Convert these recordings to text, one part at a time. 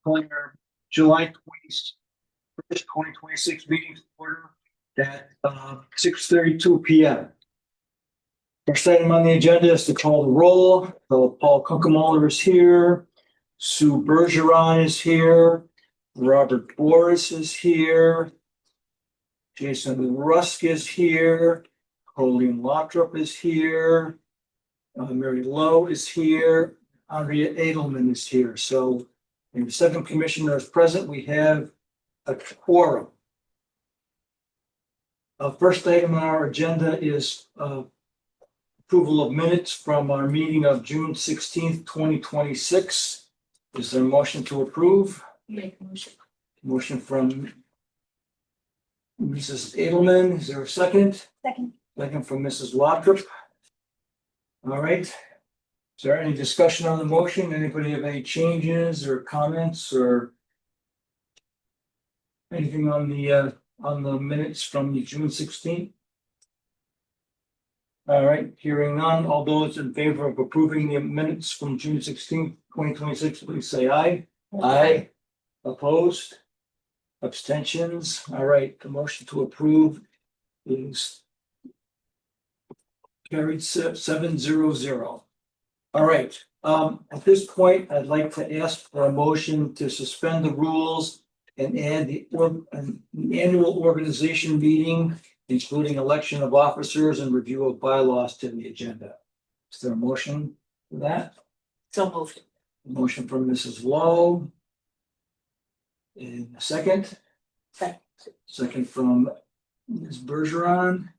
calling our July 21st, 2026 meeting to order at 6:32 p.m. First item on the agenda is to call the roll. So Paul Kunkemuller is here. Sue Bergeron is here. Robert Boris is here. Jason Rusk is here. Colleen Lothrop is here. Mary Lowe is here. Andrea Edelman is here. So in the second commissioner is present, we have a quorum. First item on our agenda is approval of minutes from our meeting of June 16th, 2026. Is there a motion to approve? Make a motion. Motion from Mrs. Edelman. Is there a second? Second. Second from Mrs. Lothrop. All right. Is there any discussion on the motion? Anybody have any changes or comments or anything on the minutes from the June 16th? All right, hearing none. All those in favor of approving the minutes from June 16th, 2026, please say aye. Aye. Opposed? Abstentions? All right, the motion to approve is carried 700. All right, at this point, I'd like to ask for a motion to suspend the rules and add an annual organization meeting, including election of officers and review of bylaws to the agenda. Is there a motion for that? So moved. Motion from Mrs. Lowe. And a second? Second. Second from Ms. Bergeron.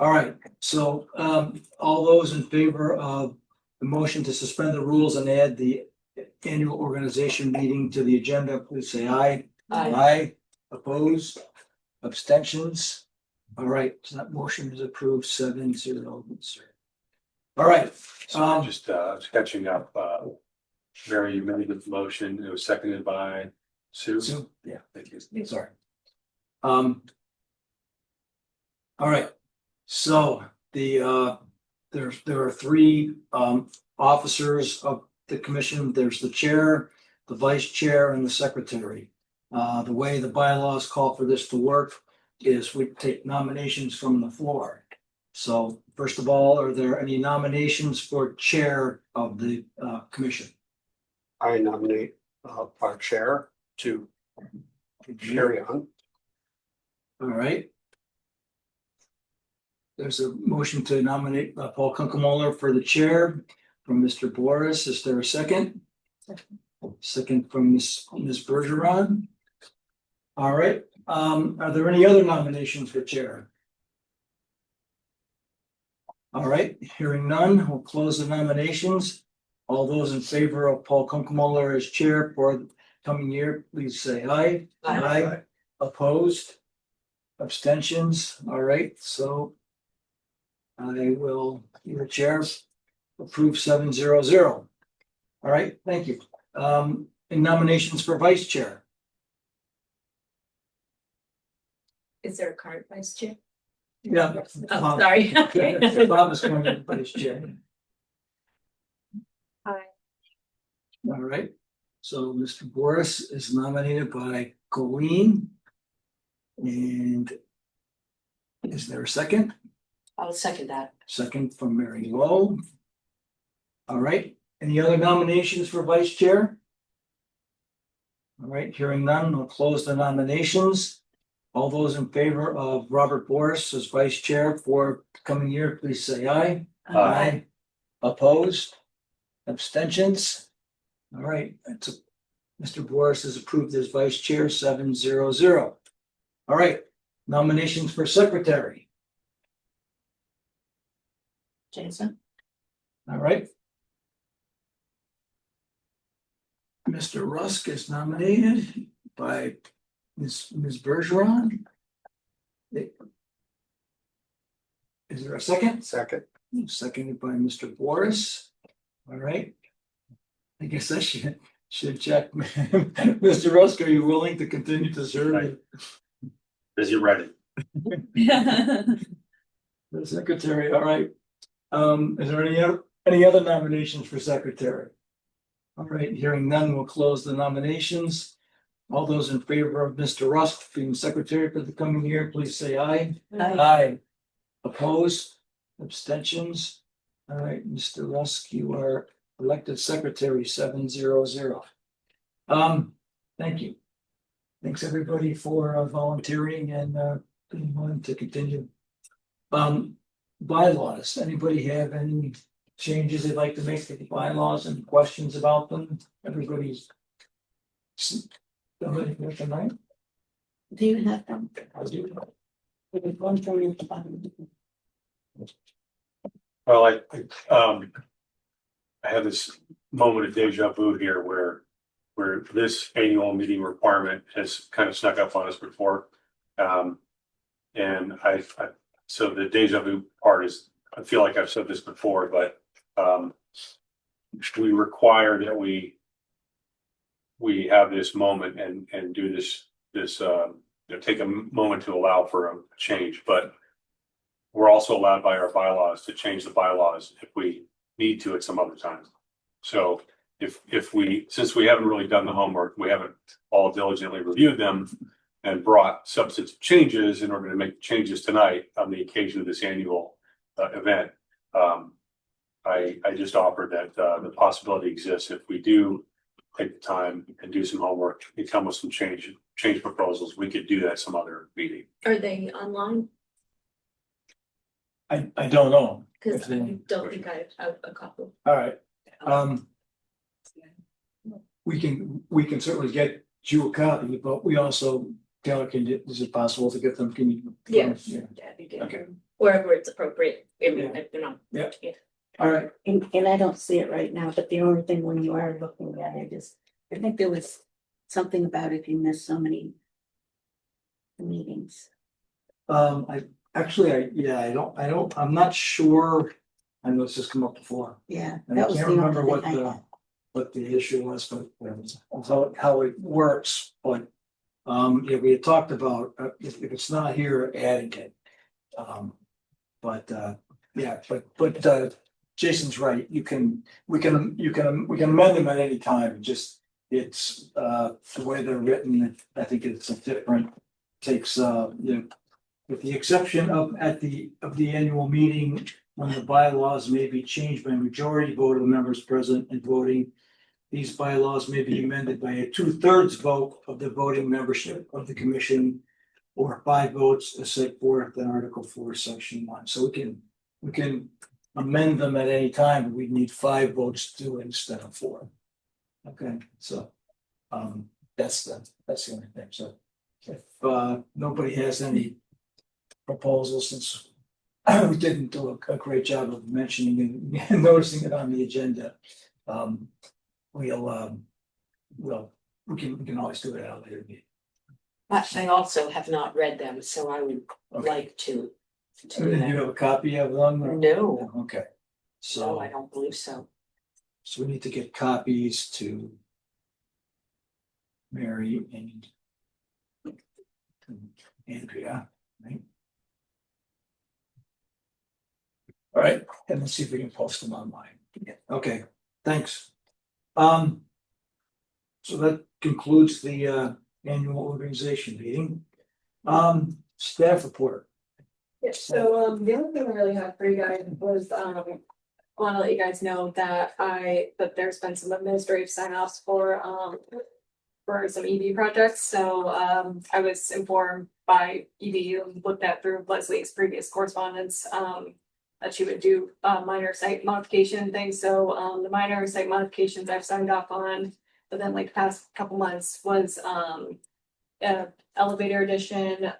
All right, so all those in favor of the motion to suspend the rules and add the annual organization meeting to the agenda, please say aye. Aye. Aye. Opposed? Abstentions? All right, so that motion is approved 7-0. All right. So just catching up, Mary, you made the motion, it was seconded by Sue. Sue, yeah, Thank you. sorry. All right, so there are three officers of the commission. There's the chair, the vice chair, and the secretary. The way the bylaws call for this to work is we take nominations from the floor. So first of all, are there any nominations for chair of the commission? I nominate our chair to carry on. All right. There's a motion to nominate Paul Kunkemuller for the chair from Mr. Boris. Is there a second? Second from Ms. Bergeron. All right. Are there any other nominations for chair? All right, hearing none, we'll close the nominations. All those in favor of Paul Kunkemuller as chair for the coming year, please say aye. Aye. Opposed? Abstentions? All right, so I will, your chair, approve 700. All right, thank you. In nominations for vice chair. Is there a current vice chair? Yeah. Oh, sorry. Okay. Bob is going to be vice chair. Aye. All right, so Mr. Boris is nominated by Colleen. And is there a second? I'll second that. Second from Mary Lowe. All right, any other nominations for vice chair? All right, hearing none, we'll close the nominations. All those in favor of Robert Boris as vice chair for the coming year, please say aye. Aye. Opposed? Abstentions? All right, Mr. Boris is approved as vice chair, 700. All right, nominations for secretary. Jason? All right. Mr. Rusk is nominated by Ms. Bergeron. Is there a second? Second. Seconded by Mr. Boris. All right. I guess I should check. Mr. Rusk, are you willing to continue to serve? Right. As you're ready. The secretary, all right. Is there any other nominations for secretary? All right, hearing none, we'll close the nominations. All those in favor of Mr. Rust being secretary for the coming year, please say aye. Aye. Opposed, abstentions? All right, Mr. Rusk, you are elected secretary 700. Thank you. Thanks, everybody, for volunteering and being willing to continue. Bylaws, anybody have any changes they'd like to make to the bylaws and questions about them? Everybody's done it here tonight? Do you have them? I do. There's one from your department. Well, I had this moment of deja vu here where this annual meeting requirement has kind of snuck up on us before. And so the deja vu part is, I feel like I've said this before, but we require that we have this moment and do this, take a moment to allow for a change, but we're also allowed by our bylaws to change the bylaws if we need to at some other time. So since we haven't really done the homework, we haven't all diligently reviewed them and brought substantive changes in order to make changes tonight on the occasion of this annual event. I just offered that the possibility exists if we do take the time and do some homework and come with some change proposals, we could do that some other meeting. Are they online? I don't know. Cause I don't think I have a copy. All right, we can certainly get you a copy, but we also, Taylor, is it possible to get them? Can you? Yeah. Yeah. Yeah, they do. Okay. Wherever it's appropriate, if they're not. Yeah. All right, And I don't see it right now, but the only thing when you are looking at it is, I think there was something about if you miss so many meetings. I I'm not sure. I know this has come up before. Yeah, And I that was the can't remember only what thing I had. what the issue was, but how it works, but. Yeah, we had talked about if it's not here, adding it. But Jason's right. We can amend them at any time. Just it's the way they're written. I think it's a different takes with the exception of the annual meeting when the bylaws may be changed by majority vote of the members present and voting. These bylaws may be amended by a 2/3 vote of the voting membership of the commission or 5 votes as set forth in Article 4, Section 1. So we can amend them at any time, but we need 5 votes to instead of 4. Okay, so that's the only thing. So if nobody has any proposals, since we didn't do a great job of mentioning and noticing it on the agenda. We can always do it out later. I also have not read them, so I would Okay. like to. Do you have a copy of them? or- No, Okay, no, I don't believe so. so we need to get copies to Mary and Andrea, right? All right, and let's see if we can post them online. Okay, thanks. So that concludes the annual organization meeting. Staff report. Yeah, so the only thing I really had for you guys was I want to let you guys know that there's been some administrative sign-offs for some EV projects. So I was informed by EV, looked at through Leslie's previous correspondence that she would do minor site modification things. So the minor site modifications I've signed off on within like the past couple months was elevator addition.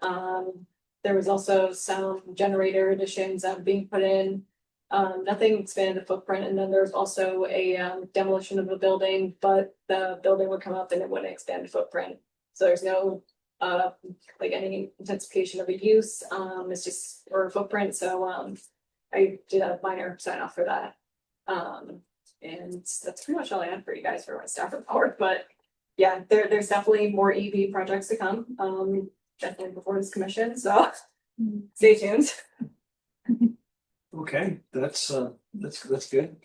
There was also some generator additions being put in. Nothing expanded the footprint, and then there's also a demolition of a building, but the building would come up and it wouldn't expand the footprint. So there's no like any intensification of a use. It's just for footprint. So I did a minor sign off for that. And that's pretty much all I had for you guys for my staff report. But yeah, there's definitely more EV projects to come. Definitely before this commission. So stay tuned. Okay, that's good.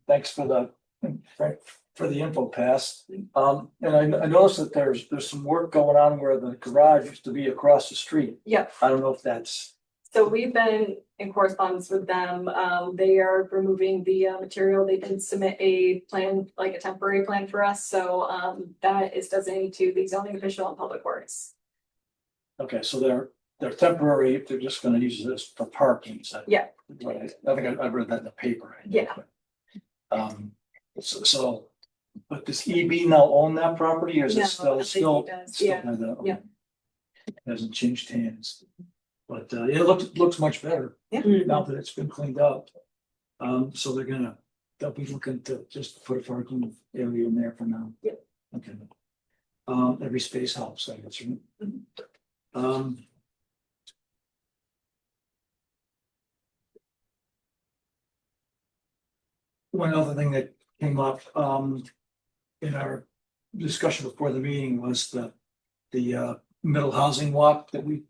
Thanks for for the info pass. And I noticed that there's some work going on where the garage used to be across the street. Yep. I don't know if that's, So we've been in correspondence with them. They are removing the material. They did submit a plan, like a temporary plan for us. So that is designated to the zoning official and public works. okay, so they're temporary, they're just gonna use this for parking, so. Yeah. Right, I think I read that in the paper. Yeah. So, but does EB now own that property or is No, it still? LAD does, still yeah, by the- yeah. Hasn't changed hands. But yeah, it looks much better now that it's been cleaned up. So they'll be looking to just put a parking area in there for now. Yep. Okay. Every space helps, I guess, right? One other thing that came up, in our discussion before the meeting was the middle housing walk that we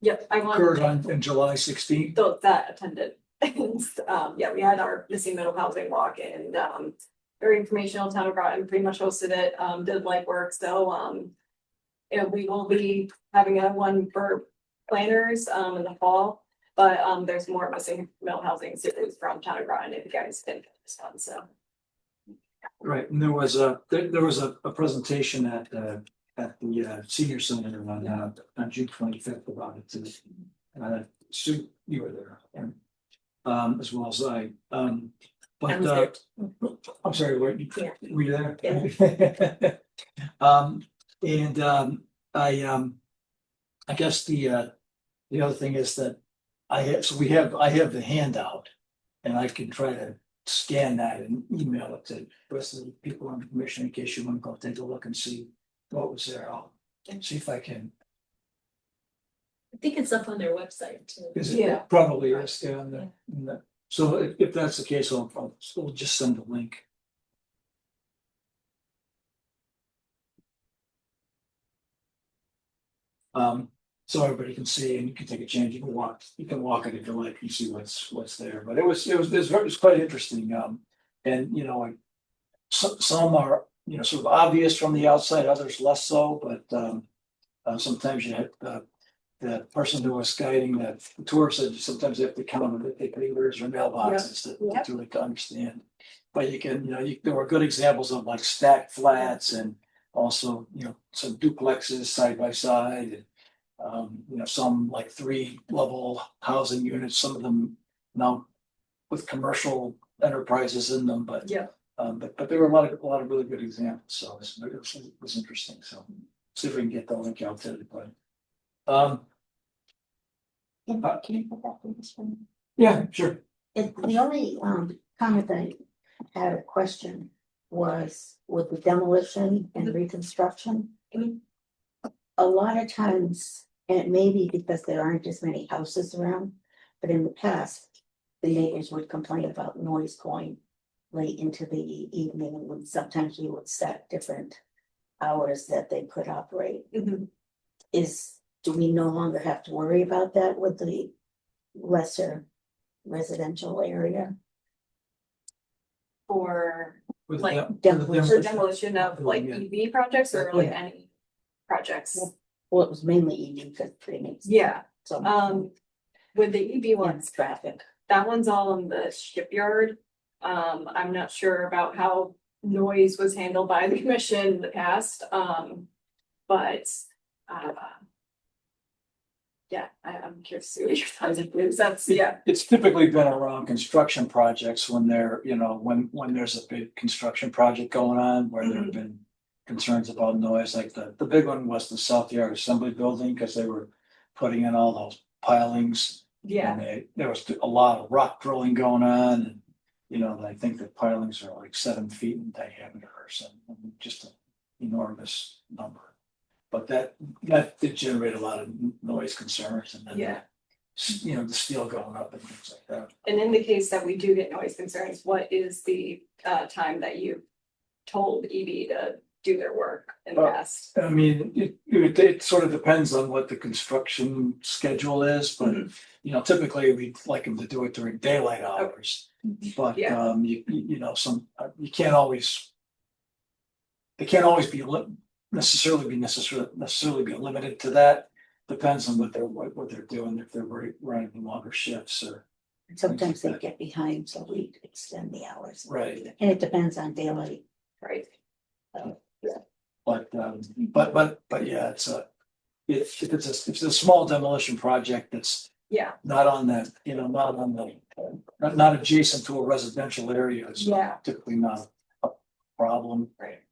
Yep, I occurred wanted on July 16th. those that attended. Yeah, we had our missing middle housing walk and very informational. Town of Groton pretty much hosted it, did light work, so we will be having a one for planners in the fall. But there's more missing middle housing series from Town of Groton if you guys didn't get this one, so. Right, and there was a presentation at the senior center on June 25th about it too. Sue, you were there, and as well as I, but I was I'm sorry, were you Yeah. were you there? I guess the other thing is that I have the handout and I can try to scan that and email it to the rest of the people on the commission in case you want to go take a look and see what was there. I'll see if I can. I think it's up on their website too. Yeah. It probably is, yeah. So if that's the case, we'll just send a link. So everybody can see and you can take a chance, you can walk it if you like and see what's there, but it was quite interesting, and like some are, sort of obvious from the outside, others less so, but sometimes you have the person who was guiding the tour said sometimes they have to count it, they papers or mailboxes to understand. But you can, there were good examples of like stacked flats and also, some duplexes side by side. And some like 3-level housing units, some of them now with commercial enterprises in them, but Yeah. but there were a lot of really good examples, so it was interesting. So see if we can get the link out to everybody. Can you put that in this one? Yeah, sure. The only comment I had a question was with the demolition and reconstruction. A lot of times, and it may be because there aren't as many houses around, but in the past, the neighbors would complain about noise going late into the evening, and sometimes we would set different hours that they could operate. Do we no longer have to worry about that with the lesser residential area? For With Like the- demolition. for demolition of like Yeah. EV projects or like Yeah. any projects? Well, it was mainly evening because pretty makes. Yeah, So. with the EV and ones, traffic. that one's all in the shipyard. I'm not sure about how noise was handled by the commission in the past, but yeah, I'm curious to see what your thoughts are. That's, yeah. It's typically been around construction projects when when there's a big construction project going on, where there have been concerns about noise, like the big one was the South Yard Assembly Building, because they were putting in all those pilings. Yeah, And there was a lot of rock drilling going on, and, I think the pilings are like 7 feet in diameter or something, just an enormous number. But that did generate a lot of noise concerns, and then, Yeah. The steel going up and things like that. and in the case that we do get noise concerns, what is the time that you told EV to do their work in the past? I mean, it sort of depends on what the construction schedule is, but, typically we'd like them to do it during daylight hours. But, Yeah. you know, you can't always. It can't always be necessarily be limited to that. Depends on what they're doing, if they're running longer shifts or. Sometimes they get behind, so we extend the hours. Right. And it depends on daily. Right. But yeah, if it's a small demolition project that's Yeah, not on that, you know, not adjacent to a residential area, it's yeah, typically not a problem. right.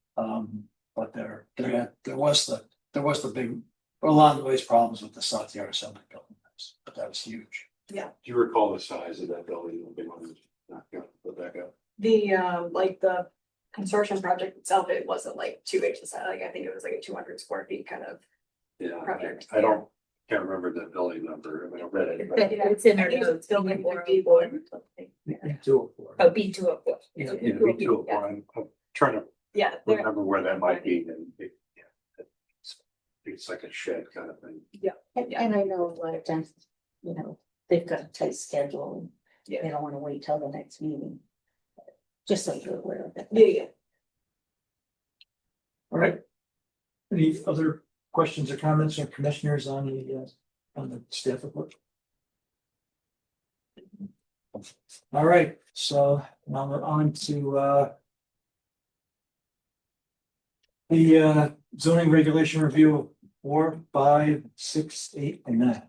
But there was the big, a lot of ways problems with the South Yard Assembly building, but that was huge. Do you recall the size of that building? The big one, not gonna put back up. The, like the consortium project itself, it wasn't like 2 inches high, like I think it was like a 200 square feet kind of. Yeah, Project. can't remember the building number. I mean, I read it, but It's in I our think notes. it's building 54. Oh, B204. Yeah. yeah, me too. I'm trying to Yeah, there, remember where that might be, and it's like a shed kind of thing. And I know a lot of times, you know, they've got a tight schedule and Yeah. they don't wanna wait till the next meeting. Just so you're aware of it. yeah. All right. Any other questions or comments from commissioners on the staff report? All right, so now we're on to the zoning regulation review of 4, 5, 6, 8, and 9.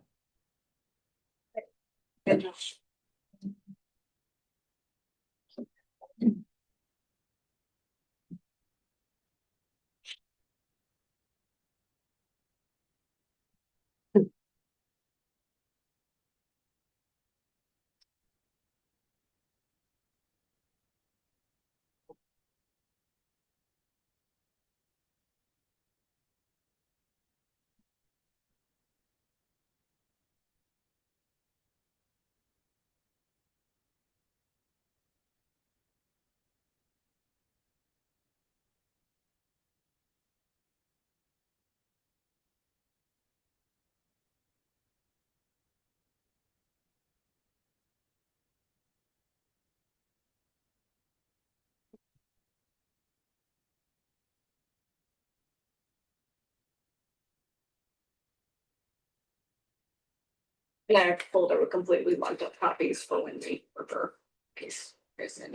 And I have a folder with completely locked up copies for when we refer case. So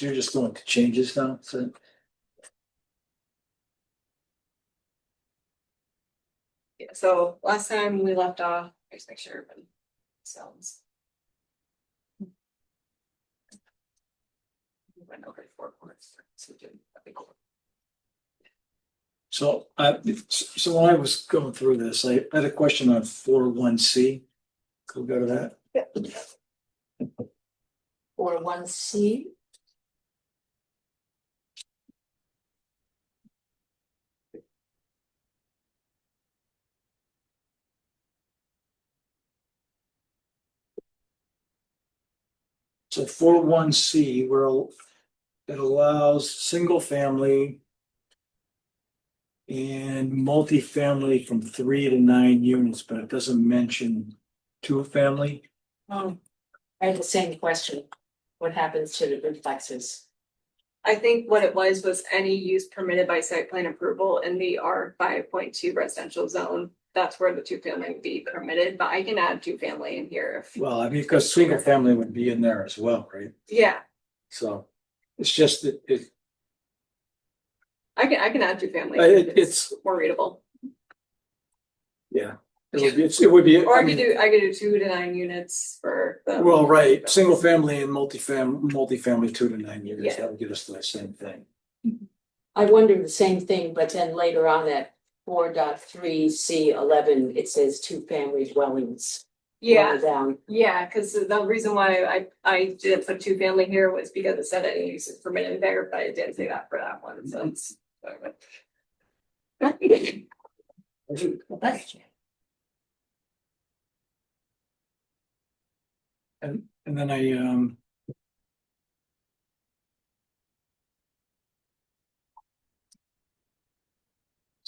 you're just going to changes now, so. Yeah, so last time we left off, just make sure everybody sounds. We went over 4 points. So we did, I think. So when I was going through this, I had a question on 4.1C. Could we go to that? Or 1C. So 4.1C, where it allows single family and multifamily from 3 to 9 units, but it doesn't mention two family. I had the same question. What happens to the duplexes? I think what it was any use permitted by site plan approval in the R5.2 residential zone. That's where the 2-family would be permitted, but I can add 2-family in here if, Well, I mean, because single family would be in there as well, right? yeah, So it's just that I can add 2-family. it's, More readable. yeah. It would be. Or I could do 2 to 9 units for the. Well, right, single family and multifamily 2 to 9 units, that would get us to the same thing. I wondered the same thing, but then later on at 4.3C11, it says 2-family dwellings. Yeah, Lower down. yeah, because the reason why I didn't put 2-family here was because it said any use is permitted there, but it didn't say that for that one, so it's. And then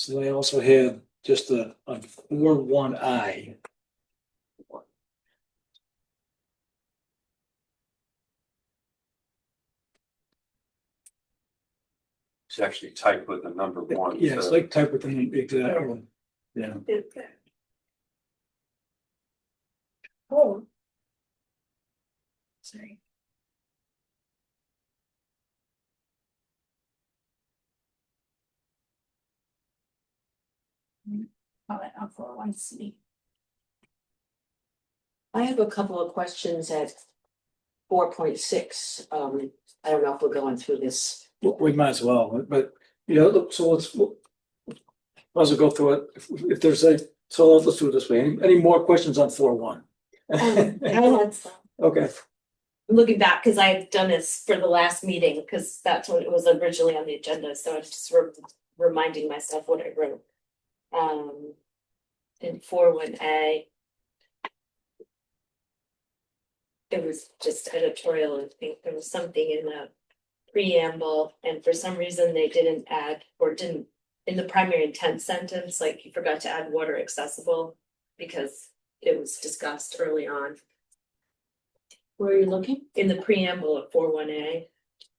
So I also had just a 4-1I. It's actually typed with the number one. Yeah, it's so- like type with the exact one. Yeah. Oh. Sorry. Comment on 4-1C. I have a couple of questions at 4.6. I don't know if we're going through this. We might as well, but, yeah, look, so might as well go through it. If there's let's do it this way. Any more questions on 4-1? I had some. Okay, Looking back, because I had done this for the last meeting, because that's when it was originally on the agenda, so I was just reminding myself what I wrote. In 4-1A. It was just editorial, I think there was something in the preamble, and for some reason they didn't add, or didn't, in the primary intent sentence, like you forgot to add water accessible, because it was discussed early on. Where are you looking? In the preamble of 4-1A,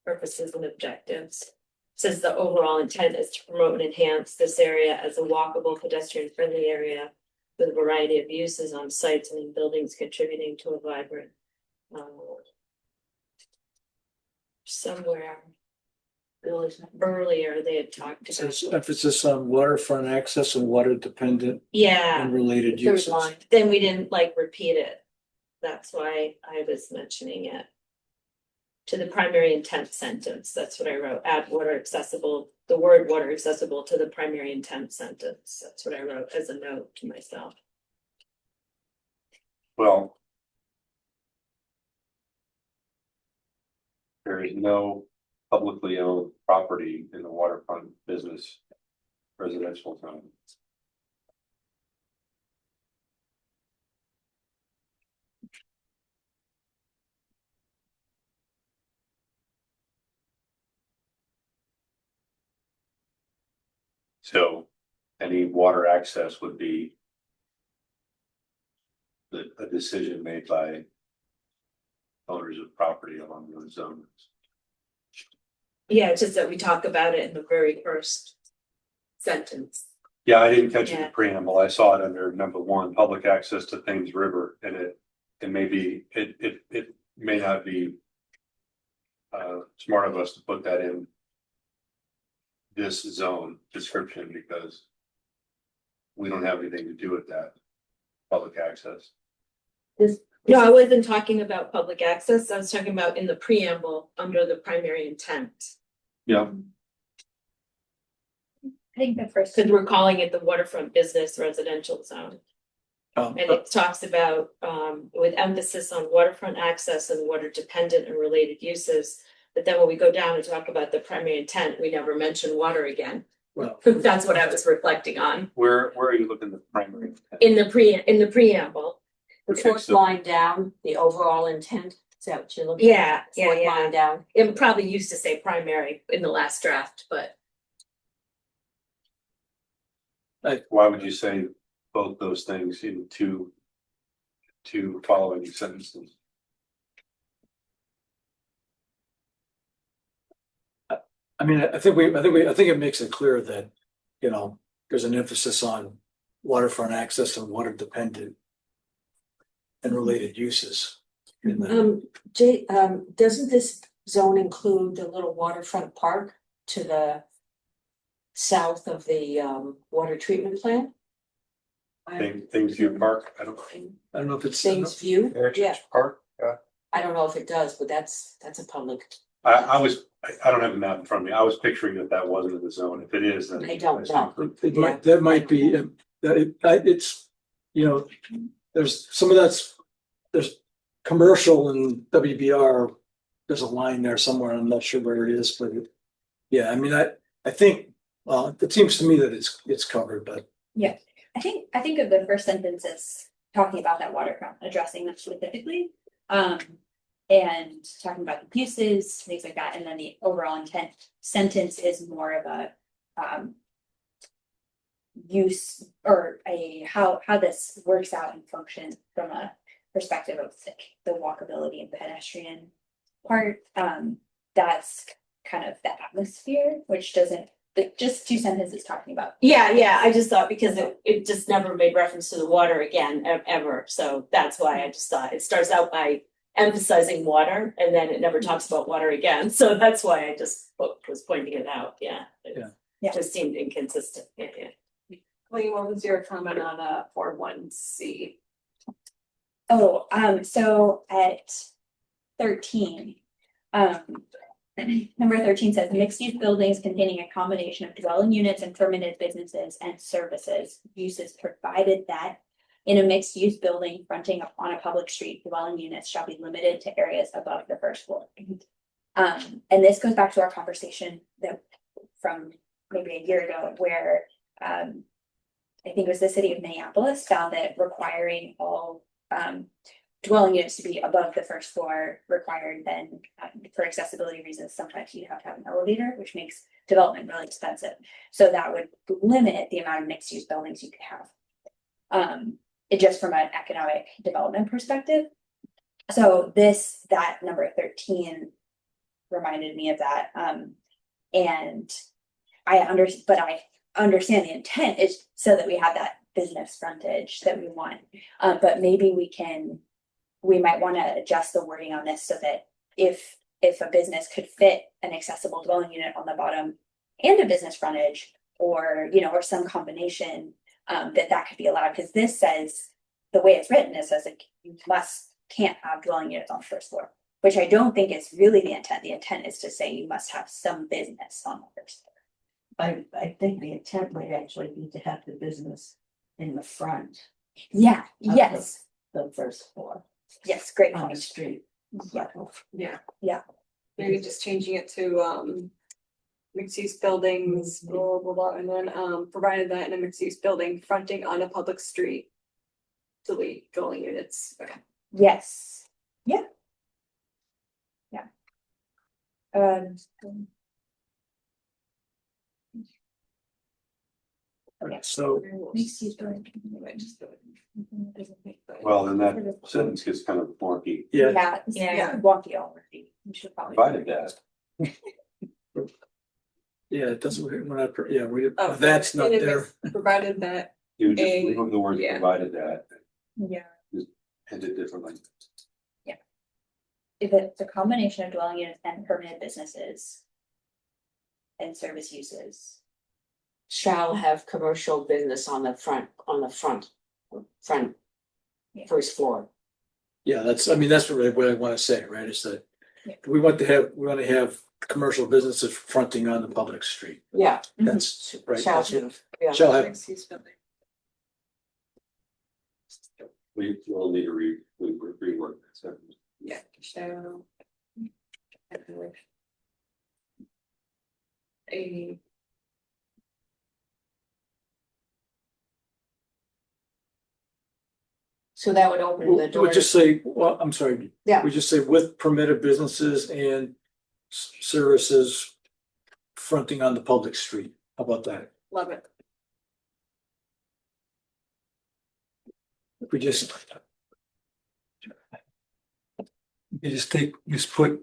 purposes and objectives. Says the overall intent is to promote and enhance this area as a walkable, pedestrian friendly area with a variety of uses on sites and in buildings contributing to a vibrant. Somewhere earlier, they had talked so about, it's emphasis on waterfront access and water dependent yeah, and related Third uses. line. then we didn't like repeat it. That's why I was mentioning it. To the primary intent sentence, that's what I wrote, add water accessible, the word water accessible to the primary intent sentence, that's what I wrote as a note to myself. Well. There is no publicly owned property in the waterfront business residential zone. So any water access would be a decision made by owners of property along those zones. Yeah, it's just that we talk about it in the very first sentence. Yeah, I didn't catch it in Yeah. the preamble. I saw it under number one, public access to Thames River, and it may not be smart of us to put that in this zone description because we don't have anything to do with that public access. No, I wasn't talking about public access, I was talking about in the preamble under the primary intent. Yeah, I think the first. Cause we're calling it the waterfront business residential zone. And it talks about, with emphasis on waterfront access and water dependent and related uses. But then when we go down and talk about the primary intent, we never mention water again. Well, That's what I was reflecting on where are you looking at the primary? in the preamble. The Okay, fourth so- line down, the overall intent, is that what you're looking? Yeah, at? yeah, Fourth yeah. line down. It probably used to say primary in the last draft, but Why would you say both those things in two following sentences? I mean, I think it makes it clear that, there's an emphasis on waterfront access and water dependent and related uses. in the- Jay, doesn't this zone include the little waterfront park to the south of the water treatment plant? Things View Park, I don't. I don't know if it's. Things View, yeah, Heritage Park, I don't know if it does, but that's a public, I don't have a map in front of me. I was picturing that wasn't in the zone. If it is, then. I don't know. That might be, it's, there's some of there's commercial and WBR. There's a line there somewhere. I'm not sure where it is, but yeah, I mean, I think, it seems to me that it's covered, but. I think of the first sentence as talking about that waterfront, addressing them specifically. And talking about the uses, things like that, and then the overall intent sentence is more of a use or how this works out and functions from a perspective of like the walkability and pedestrian part. That's kind of the atmosphere, which doesn't, but just 2 sentences talking about. Yeah, I just thought because it just never made reference to the water again, ever, so that's why I just thought it starts out by emphasizing water, and then it never talks about water again, so that's why I just was pointing it out, yeah. Yeah. Yeah. Just seemed inconsistent, yeah. Colleen, what was your comment on 4.1C? Oh, so at 13, number 13 says mixed use buildings containing a combination of dwelling units and permitted businesses and services uses, provided that in a mixed use building fronting on a public street, dwelling units shall be limited to areas above the first floor. And this goes back to our conversation that from maybe a year ago where I think it was the city of Minneapolis found that requiring all dwelling units to be above the first floor required then for accessibility reasons, sometimes you have to have an elevator, which makes development really expensive. So that would limit the amount of mixed use buildings you could have. It just from an economic development perspective. So that number 13 reminded me of that. And I understand the intent is so that we have that business frontage that we want. But maybe we might want to adjust the wording on this so that if a business could fit an accessible dwelling unit on the bottom and a business frontage, or or some combination, that could be allowed, because this says the way it's written, it says like you can't have dwelling units on the first floor, which I don't think is really the intent. The intent is to say you must have some business on the first floor. I think the intent might actually be to have the business in the front Yeah, of yes, the first floor yes, great on the point. street. Yeah. Maybe just changing it to mixed use buildings, blah, blah, blah, and then provided that in a mixed use building fronting on a public street. Delete dwelling units. Okay. Yes, yeah. Um, So mixed use building. Well, then that sentence gets kind of wonky. yeah, Yeah, wonky already. We should probably. Provided that, yeah, it doesn't, we're not, yeah, Oh, that's not and if there. it's provided that, you would just remove the word Yeah. provided that, Yeah. end it differently. If it's a combination of dwelling units and permanent businesses. And service uses. Shall have commercial business on the front. Yeah. First floor. Yeah, that's really what I want to say, right, is that Yeah. we want to have commercial businesses fronting on the public street. Yeah. That's right. Shall That's what- have, yeah. Shall have, mixed use building. We will need to rework that sentence. Yeah, so. A. So that would open the we door. would just say, well, I'm sorry. Yeah. We just say with permitted businesses and services fronting on the public street. How about that? Love it. If we just. You just put.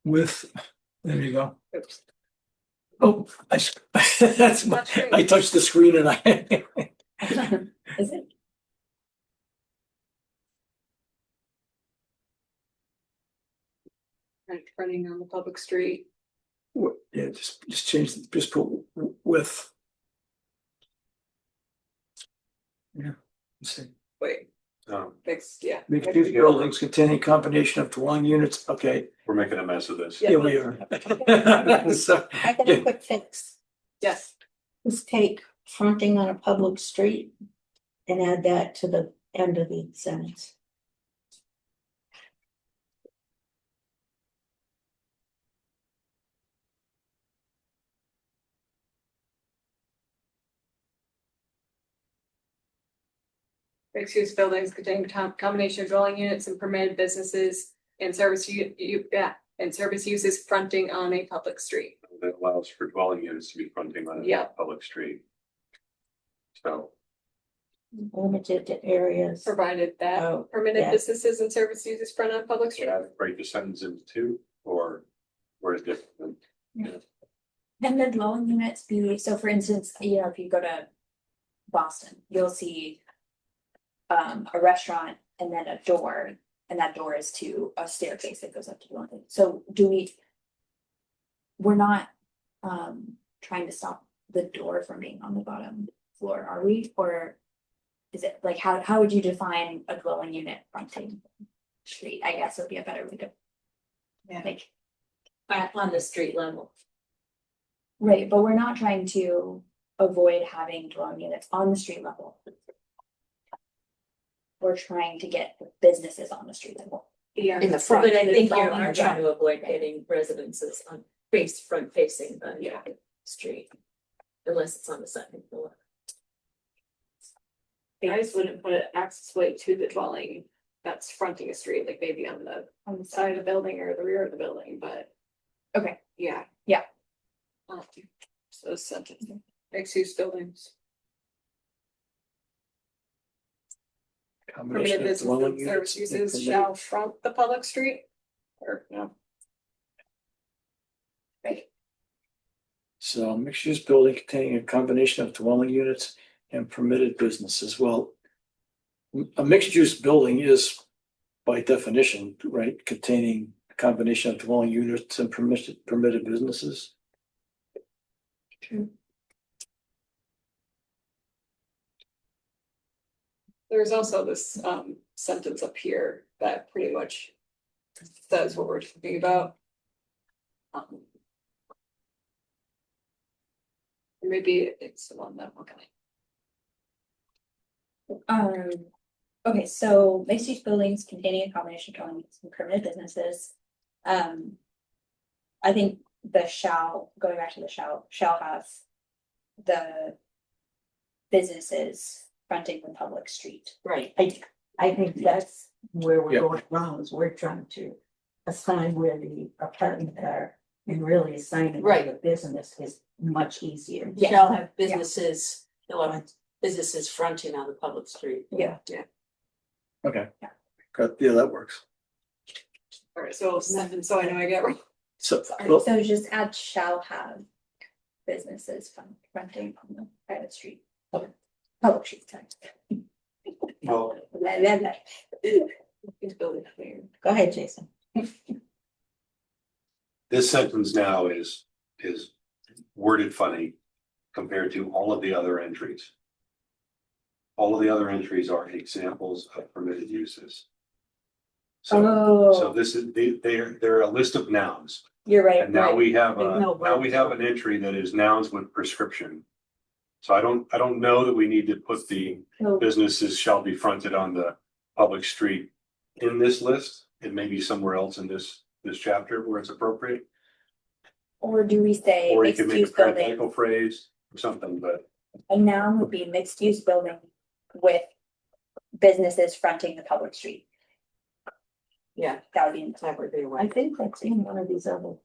With, there you go. Oops. Oh, that's my, I touched the screen and I. Is it? Running on the public street. Yeah, just change, just put with. Yeah. Let's see. Wait, mixed, yeah. Mixed use buildings containing combination of dwelling units, okay, We're making a mess of this. yeah, we are. So, I got a quick fix. Yes. Just take fronting on a public street and add that to the end of the sentence. Mixed use buildings containing combination of dwelling units and permitted businesses and service and service uses fronting on a public street. That allows for dwelling units to be fronting on a Yeah. public street. So, Limited to areas. Provided that Oh, permitted yeah. businesses and service uses front on public street. should I break the sentence into two, or where is different? Can the dwelling units be, so for instance, you know, if you go to Boston, you'll see. A restaurant and then a door, and that door is to a staircase that goes up to one. So do we? We're not trying to stop the door from being on the bottom floor, are we? Or is it like how would you define a dwelling unit fronting street? I guess would be a better way to. Like, On the street level. right, but we're not trying to avoid having dwelling units on the street level. We're trying to get businesses on the street level. Yeah. In the front. But I think you front, are yeah. trying to avoid getting residences on front facing the street. Unless it's on the second floor. I just wouldn't put an access way to the dwelling that's fronting a street, like maybe on the side of the building or the rear of the building, but. Okay. Yeah. Yeah. So sentence, mixed use buildings. Combination Permitted of dwelling businesses and service units and uses permitted- shall front the public street. Or, no. So mixed use building containing a combination of dwelling units and permitted businesses. Well, a mixed use building is by definition, right, containing a combination of dwelling units and permitted businesses. There's also this sentence up here that pretty much says what we're talking about. Maybe it's the one that we're gonna. Okay, so mixed use buildings containing a combination of dwelling units and permitted businesses. I think the going back to the shall have the businesses fronting the public street. Right. I think that's where we're Yeah. going wrong, is we're trying to assign where the apartments are. And really assigning where the business is much easier. Yeah. Shall have businesses, businesses fronting on the public street. Yeah. Okay. Yeah, that works. Alright, so so I know I get. So, Sorry. well, So just add shall have businesses fronting on the private street. Public street, sorry. Well, Blah, blah, blah. Go ahead, Jason. this sentence now is worded funny compared to all of the other entries. All of the other entries are examples of permitted uses. So this is, they're a list of nouns, You're right. and now we have There's no now we words. have an entry that is nouns with prescription. So I don't know that we need to put the So- businesses shall be fronted on the public street in this list. It may be somewhere else in this chapter where it's appropriate. Or do we say Or you mixed could make a use building? parenthetical phrase or something, but A noun would be mixed use building with businesses fronting the public street. Yeah, That would be. that would be I one. think that's in one of these other.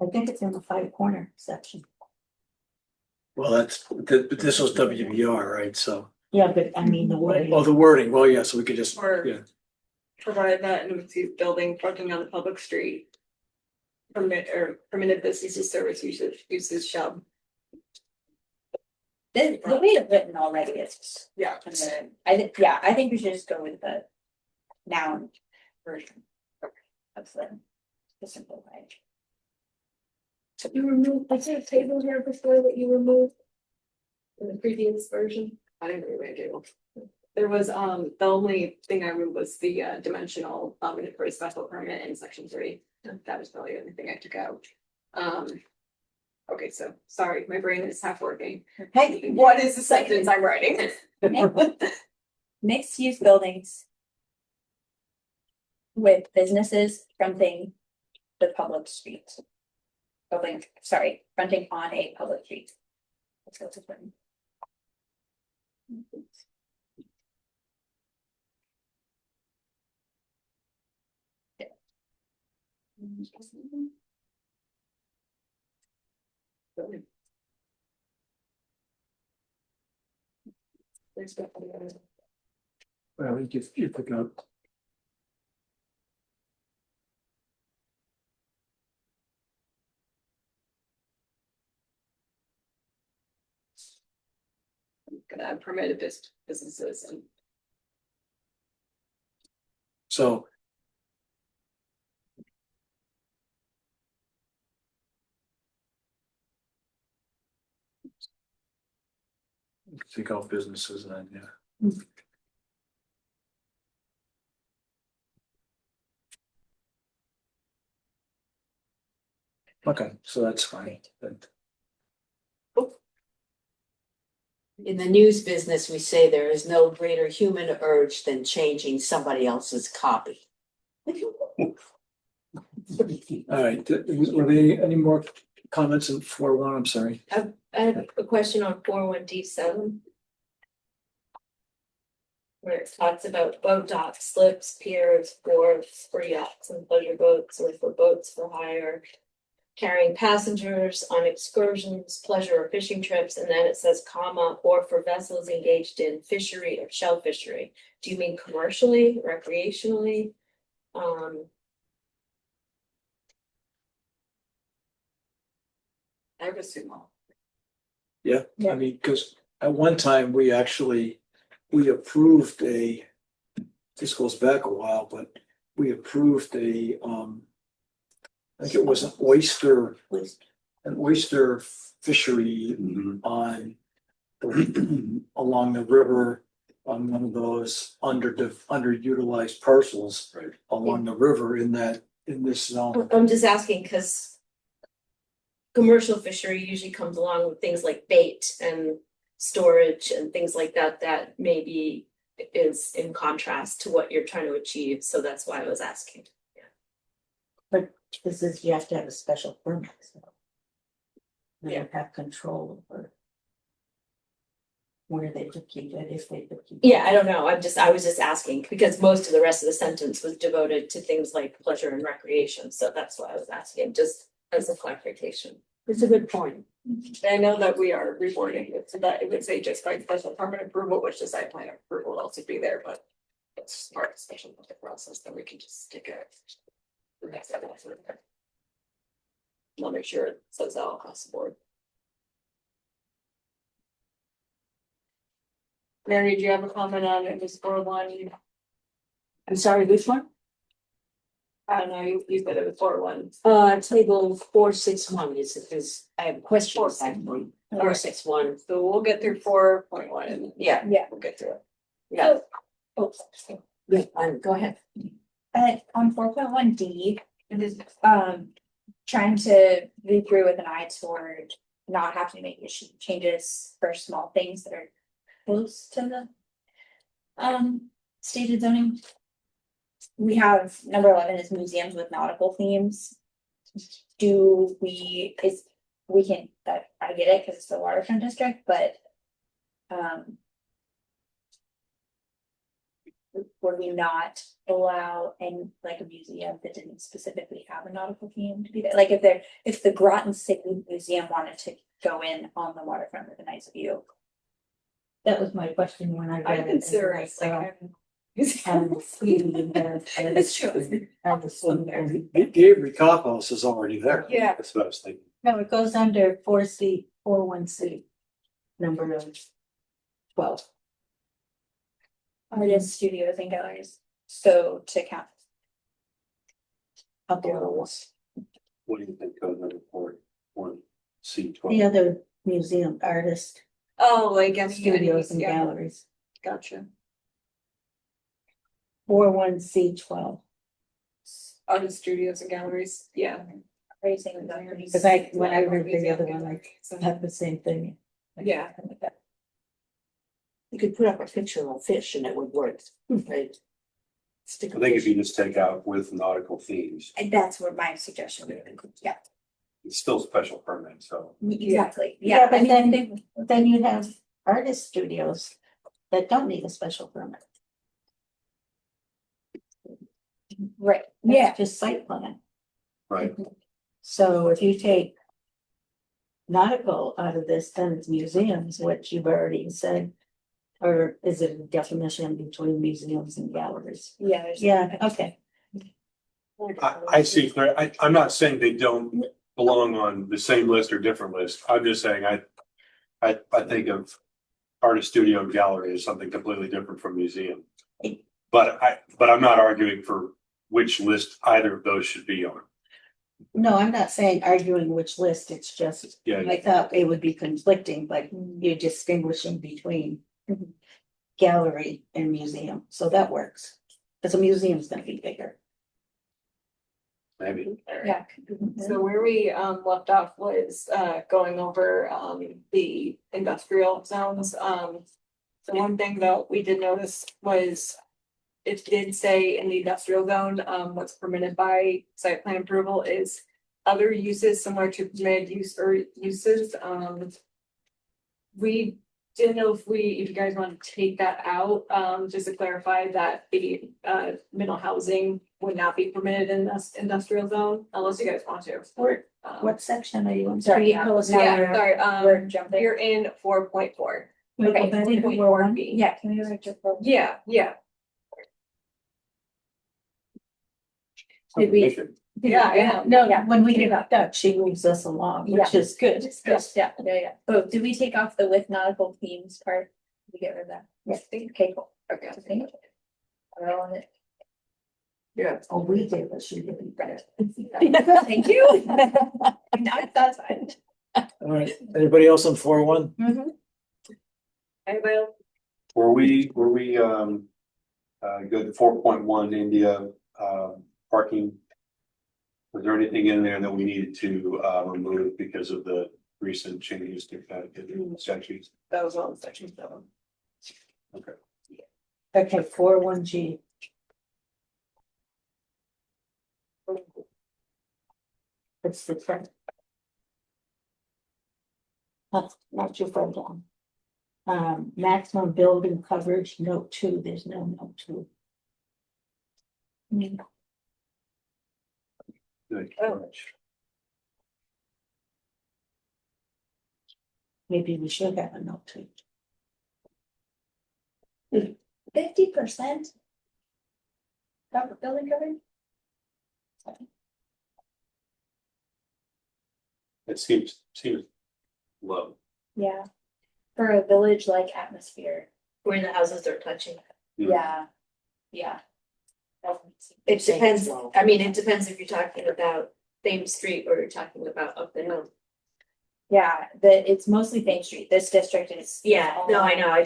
I think it's in the five corner section. well, this was WBR, right? So, Yeah, but I mean, the wording. the wording, well, yeah, so we could just, Or- yeah. Provide that in a mixed use building fronting on the public street. Permitted businesses, service uses shall. The way it's written already is. Yeah. I think we should just go with the noun version of the simple way. You removed, I see a table here before that you removed. In the previous version, I didn't really do. There was, the only thing I removed was the dimensional, for a special permit in section 3. That was probably the only thing I took out. Okay, so, sorry, my brain is half working. Hey, What is the sentence I'm writing? mixed use buildings. With businesses fronting the public street. Fronting on a public street. Let's go to one. Well, you pick up. Gonna have permitted businesses and. So. Take out businesses then, yeah. Okay, so that's fine. In the news business, we say there is no greater human urge than changing somebody else's copy. All right, were there any more comments in 4.1? I'm sorry. I had a question on 4.1D7. Where it talks about boat docks, slips, piers, wharves for yachts and pleasure boats or for boats for hire. Carrying passengers on excursions, pleasure or fishing trips, and then it says comma, or for vessels engaged in fishery or shell fishery. Do you mean commercially, recreationally? I would assume all. Yeah, I mean, because at one time we approved this goes back a while, but we approved I think it was an oyster fishery on along the river on one of those underutilized parcels along the river in this zone. I'm just asking because commercial fishery usually comes along with things like bait and storage and things like that, that maybe is in contrast to what you're trying to achieve. So that's why I was asking. But this is, you have to have a special permit, so. They Yeah. have control over. Where they could keep it, if they could keep it. Yeah, I don't know. I was just asking because most of the rest of the sentence was devoted to things like pleasure and recreation. So that's why I was asking, just as a clarification. It's a good point. I know that we are rewording it so that it would say just by special permit approval, which the site plan approval will also be there, but. It's part of the special permit process, then we can just stick it. The next step. I'll make sure it says that all across the board. Mary, do you have a comment on it? This 4.1? I'm sorry, which one? I don't know, you said it was 4.1. Table 461 is I have questions actually. 461. So we'll get through 4.1 and Yeah, we'll get through it. yeah. Oh, Go ahead. on 4.1D, it is trying to read through with an eye toward not having to make changes for small things that are close to the stated zoning. We have number 11 is museums with nautical themes. We can, that I get it because it's the waterfront district, but would we not allow any like a museum that didn't specifically have a nautical theme to be there? Like if the Groton City Museum wanted to go in on the waterfront with a nice view. That was my question when I I read it. consider it like. It's true. Avery Cop House is already there. Yeah. That's what I was thinking. No, it goes under 4.1C. Number of 12. Artists, studios and galleries. So to count. Up there was What do you think goes under 4.1C12? the other museum artist, Oh, like studios and yeah, galleries. Gotcha. 4.1C12. Artist studios and galleries, yeah. Raising the. Because when I read the other one, I had the same thing. Yeah. You could put up a picture of a fish and it would work, right? Stick I a think if fish. you just take out with nautical themes, And that's what my suggestion would be. Yeah, it's still special permit, so. exactly. Yeah, Yeah, but I mean, then you have artist studios that don't need a special permit. right, That's yeah. just site plan. Right. So if you take nautical out of this, then it's museums, which you've already said. Or is it a definition between museums and galleries? Yeah, there's. Yeah, okay. I see, Claire, I'm not saying they don't belong on the same list or different list. I'm just saying I think of artist studio and gallery as something completely different from museum. But I'm not arguing for which list either of those should be on. No, I'm not saying arguing which list, it's just, Yeah. I thought it would be conflicting, but you're distinguishing between gallery and museum, so that works. Because a museum's gonna be bigger. Maybe. Yeah, so where we left off was going over the industrial zones. The one thing that we did notice was it did say in the industrial zone, what's permitted by site plan approval is other uses similar to permitted use or uses. We didn't know if you guys want to take that out, just to clarify that the middle housing would not be permitted in this industrial zone unless you guys want to. What section are you in? Sorry, Can you tell us now where Yeah, we're- sorry, We're jumping. you're in 4.4. we're okay, back to 4.4B. Yeah, can we go back to? Yeah. Did we? Yeah, yeah. No, Yeah. when we get up that, she moves us along, which is good. Yeah. Oh, did we take off the with nautical themes part? Did we get rid of that? Yes. Okay, cool. Okay. Thank you. We're on it. Yeah. Oh, we did, but she didn't. Thank you. Now that's fine. All right, anybody else on 401? Anybody else? Were we good 4.1 India parking? Was there anything in there that we needed to remove because of the recent changes to statutes? That was on section 7. Okay, 41G. It's the front. Not too far down. Maximum building coverage, note 2, there's no note 2. Good. Maybe we should have a note 2. 50%. Building coverage? It seems low. Yeah. For a village like atmosphere. Where the houses are touching. Yeah. Yeah. It depends, I mean, it depends if you're talking about Thames Street or you're talking about up the hill. Yeah, it's mostly Thames Street. This district is. Yeah, no, I know, I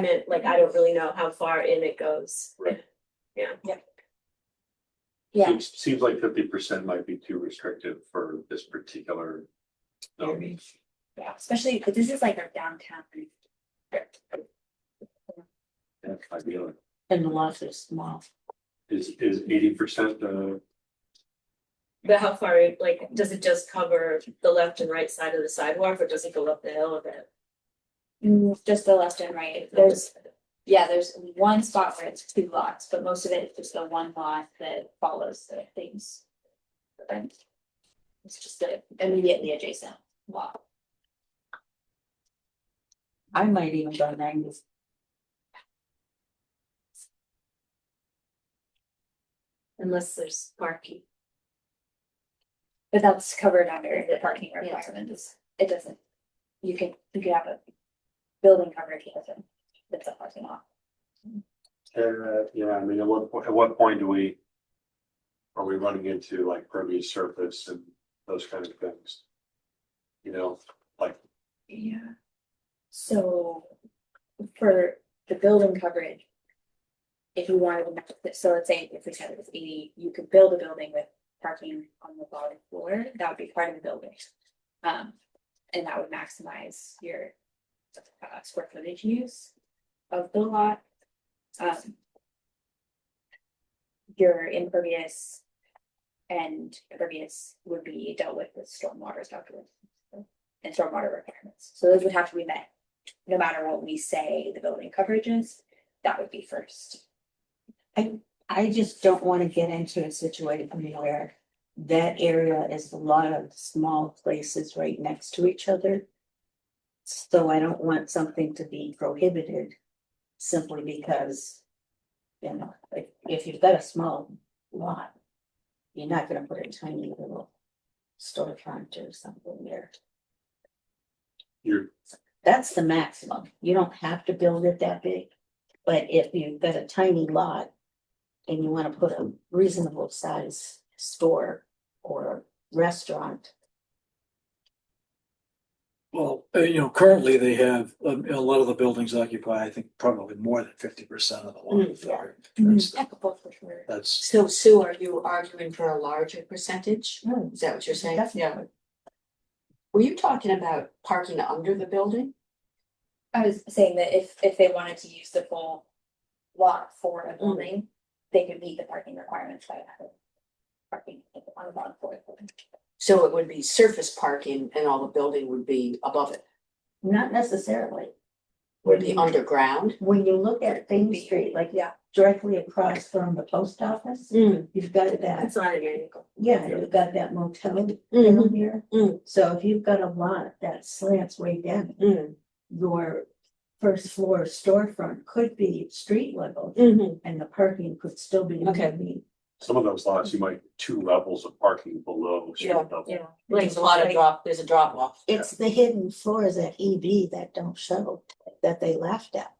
meant like, I don't really know how far in it goes. Right. Yeah. Seems like 50% might be too restrictive for this particular zone. Yeah, especially, but this is like our downtown. That's ideal. And the lots are small. Is 80% But how far, like, does it just cover the left and right side of the sidewalk, or does it go up the hill a bit? Just the left and right. There's one spot where it's 2 lots, but most of it is just the one lot that follows the things. It's just the immediately adjacent lot. I might even go 90. Unless there's parking. But that's covered under the parking requirements. It doesn't. You could have a building coverage, it doesn't. It's a parking lot. yeah, I mean, at what point are we running into like pervious surface and those kind of things? You know, like. Yeah. So for the building coverage, if you wanted to, so let's say if we said it was 80, you could build a building with parking on the bottom floor, that would be part of the building. And that would maximize your square footage use of the lot. Your impervious and pervious would be dealt with stormwater stuff and stormwater requirements. So those would have to be met, no matter what we say the building coverage is, that would be first. I just don't want to get into a situation where that area is a lot of small places right next to each other. So I don't want something to be prohibited simply because, you know, if you've got a small lot, you're not gonna put a tiny little storefront or something there. You're, That's the maximum. You don't have to build it that big. But if you've got a tiny lot and you wanna put a reasonable size store or restaurant, Well, currently they have, a lot of the buildings occupy, I think, probably more than 50% of the lot. yeah. That's, For sure. that's, So Sue, are you arguing for a larger percentage? Is that what you're saying? Yeah. definitely. Were you talking about parking under the building? I was saying that if they wanted to use the full lot for a building, they could meet the parking requirements by having parking on the bottom floor. So it would be surface parking and all the building would be above it, Not necessarily. would be underground? When you look at Main Street, like Yeah. directly across from the post office, Mm. you've got that, That's not an angle. yeah, you've got that motel Mhm. down here. Mm. So if you've got a lot that slants way down, Mm. your first floor storefront could be street level Mhm. and the parking could still be. Okay. underneath. some of those lots, you might 2 levels of parking below street Yeah. level. Yeah. There's a lot of there's a drop off. It's the hidden floors at EB that don't show, that they laughed at.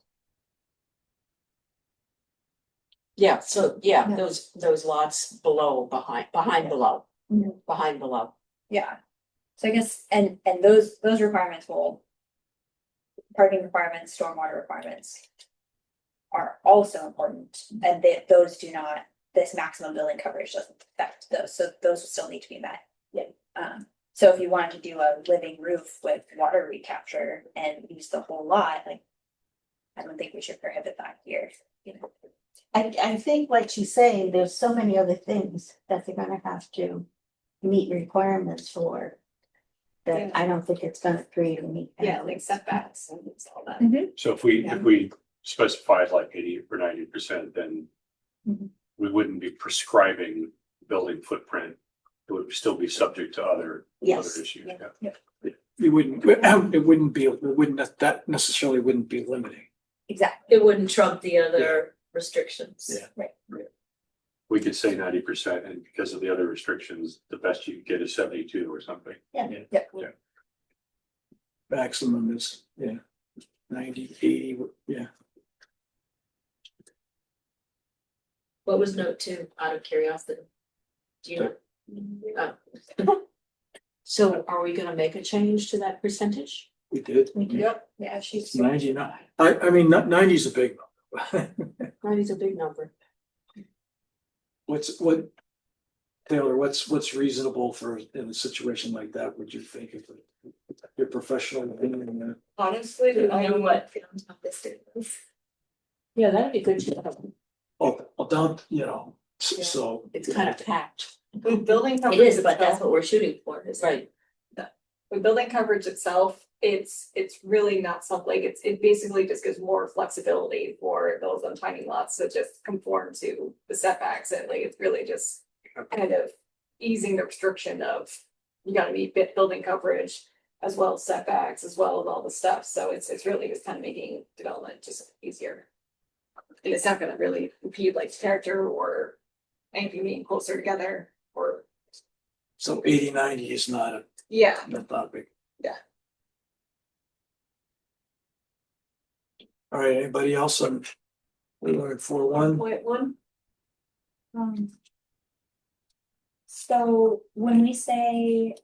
Yeah, so, yeah, Yeah. those lots below, behind below, Mhm. behind below. Yeah. So I guess, and those requirements will. Parking requirements, stormwater requirements. Are also important, and those do not, this maximum building coverage doesn't affect those, so those will still need to be met. Yeah. So if you wanted to do a living roof with water recapture and use the whole lot, like. I don't think we should prohibit that here, you know. I think like she's saying, there's so many other things that they're gonna have to meet requirements for. That Yeah. I don't think it's gonna create any. Yeah, like setbacks and all that. So if we specified like 80 or 90%, then Mhm. we wouldn't be prescribing building footprint. It would still be subject to other Yes. issues. Yeah. Yeah. it wouldn't, that necessarily wouldn't be limiting. Exactly. It wouldn't trump the other restrictions. Yeah. We could say 90%, and because of the other restrictions, the best you could get is 72 or something. Maximum is, 90, 80, yeah. What was note 2 out of curiosity? Do you know? Oh. So are we gonna make a change to that percentage? We did. Yep, yeah, she's. 99. I mean, 90 is a big number. 90's a big number. Taylor, what's reasonable for in a situation like that, would you think, if your professional opinion? Honestly, I know what. Yeah, that'd be good. to know. Down, so. It's kind of packed. with building It coverage is, but that's itself, what we're shooting for, is Right. with building coverage itself, it's really not something, like, it basically just gives more flexibility for those on tiny lots to just conform to the setbacks, and like, it's really just kind of easing the restriction of, you gotta meet building coverage as well as setbacks, as well as all the stuff, so it's really just kind of making development just easier. And it's not gonna really impede like character or anything being closer together, or, So 80, 90 is not yeah. a big. Yeah. All right, anybody else on? We learned 4-1. 1.1. So when we say.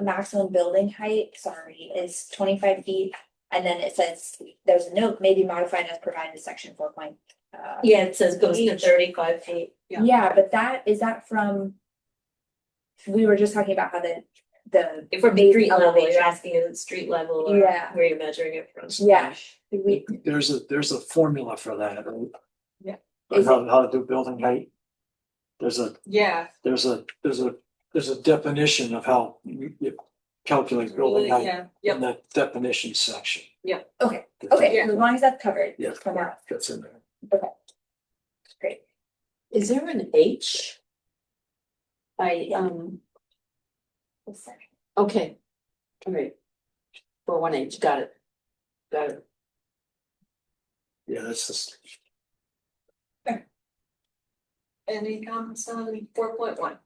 Maximum building height, sorry, is 25 feet, and then it says, there's a note, maybe modified as provided in section 4. Yeah, it says goes to Each. 35 feet. Yeah. Yeah, but is that from? We were just talking about how the From base street level, elevation. you're asking is it street level or Yeah. where you're measuring it from? Yeah, we, There's a formula for that. Right? Yeah. On how to do building height. There's a Yeah, definition of how you calculate building height yeah, in the definition section. okay, Yeah. as long as that's covered. Yeah. For now, That's in there. great. Is there an H? I, okay. All right. 418, got it. Got it. Yeah, that's just, Any comments on 4.1?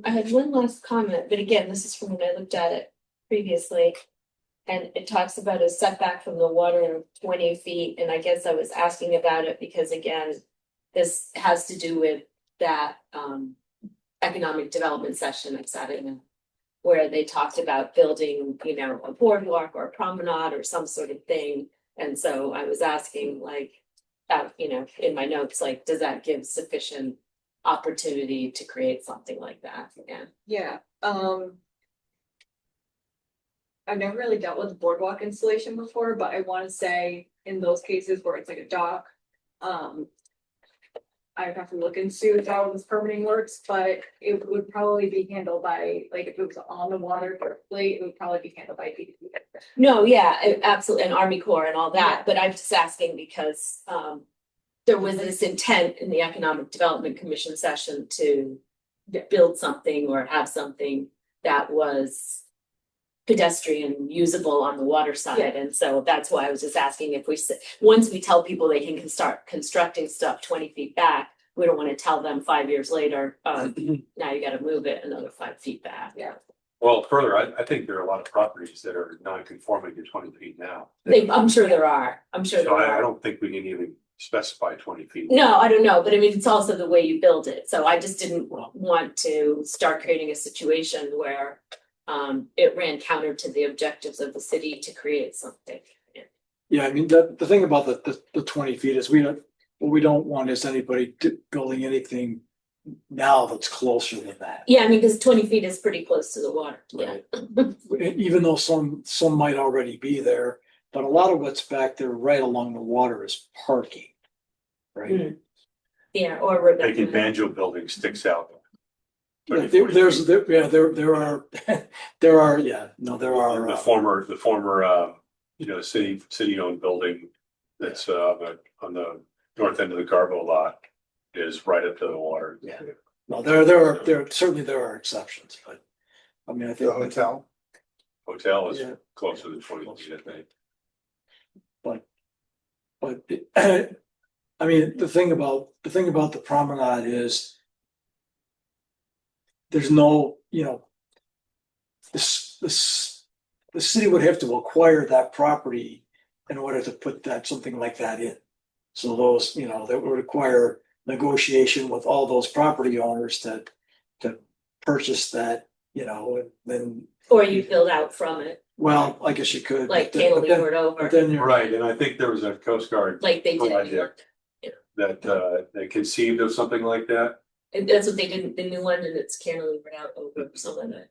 I had one last comment, but again, this is from when I looked at it previously. And it talks about a setback from the water of 20 feet, and I guess I was asking about it because again, this has to do with that economic development session I sat in. Where they talked about building, you know, a boardwalk or a promenade or some sort of thing. And so I was asking like, you know, in my notes, like, does that give sufficient opportunity to create something like that? Yeah. Yeah, I've never really dealt with boardwalk installation before, but I wanna say in those cases where it's like a dock, I would have to look into how this permitting works, but it would probably be handled by, like, if it was on the water directly, it would probably be handled by DEP. No, yeah, absolutely, and Army Corps and all that, but I'm just asking because there was this intent in the Economic Development Commission session to build something or have something that was pedestrian usable on the water side, Yeah. and so that's why I was just asking if once we tell people they can start constructing stuff 20 feet back, we don't want to tell them 5 years later, now you gotta move it another 5 feet back. Yeah. Well, further, I think there are a lot of properties that are non-conforming to 20 feet now. I'm sure there are, I'm sure there So I are. don't think we can even specify 20 feet. No, I don't know, but I mean, it's also the way you build it, so I just didn't want to start creating a situation where it ran counter to the objectives of the city to create something. yeah, I mean, the thing about the 20 feet is what we don't want is anybody building anything now that's closer than that. Yeah, I mean, because 20 feet is pretty close to the water, yeah. Even though some might already be there, but a lot of what's back there right along the water is parking. Right? Mm. Yeah, or Making Rebecca. banjo building sticks out. Yeah, 30, 40 there's, feet. there are, there are, yeah, no, there are. The former, you know, city owned building that's on the north end of the Garbo lot is right up to the water. Yeah, no, there certainly there are exceptions, but I mean, I think. The hotel. Hotel is Yeah. closer to 20 feet, I think. But I mean, the thing about the promenade is there's no, you know, the city would have to acquire that property in order to put something like that in. So those, you know, that would require negotiation with all those property owners to purchase that, you know, and then, Or you build out from it, well, I guess you could. like but then- cantilever it But over, then you're Right, and I think there was a Coast Guard like they did. project that they conceived of something like that. And that's what they did in New London, it's cantilevered out over some of it.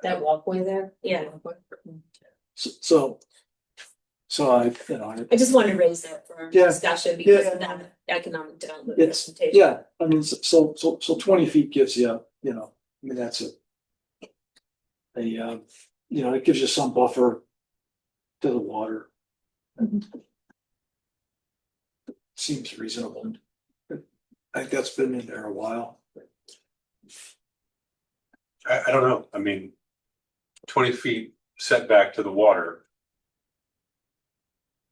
That walkway there? Yeah, so I, you know, I just wanted to raise that for Yeah. discussion because Yeah. of that economic development It's, presentation. yeah, I mean, so 20 feet gives you, you know, I mean, that's you know, it gives you some buffer to the water. Seems reasonable. I think that's been in there a while. I don't know, I mean, 20 feet setback to the water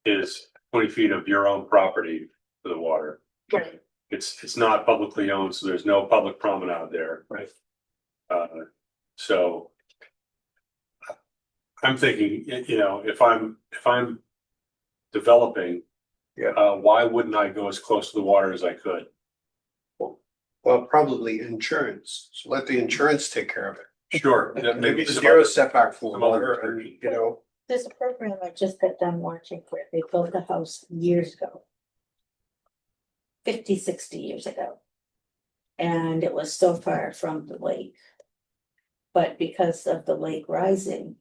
is 20 feet of your own property to the water. Right. It's not publicly owned, so there's no public promenade there. Right. So I'm thinking, you know, if I'm developing, why wouldn't I go as close to the water as I could? Well, probably insurance. So let the insurance take care of it. Sure, that maybe some Zero other- setback from the some other water and, restriction. you know, There's a program I just got done watching where they built a house years ago. 50, 60 years ago. And it was so far from the lake. But because of the lake rising.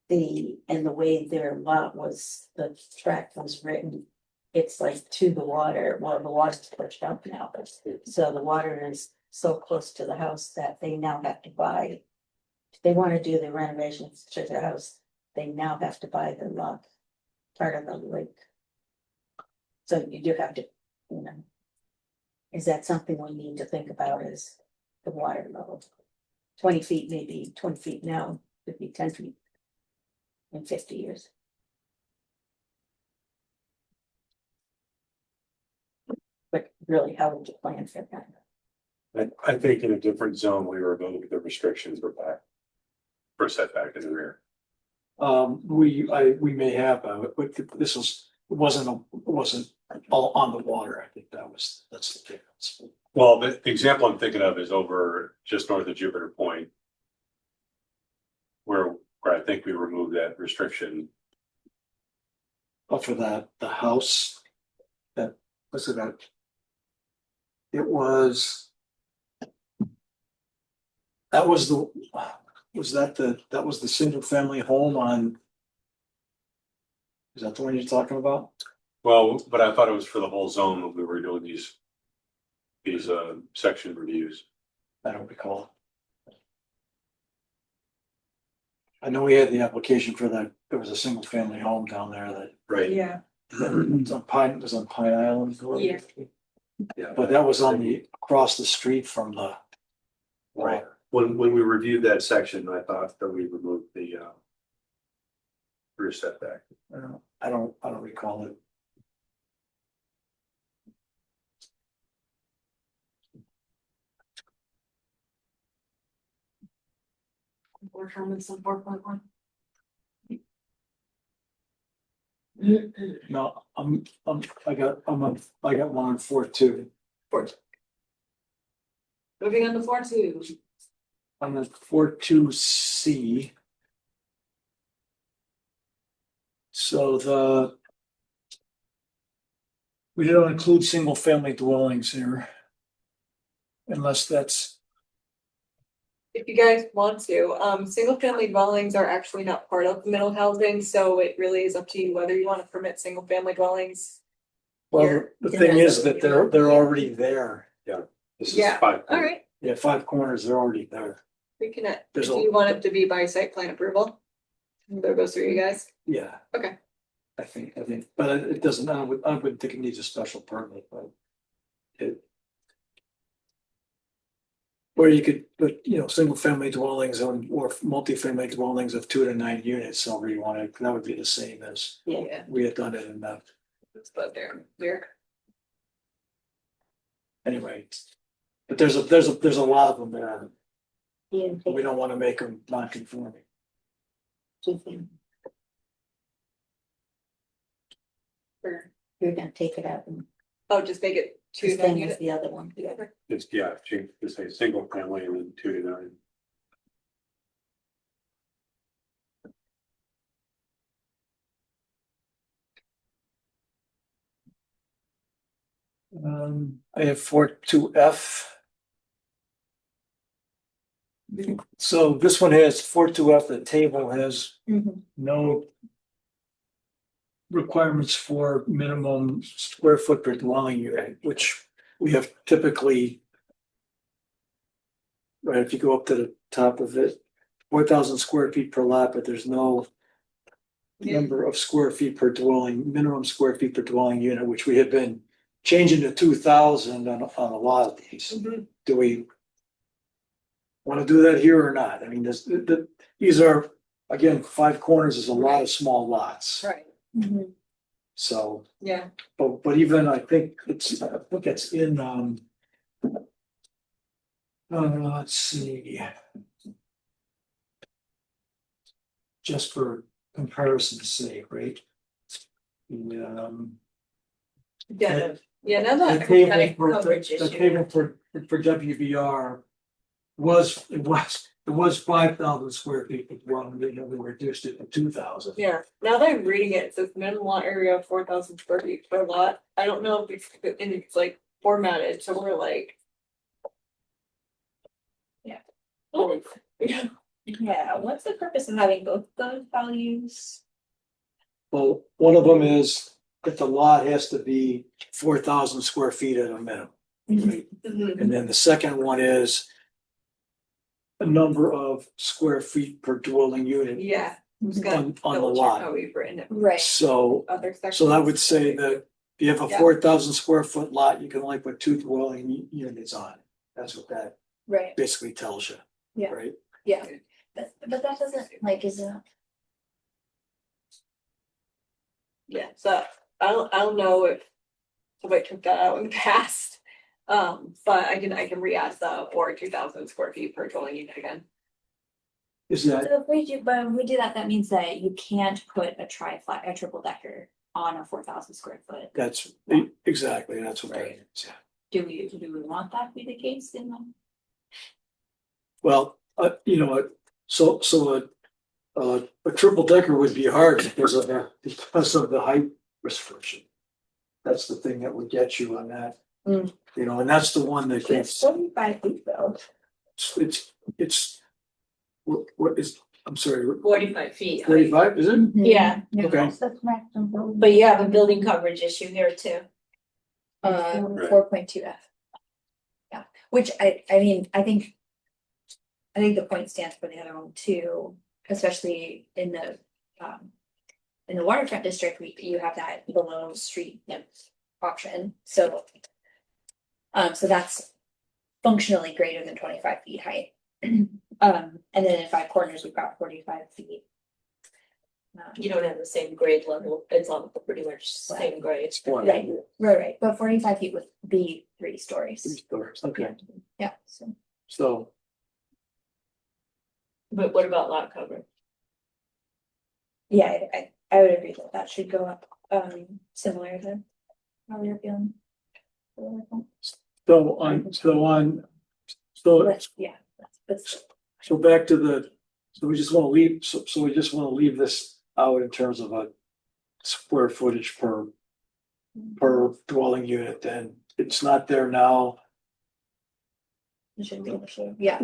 And the way their lot was, the tract was written. It's like to the water, well, the water's pushed up now, so the water is so close to the house that they now have to buy. If they wanna do the renovations to their house, they now have to buy the lot, part of the lake. So you do have to, you know. Is that something we need to think about as the water level? 20 feet, maybe 20 feet now, could be 10 feet. In 50 years. But really, how would you plan for that? I think in a different zone, we were going to the restrictions were back. For setback in the rear. We may have, but this was, it wasn't all on the water. I think that's the difference. Well, the example I'm thinking of is over just north of Jupiter Point. Where I think we removed that restriction. But for that, the house, that, was it that? It was. That was the single family home on. Is that the one you're talking about? Well, but I thought it was for the whole zone when we were doing these section reviews. I don't recall. I know we had the application for that, there was a single family home down there that. Right. Yeah. It was on Pine Island. Yeah. Yeah, But that was across the street from the. right. When we reviewed that section, I thought that we removed the rear setback. I don't recall it. Four comments on 4.1. No, I got one on 4.2. Moving on to 4.2. On the 4.2C. So we don't include single family dwellings here. Unless that's, If you guys want to, single family dwellings are actually not part of middle housing, so it really is up to you whether you want to permit single family dwellings. well, the thing is that they're already there. This is Yeah. 5. All right, Yeah, Five Corners, they're already there. we can, There's do you want it to be by site plan approval? There goes through you guys. Yeah. Okay. I think, but it doesn't, I wouldn't think it needs a special permit, but. Or you could put, single family dwellings or multifamily dwellings of 2 to 9 units, however you want it, that would be the same as Yeah. we had done it in that. It's about there. Anyway. But there's a lot of them there. Yeah, We don't want to make them non-conforming. You're gonna take it out and Oh, just make it two the then same as unit. the other one. It's, change to say single family and then 2 to 9. I have 4.2F. So this one has 4.2F, the table has no requirements for minimum square foot per dwelling unit, which we have typically. Right, if you go up to the top of it, 4,000 square feet per lot, but there's no number of square feet per dwelling, minimum square feet per dwelling unit, which we had been changing to 2,000 on a lot of these. Mhm. Do we want to do that here or not? I mean, these are, again, Five Corners is a lot of small lots. Right, So, yeah. but even I think it's in, let's see. Just for comparison's sake, right? Yeah, now that. The table Kind of for, coverage the issue. table for WVR was 5,000 square feet, but we reduced it to 2,000. Yeah, now that I'm reading it, it says minimum lot area of 4,000 square feet per lot. I don't know if it's like formatted, so we're like. Yeah. Holy- Yeah. Yeah, what's the purpose of having both those values? Well, one of them is that the lot has to be 4,000 square feet at a minimum. Right? Mhm. And then the second one is a number of square feet per dwelling unit Yeah. I'm just gonna on the double check lot. how we've written it. Right. So Other sections. So I would say that If you have a Yeah. 4,000 square foot lot, you can only put 2 dwelling units on it. That's what that Right, basically tells you. Yeah. Right? yeah, but that doesn't, like, is it? Yeah, so I don't know if somebody took that out in the past. But I can re-ask the or 2,000 square feet per dwelling unit again. Is that, So if we do, but if we do that, that means that you can't put a triple decker on a 4,000 square foot. that's exactly, that's what that Right. is. Yeah. Do we want that to be the case in them? Well, you know, a triple decker would be hard because of the height restriction. That's the thing that would get you on that. Mm. You know, and that's the one that It's gets, 45 feet though. it's, what is, I'm sorry, 45 feet. 45, is it? Yeah, Okay. That's maximum building. but you have a building coverage issue here too. Right. 4.2 F. Yeah, which I mean, I think the point stands for the other one too, especially in the waterfront district, you have that below street option, so. So that's functionally greater than 25 feet height. And then in 5 corners, we've got 45 feet. You don't have the same grade level, it's all pretty much same grade. Right, but 45 feet would be 3 stories. 3 stories, okay, Yeah, so. so, But what about lot coverage? Yeah, I would agree that that should go up, similar to how we were feeling. Yeah, that's, so back to the, so we just wanna leave, so we just wanna leave this out in terms of a square footage per dwelling unit, then it's not there now. it should be able to, yeah,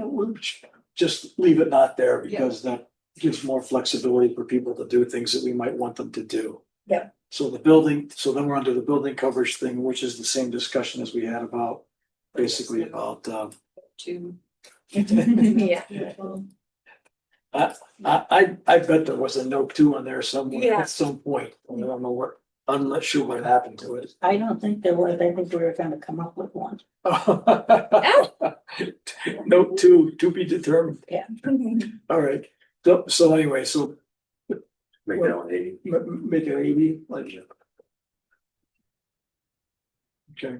Just leave it not there because that gives more flexibility for people to do things that we might want them to do. Yeah. So then we're under the building coverage thing, which is the same discussion as we had about, basically about, Two. yeah. I bet there was a note 2 on there somewhere Yeah. at some point. I don't know what, I'm not sure what happened to it. I don't think there was, I think we were gonna come up with one. Note 2, to be determined. Yeah. All right, so anyway, so Make that one 80. make it 80, like. Okay,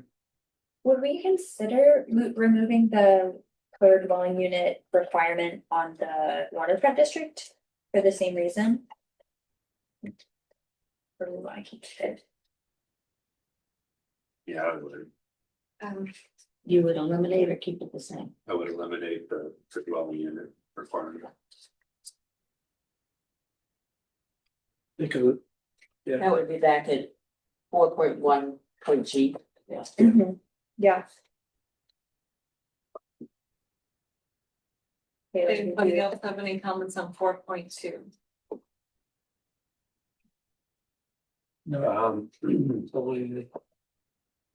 Would we consider removing the per dwelling unit requirement on the waterfront district for the same reason? Or do we want to keep it? Yeah, You would eliminate or keep it the same? I would eliminate the dwelling unit requirement. think of it, That would be back at 4.1 G. Yeah. Anybody else have any comments on 4.2? no,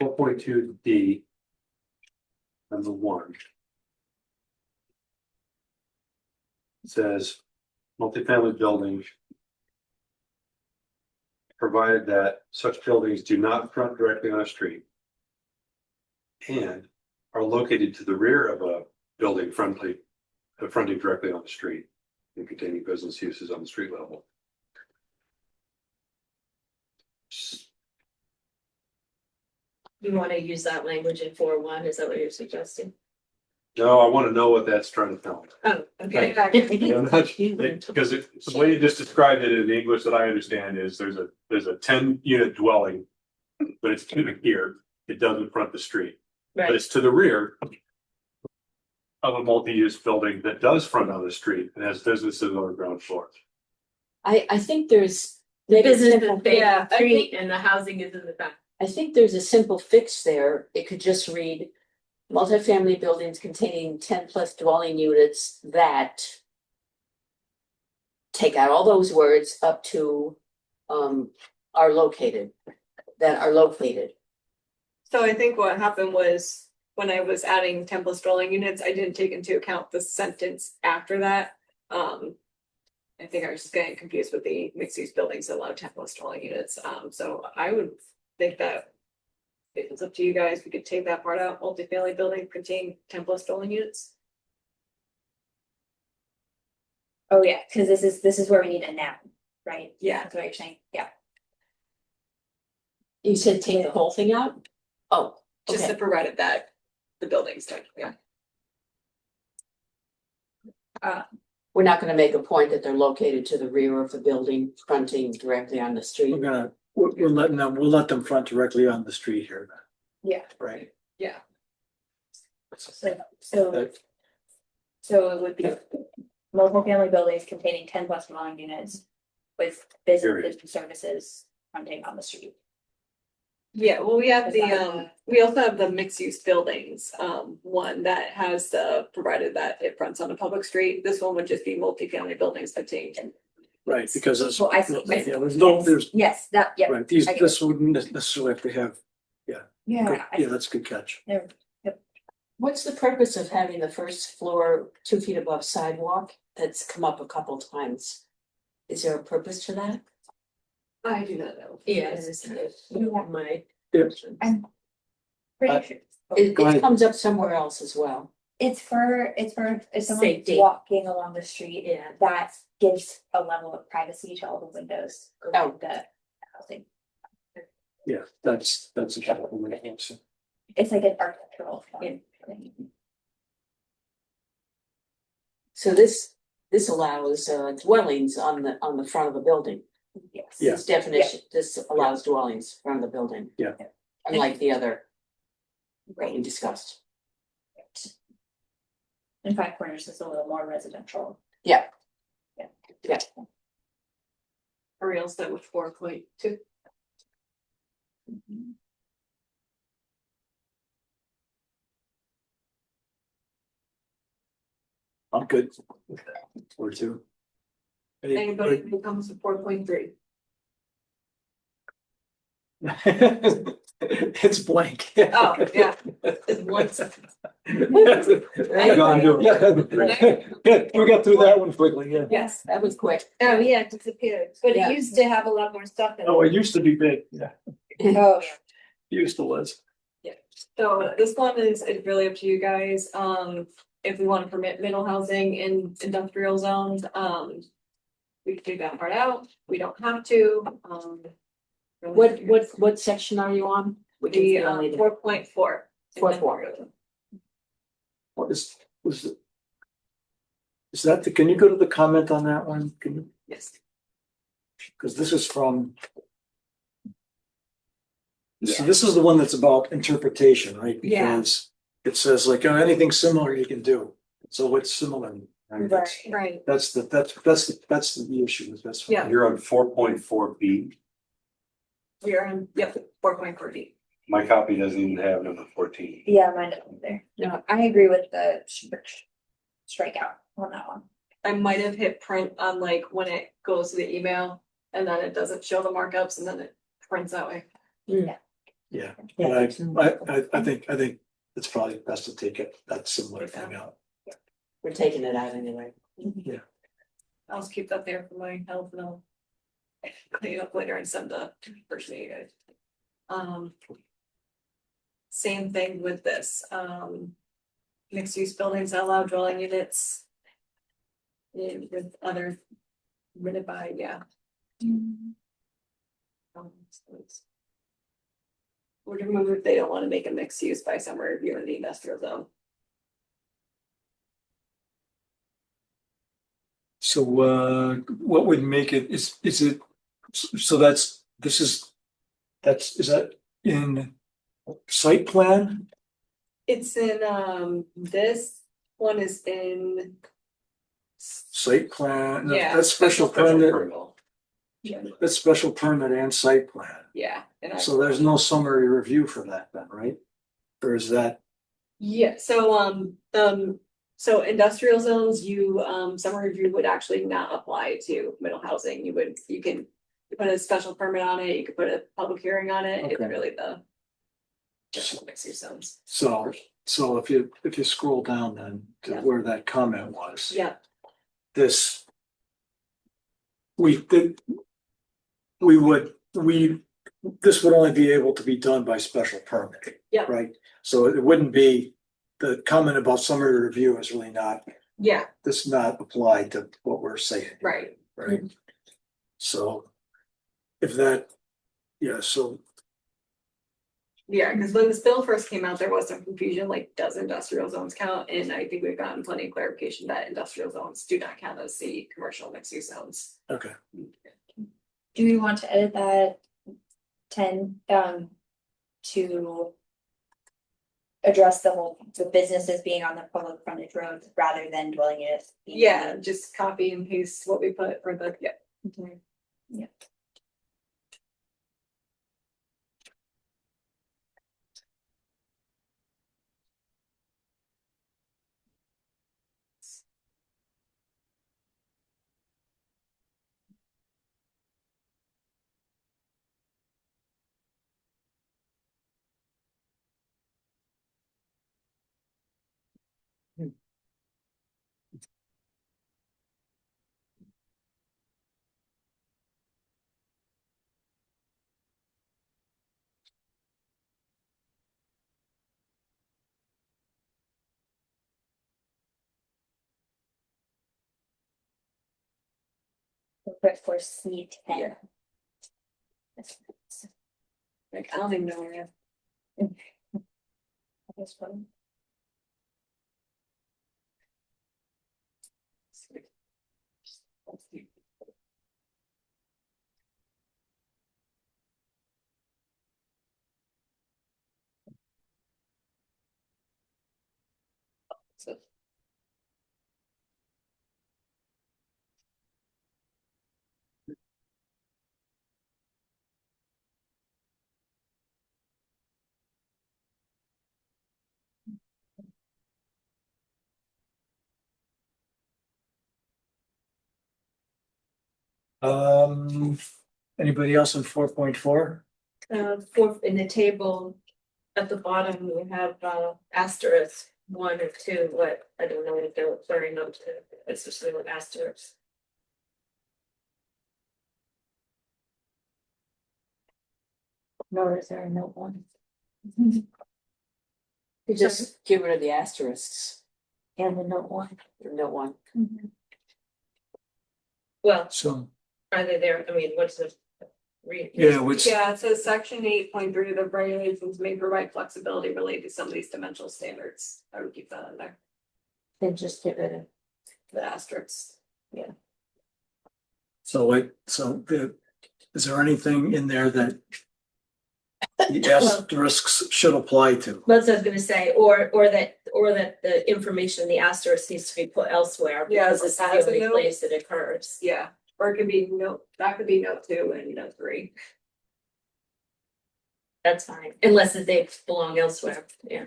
4.2 D. Number 1. It says multifamily buildings. Provided that such buildings do not front directly on a street. And are located to the rear of a building fronting directly on the street. And containing business uses on the street level. You wanna use that language in 4.1, is that what you're suggesting? No, I want to know what that's trying to tell me. Oh, okay. Because the way you just described it in the English that I understand is there's a 10 unit dwelling. But it's to the here, it doesn't front the street, but Right, it's to the rear. Of a multi-use building that does front on the street and has businesses on the ground floor. I think there's. the maybe a business simple is big, fix. street and the housing is in the back. I think there's a simple fix there. It could just read. Multifamily buildings containing 10+ dwelling units that. Take out all those words up to are located. That are located. So I think what happened was when I was adding 10+ dwelling units, I didn't take into account the sentence after that. I think I was just getting confused with the mixed use buildings that allow 10+ dwelling units. So I would think that it's up to you guys, we could take that part out, multifamily building containing 10+ dwelling units. Oh, yeah, because this is where we need it now, right? Yeah. That's what you're saying, yeah. You said take the whole thing out? Oh, Just okay. to provided that the building's done, yeah. We're not gonna make a point that they're located to the rear of the building, fronting directly on the street. We're letting them, we'll let them front directly on the street here, Yeah. right? Yeah. So it would be multifamily buildings containing 10+ dwelling units with businesses and services fronting on the street. Yeah, well, we have Is the, that we also have the mixed use buildings, one that has the, provided that it fronts on a public street. This one would just be multifamily buildings contained. Right, because it's, Well, I see. yeah, there's, Yes, that, yeah, right, these, I get this wouldn't necessarily have to have, good- yeah. yeah, that's a good catch. What's the purpose of having the first floor 2 feet above sidewalk? That's come up a couple times. Is there a purpose to that? I do not know. Yes. My. I'm pretty sure. It Go ahead. comes up somewhere else as well. It's for if someone's Safety. walking along the street, Yeah. that gives a level of privacy to all the windows around the housing. Yeah, that's a good answer. It's like an architectural thing. So this allows dwellings on the front of the building. Yes. Yeah. This definition, this allows dwellings front of the building. Yeah. Unlike the other that we discussed. And Five Corners is a little more residential. Yeah. Yeah. Yeah. Or else that with 4.2. I'm good with that, or two. Anybody who comes to 4.3. It's blank. Oh, yeah. It's 1 second. Gone, do it. Good, we got through that one quickly, yeah. Yes, that was quick. Oh, yeah, it disappeared, but Yeah. it used to have a lot more stuff in it. Oh, it used to be big, yeah, Oh, used to was. So this one is really up to you guys, if we want to permit middle housing in industrial zones, we can take that part out, we don't have to, What section are you on? We can The see only the- 4.4. 4.4. What is it? Is that the, can you go to the comment on that one? Can you, Yes. because this is from. So this is the one that's about interpretation, right? Yeah. Because it says like, oh, anything similar you can do. So what's similar? Right? Right. That's the issue with this. one. Yeah. You're on 4.4B. We are on, yep, 4.4D. My copy doesn't even have number 14. yeah, mine doesn't there. No. I agree with the strikeout on that one. I might have hit print on like when it goes to the email and then it doesn't show the markups and then it prints that way. Yeah, but I think it's probably best to take it, that similar thing out. We're taking it out anyway. I'll just keep that there for my health and I'll clean it up later and send the first to you guys. Same thing with this, mixed use buildings that allow dwelling units. With other written by, yeah. Would remove if they don't want to make a mixed use by summer review in the industrial zone. So what would make it, is it, so that's, is that in site plan? It's in, this one is in. Site plan, no, Yeah. that's special permit, approval. that's special permit and site plan. Yeah, and I. So there's no summary review for that then, right? Or is that, Yeah, so industrial zones, summer review would actually not apply to middle housing, you can put a special permit on it, you could put a public hearing on it, it's Okay. really the. Just mixed use zones, so if you scroll down then to Yeah. where that comment was. yeah, We this would only be able to be done by special permit. Yeah. Right? So it wouldn't be, the comment about summary review is really not, Yeah, this is not applied to what we're saying. right. Right? So if that, yeah, so Yeah, because when this bill first came out, there was some confusion, like, does industrial zones count? And I think we've gotten plenty of clarification that industrial zones do not count as the commercial mixed use zones. okay. Do we want to edit that 10 to address the businesses being on the public frontage roads rather than dwelling units? being- Yeah, just copy and paste what we put for the, yeah. Mhm. Yeah. But for C10. Like, I don't even know where. That's fun. So, Anybody else in 4.4? In the table at the bottom, we have asterisk 1 or 2, but I don't know if they're referring up to, especially with asterisks. Nor is there a note one. You just get rid of the asterisks, And the note one. or no one. Well, So, are they there? I mean, what's the? yeah, which, yeah, it says section 8.3 of the regulations may provide flexibility related to some of these dimensional standards. I would keep that in there, Then just get rid of. the asterisks. so is there anything in there that the asterisks should apply to? That's what I was gonna say, or that the information in the asterisk needs to be put elsewhere. Yeah, Because it's the as a only note. place it occurs. Yeah, or it could be note, that could be note 2 and note 3. That's fine, unless they belong elsewhere, yeah.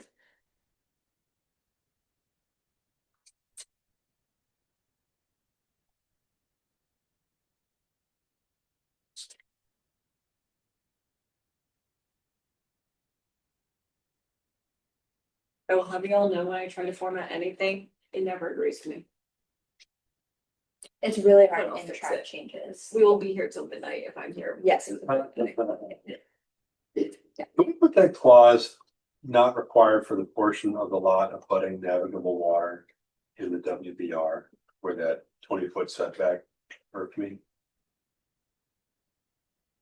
I will have you all know when I try to format anything, it never agrees to me. It's really But hard I'll in fix track it. changes. We will be here till midnight if I'm here. Yes. Can we put that clause, not required for the portion of the lot abutting navigable water in the WBR, where that 20-foot setback irked me?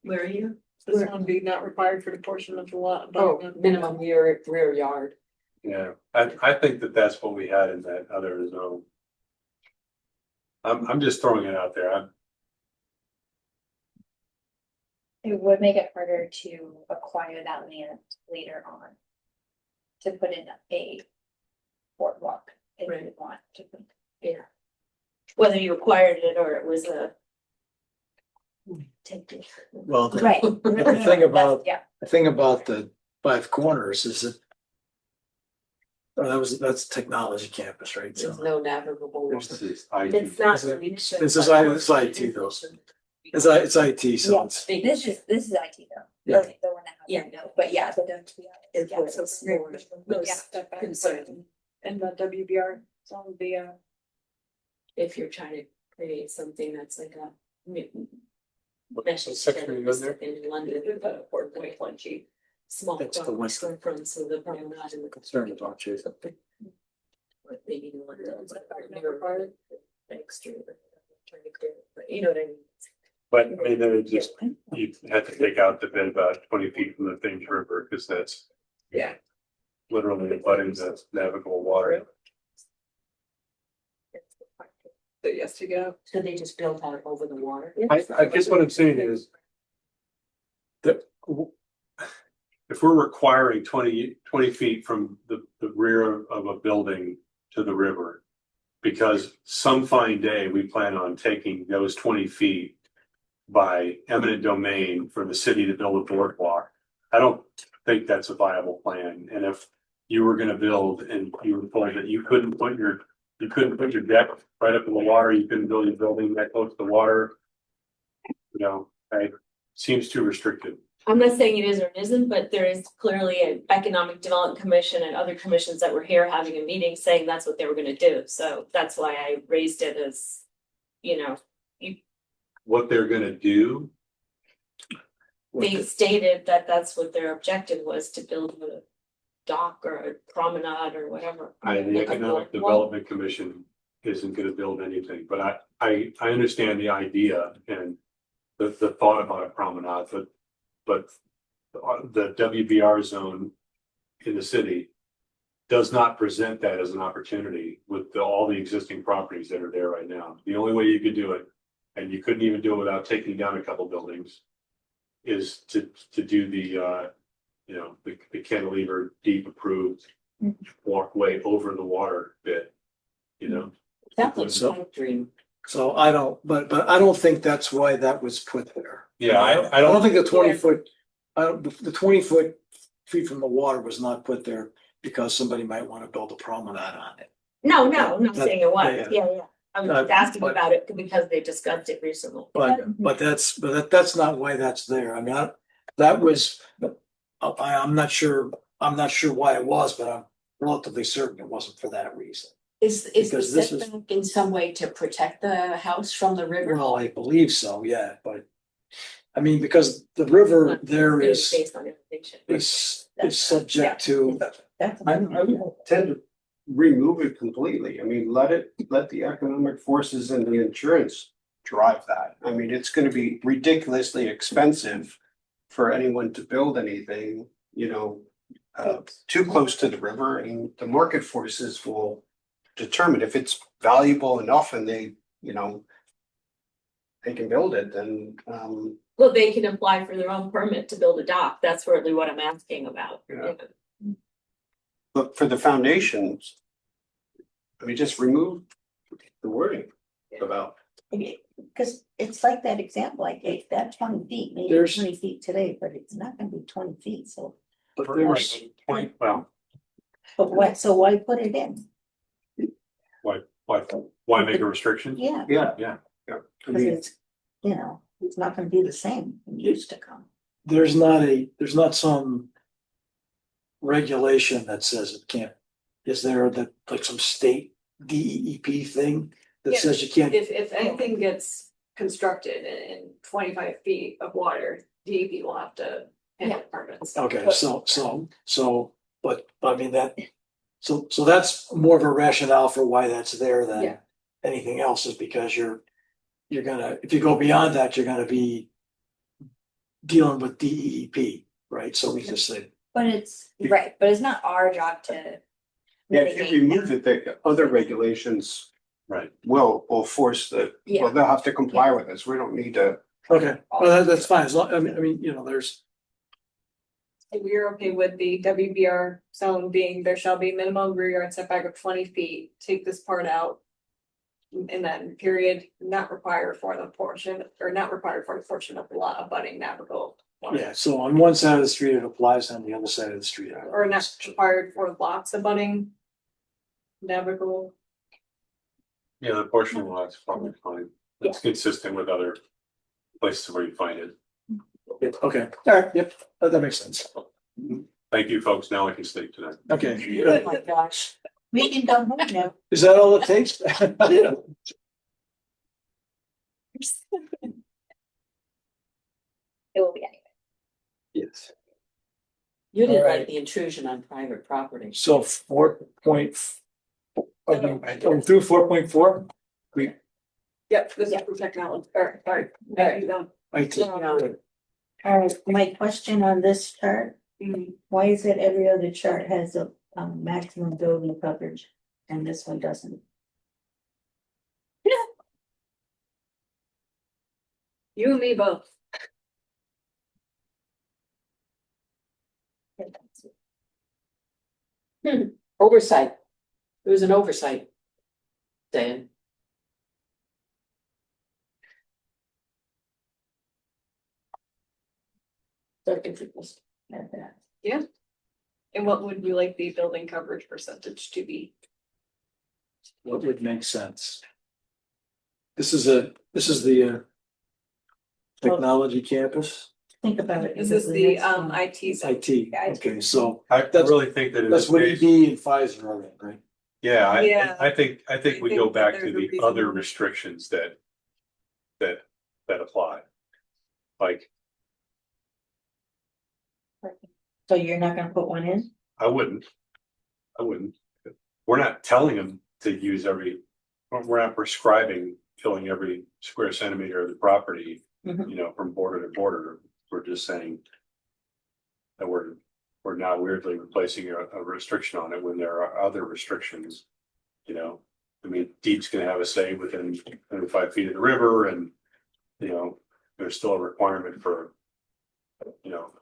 Where are you? This one be not required for the portion of the lot. Oh, minimum rear yard. Yeah, I think that that's what we had in that other zone. I'm just throwing it out there. It would make it harder to acquire that land later on. To put in a boardwalk if you want to. Yeah. Whether you acquired it or it was a. Take it. Well, Right. the thing about, Yeah. the thing about the 5 corners is that that's technology campus, right? There's So no navigable. This is IT. It's not. This is IT though. It's IT, so Yeah. it's, This is IT though. Yeah. The one that has Yeah. the note, but yeah, the don't. It Yeah, was so a very- small- yeah. concern. And the WBR, so the If you're trying to create something that's like a section are you in there? In London, about 4.1 G. Small That's the one. storefronts of the promenade in the. Concerned about you. What they need one of those, like, never extra. Trying to clear, but you know what I mean? But I mean, then it just, you had to take out the bit about 20 feet from the Thames River, because that's Yeah. literally abutting the navigable water. So yes, to go. So they just built out over the water? I guess what I'm saying is that if we're requiring 20 feet from the rear of a building to the river, because some fine day we plan on taking those 20 feet by eminent domain for the city to build a boardwalk, I don't think that's a viable plan. And if you were gonna build and you were told that you couldn't put your deck right up in the water, you couldn't build your building that close to the water, you know, it seems too restrictive. I'm not saying it is or it isn't, but there is clearly an economic development commission and other commissions that were here having a meeting saying that's what they were gonna do. So that's why I raised it as, you know, What they're gonna do, they stated that that's what their objective was, to build a dock or a promenade or whatever. the Economic Development Commission isn't gonna build anything, but I understand the idea and the thought about a promenade, but the WBR zone in the city does not present that as an opportunity with all the existing properties that are there right now. The only way you could do it, and you couldn't even do it without taking down a couple buildings, is to do the the cantilever deep approved walkway over the water bit, you know. That looks like a dream. So I don't, but I don't think that's why that was put there. Yeah, I don't think the 20-foot, the 20-foot feet from the water was not put there because somebody might want to build a promenade on it. No, I'm not That- saying it was, yeah. yeah. I was just asking but- about it because they discussed it recently. But that's not why that's there. I mean, that was, I'm not sure why it was, but I'm relatively certain it wasn't for that reason. Is the Because this is- setback in some way to protect the house from the river? Well, I believe so, yeah, but I mean, because the river there It's is based on information. is subject to, That's. I would tend to remove it completely. I mean, let the economic forces and the insurance drive that. I mean, it's gonna be ridiculously expensive for anyone to build anything, you know, too close to the river, and the market forces will determine if it's valuable enough and they, you know, they can build it, then, Well, they can apply for their own permit to build a dock. That's really what I'm asking about. Yeah. but for the foundations, I mean, just remove the wording about. Because it's like that example I gave, that 20 feet, maybe There's- 20 feet today, but it's not gonna be 20 feet, so. but there's, Well, But what, so why put it in? why make a restriction? Yeah, Yeah. Yeah. I because mean, it's, it's not gonna be the same in years to come. there's not some regulation that says it can't, is there that, like some state DEP thing that Yeah. says you can't? If anything gets constructed in 25 feet of water, DEP will have to handle permits. Okay, But- but I mean so that's more of a rationale for why that's there than Yeah. anything else, is because you're gonna, if you go beyond that, you're gonna be dealing with DEP, right? So we just say, But it's, right, but it's not our job to. yeah, if mitigate you remove it, the other regulations Right. will force the, Yeah. well, they'll have to comply with this. We don't need to. okay, well, that's fine, as long, I mean, you know, there's, And we're okay with the WBR zone being, there shall be minimum rear yard setback of 20 feet, take this part out. And then period, not required for the portion, or not required for the portion of the lot abutting navigable. water. yeah, so on one side of the street it applies, on the other side of the street. it Or not applies. required for lots abutting. Navigable, Yeah, the portion of lot's probably fine. It's consistent with other places where you find it. Okay, all right, yep, that makes sense. Thank you, folks. Now I can sleep tonight. Okay, Oh my gosh. We can go home now. is that all it takes? Yeah. It will be anyway. Yes. You didn't Alright. like the intrusion on private property. So 4. I'm through 4.4. Yep, this is for technology, or, sorry. IT. No. All right, my question on this chart, Mhm. why is it every other chart has a maximum building coverage and this one doesn't? You and me both. Oversight. It was an oversight. Dan. Yeah. And what would you like the building coverage percentage to be? What would make sense? This is the technology campus, Think about it. This is the IT side. IT, okay, so I That's- really think that in that's this what case, ED and Pfizer are in, right? yeah, Yeah. I think we I think go that back to there's a the reason other why. restrictions that apply. Like, So you're not gonna put one in? I wouldn't. We're not telling them to use we're not prescribing filling every square centimeter of the property, Mhm. you know, from border to border. We're just saying that we're now weirdly replacing a restriction on it when there are other restrictions, you know. I mean, deed's gonna have a say within 5 feet of the river and, you know, there's still a requirement for, you know,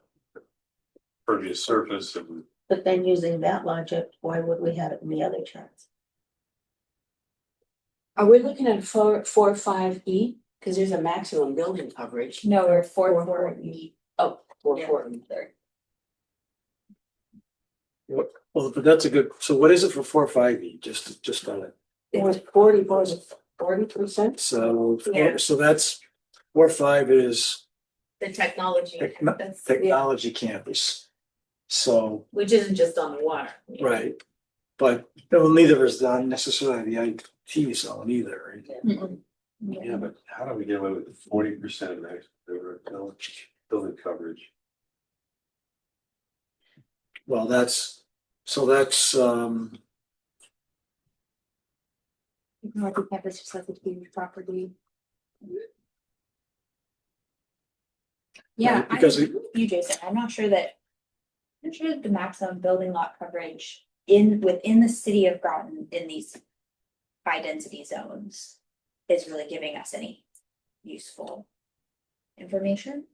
pervious surface and But then using that logic, why would we have it in the other charts? Are we looking at 4.5E? Cause there's a maximum building coverage. No, we're four, Four, four, four. E. Oh, four, Yeah. four. Well, but that's a good, so what is it for 4.5E, just on it? It was 40%. So, Yeah. so that's 4.5 is The technology, that's, technology campus. So, which isn't just on the water. right, but no, neither is done necessarily the IT zone either, right? Mm-mm. yeah, but how do we get away with 40% max building coverage? Well, that's Campus just has a huge property. Yeah, Right, because I agree with you, Jason, I'm not sure that. I'm sure that the maximum building lot coverage within the city of Groton in these high density zones is really giving us any useful information.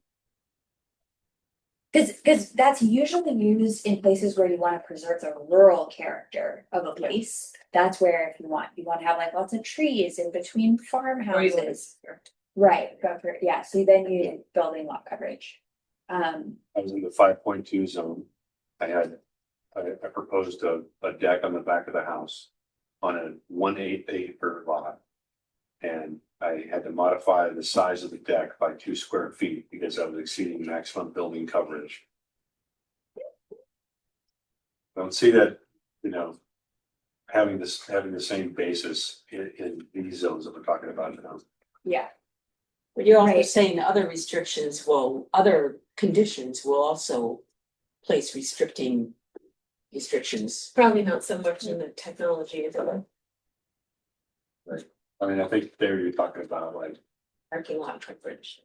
Cause that's usually used in places where you wanna preserve the rural character of a place. That's where if you wanna have like lots of trees in between farmhouses. Right, yeah, so then you need building lot coverage. I was in the 5.2 zone. I proposed a deck on the back of the house on a 1/8 acre lot. And I had to modify the size of the deck by 2 square feet because I was exceeding maximum building coverage. I don't see that, you know, having the same basis in these zones that we're talking about now. Yeah, But you're also Right. saying other other conditions will also place restrictions. Probably not so much in the technology as a I mean, I think there you're talking about like, parking lot coverage.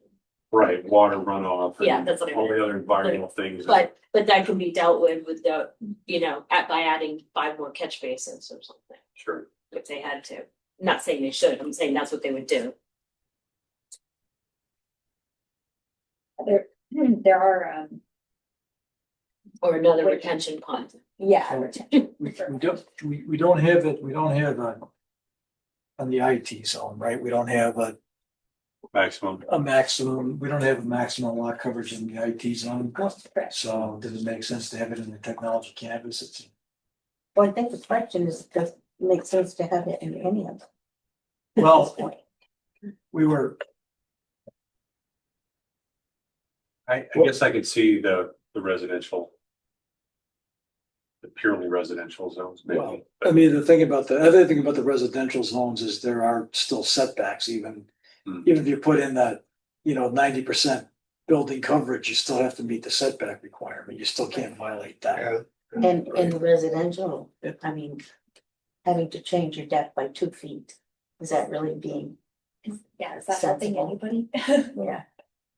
right, water runoff. Yeah, and that's what I all the other environmental things. But that can be dealt with the, you know, by adding 5 more catch basins or something, Sure. if they had to. Not saying they should, I'm saying that's what they would do. there are, Or another retention pond. yeah. We don't have on the IT zone, right? We don't have Maximum. a maximum, we don't have a maximum lot coverage in the IT zone. Correct. So does it make sense to have it in the technology campus? It's, Well, I think the question is, does it make sense to have it in any of them? well, we were, I guess I could see the residential. The purely residential zones, well, maybe. I mean, the other thing about the residential zones is there are still setbacks even. Hmm. Even if you put in that, 90% building coverage, you still have to meet the setback requirement. You still can't violate that. Yeah. And in residential, I mean, having to change your deck by 2 feet, is that really being, Yeah, is that helping Sensible. anybody? yeah,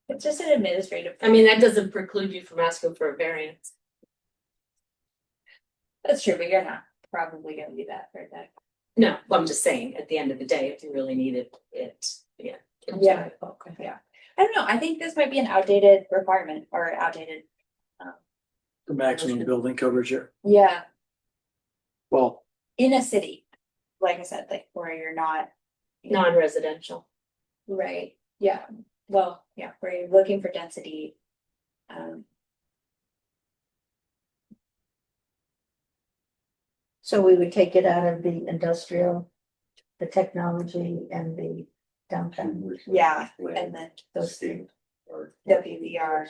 It's just an administrative. I mean, that doesn't preclude you from asking for a variance. That's true, but you're not probably gonna do that for that. No, I'm just saying, at the end of the day, if you really needed it, yeah. Yeah, okay, yeah. I don't know, I think this might be an outdated requirement or outdated, The maximum building coverage here. yeah, Well, in a city. Like I said, like where you're not. Non-residential. Right, yeah, well, yeah, where you're looking for density. so we would take it out of the industrial, the technology and the downtown. Yeah, and then Those three. WVR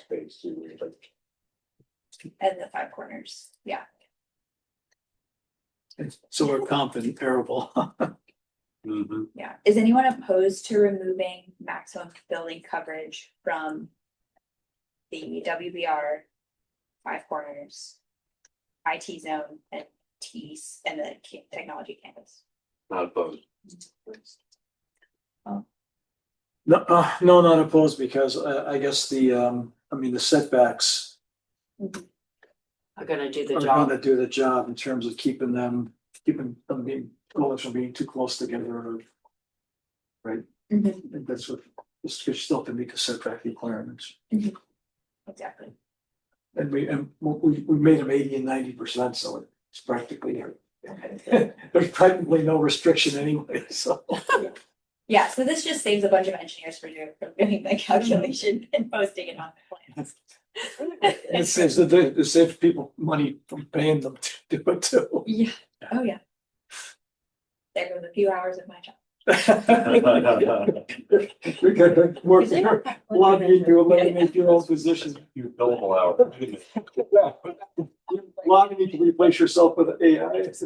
and the 5 corners, yeah. so we're comparable. Mhm. Yeah, is anyone opposed to removing maximum building coverage from the WBR 5 corners, IT zone and T's and the technology campus? Not opposed. No, no, not opposed because I guess I mean, the setbacks Are gonna do the are job. gonna do the job in terms of keeping them being, buildings from being too close together. Right? Mhm. And that's what, you still can meet the setback requirements. Exactly. And we made them 80 and 90%, so it's practically, there's practically no restriction anyway, so. Yeah, so this just saves a bunch of engineers from doing the calculation and posting it on the plans. It saves people money from paying them to do it too. Yeah, oh yeah. There goes a few hours of my job. You're gonna work, a lot of you to eliminate your own position. You billable hour. A lot of you to replace yourself with AI. It,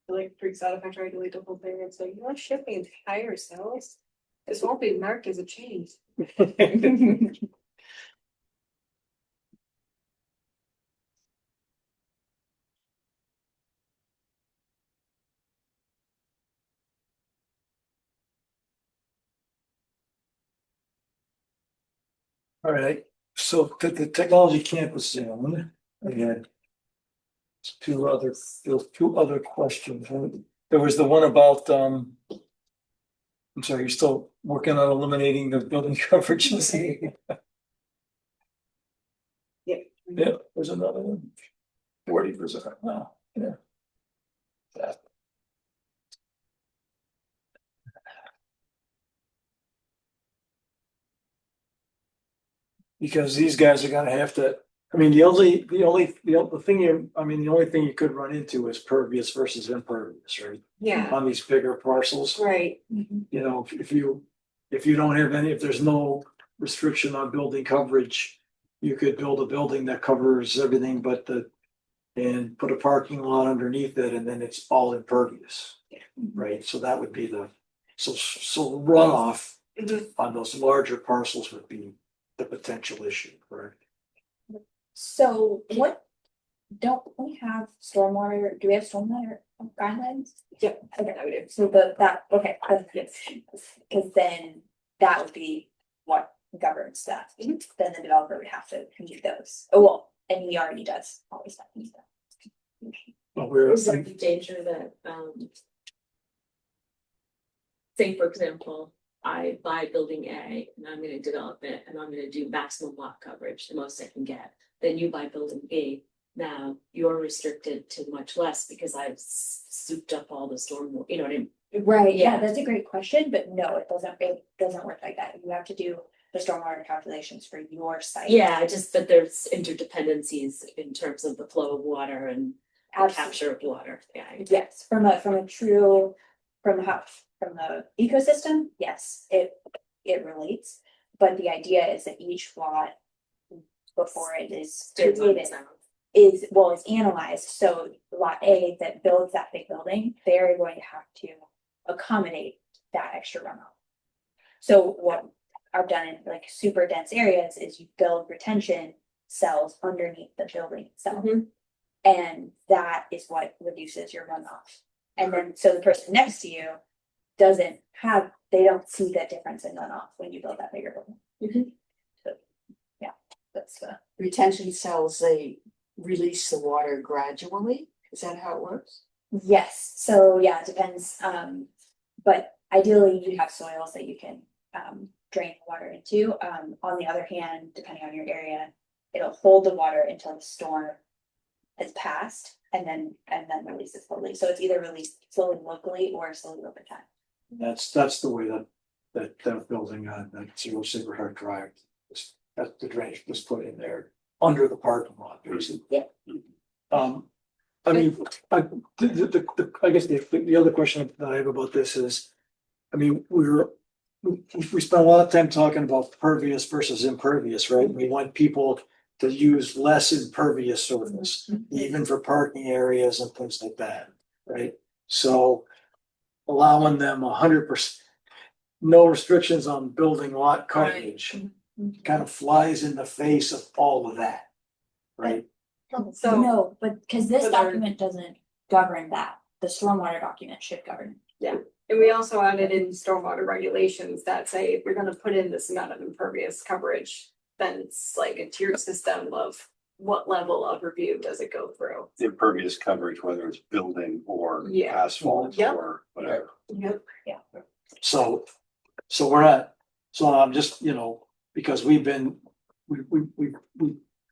like freaks out if I try to delete the whole thing. It's like, you're shipping entire cells. This won't be marked as a change. All right, so the technology campus zone, I had there was 2 other questions. There was the one about, I'm sorry, you're still working on eliminating the building coverages? Yeah. Yeah, there's another one. 40%, wow, yeah. That. Because these guys are gonna have to, I mean, the only thing you could run into is pervious versus impervious, right? Yeah, On these bigger parcels, right. you know, if you don't have any, if there's no restriction on building coverage, you could build a building that covers everything but and put a parking lot underneath it, and then it's all impervious. Right, so that would be so runoff on those larger parcels would be the potential issue, correct? So what, don't we have stormwater, do we have stormwater guidelines? Yep. Okay, so okay, because then that would be what governs that. Then the developer would have to meet those. Oh, well, and he already does always have to meet that. Well, we're, Is there any danger that, say, for example, I buy building A and I'm gonna develop it and I'm gonna do maximum lot coverage, the most I can get. Then you buy building B, now you're restricted to much less because I've souped up all the storm, you know what I mean? Right, yeah, Yeah. that's a great question, but no, it doesn't work like that. You have to do the stormwater calculations for your site. Yeah, but there's interdependencies in terms of the flow of water and the Absolutely. capture of water, yeah. Yes, from a true, from how, from the ecosystem, yes, it relates. But the idea is that each lot before it is Stands on created its own. is analyzed, so lot A that builds that big building, they're going to have to accommodate that extra runoff. So what I've done in like super dense areas is you build retention cells underneath the building itself. Mhm. And that is what reduces your runoff. And then, so the person next to you doesn't have, they don't see that difference in runoff when you build that bigger building. Mhm. So, yeah, that's Retention cells, they release the water gradually, is that how it works? yes, so yeah, it depends, but ideally you have soils that you can, drain water into. On the other hand, depending on your area, it'll hold the water until the storm has passed and then release it slowly. So it's either released slowly locally or slowly over time. That's the way that building on that 0 Drive, that the drainage was put in there under the parking lot, basically. Yeah. I mean, I guess the other question that I have about this is, I mean, we spent a lot of time talking about pervious versus impervious, right? We want people to use less impervious surface, even for parking areas and things like that, right? So allowing them 100%, no restrictions on building lot coverage, kind of flies in the face of all of that, right? So- No, but because this But our- document doesn't govern that, the stormwater document should govern. And we also added in stormwater regulations that say if we're gonna put in this amount of impervious coverage, then it's like a tiered system of what level of review does it go through? Impervious coverage, whether it's building or Yeah. asphalt Yep. or whatever. Yep. So we're not, so I'm just, because we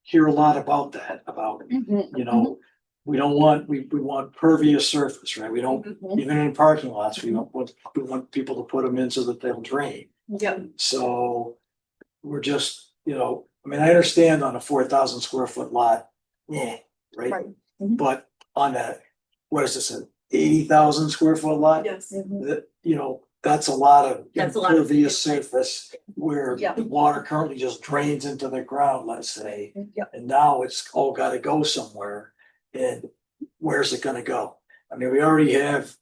hear a lot about that, about, we don't want, we want pervious surface, right? We don't, even in parking lots, we want people to put them in so that they'll drain. Yep. So we're just, I mean, I understand on a 4,000 square foot lot, yeah, right? Right. But on a, what is this, an 80,000 square foot lot? Yes. That, that's a lot of That's a lot of- impervious surface where Yeah. the water currently just drains into the ground, let's say. Yeah. And now it's all gotta go somewhere, and where's it gonna go? I mean, we already have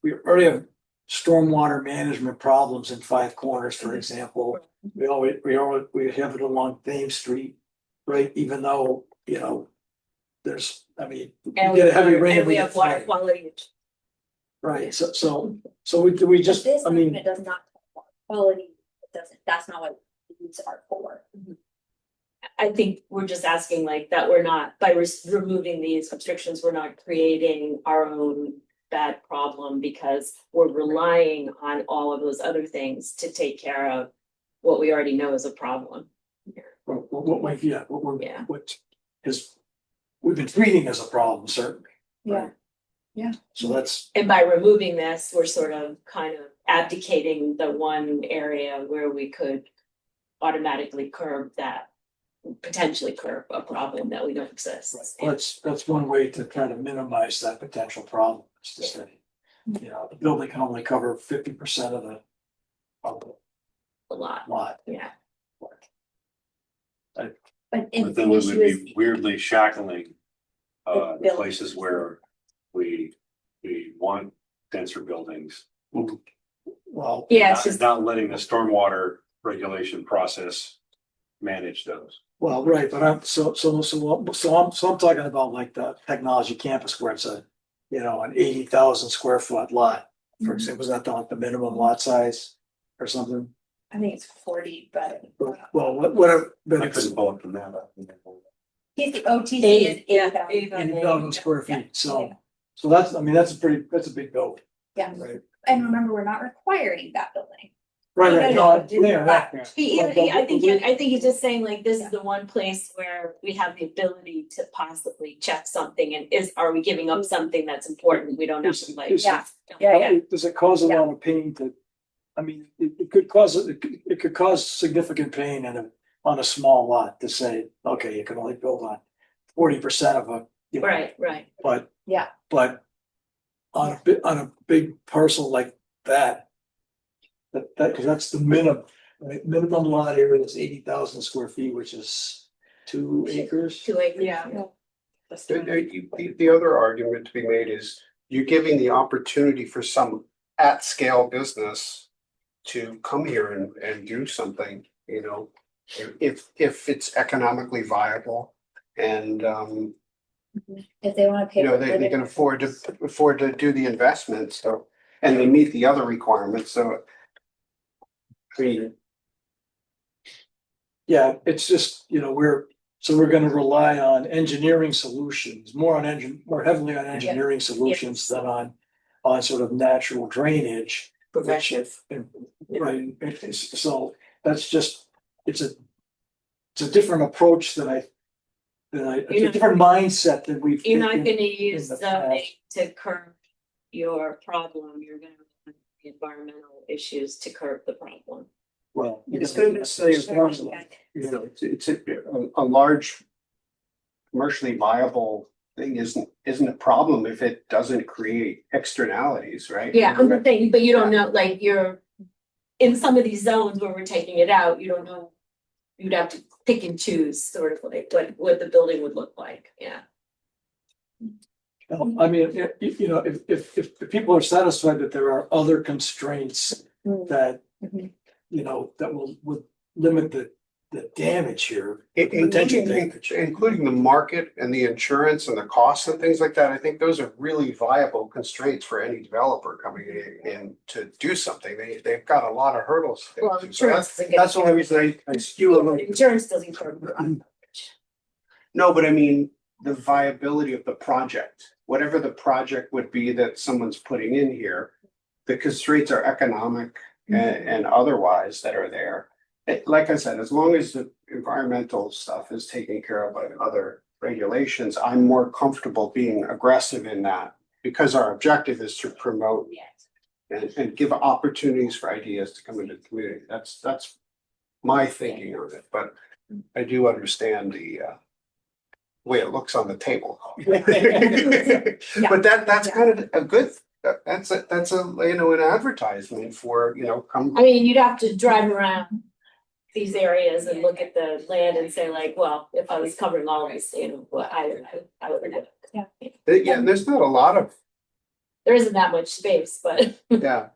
stormwater management problems in Five Corners, for example. We have it along Thames Street, right? Even though, there's, I mean, you And get a heavy rain. and we get have water flooding. quality. Right, so we But just, this I mean. document does not, quality, it doesn't, that's not what these are for. I think we're just asking like that we're not, by removing these restrictions, we're not creating our own bad problem because we're relying on all of those other things to take care of what we already know is a problem. Yeah, Yeah. what is, we've been treating as a problem, certainly. Yeah. right? So that's, And by removing this, we're sort of kind of abdicating the one area where we could automatically potentially curb a problem that we don't exist. that's one way to try to minimize that potential problem, is to say, the building can only cover 50% of the A lot, lot. yeah. But But if then the we issue would is, be weirdly shackling the building. places where we want denser buildings. Well, Yeah, it's Not just, letting the stormwater regulation process manage those. well, right, but I'm I'm talking about like the technology campus where it's a, an 80,000 square foot lot. For example, was that like the minimum lot size or something? I think it's 40, but Well, whatever, but I it's couldn't pull it from that. OTC is 80, 80,000. 80,000 square Yeah. feet, so that's, I mean, that's a big building, Yeah, right? and remember, we're not requiring that building. Right, No, yeah. I think he's just saying like, this is the one place where we have the ability to possibly check something and are we giving up something that's important? We don't have to like. Yeah. Yeah. Does it cause a lot of pain to, I mean, it could cause significant pain on a small lot to say, okay, you can only build on 40% of a, Right. but. Yeah. But on a big parcel like that, Cause that's the minimum, right? Minimum lot area is 80,000 square feet, which is 2 acres. 2 acres. Yeah. The other argument to be made is you're giving the opportunity for some at-scale business to come here and do something, you know, if it's economically viable and, If they wanna pay. you know, for they living- can afford to do the investment, so, and they meet the other requirements, so. I mean, Yeah, it's just, you know, we're gonna rely on engineering solutions, more heavily on engineering solutions than on sort of natural drainage. Preventive. Right, so that's just, it's a different approach it's a different mindset than we've. You're not taken gonna in use the zoning past. to curb your problem, you're gonna have the environmental issues to curb the problem. Well. it's not necessarily a problem, you know, it's a large commercially viable thing isn't a problem if it doesn't create externalities, right? Yeah, I'm just saying, but you don't know, like, you're, in some of these zones where we're taking it out, you don't know. You'd have to pick and choose sort of like what the building would look like, yeah. I mean, you know, if people are satisfied that there are other constraints that, you know, that would limit the damage here. Potential damage. Including the market and the insurance and the costs and things like that, I think those are really viable constraints for any developer coming in to do something. They've got a lot of hurdles. to get Well, to. So insurance doesn't get. that's the only reason I skew a little. Insurance doesn't cover. No, but I mean, the viability of the project, whatever the project would be that someone's putting in here, the constraints are economic and otherwise that are there. Like I said, as long as the environmental stuff is taken care of by other regulations, I'm more comfortable being aggressive in that because our objective is to promote and give opportunities for ideas to come into the community. That's my thinking on it, but I do understand the way it looks on the table. But that's kind of a good, that's a, you know, an advertisement for, you know, come. I mean, you'd have to drive around these areas and look at the land and say like, well, if I was covering all this, you know, well, I would have. Yeah. Yeah, there's not a lot of, There isn't that much space, but. yeah,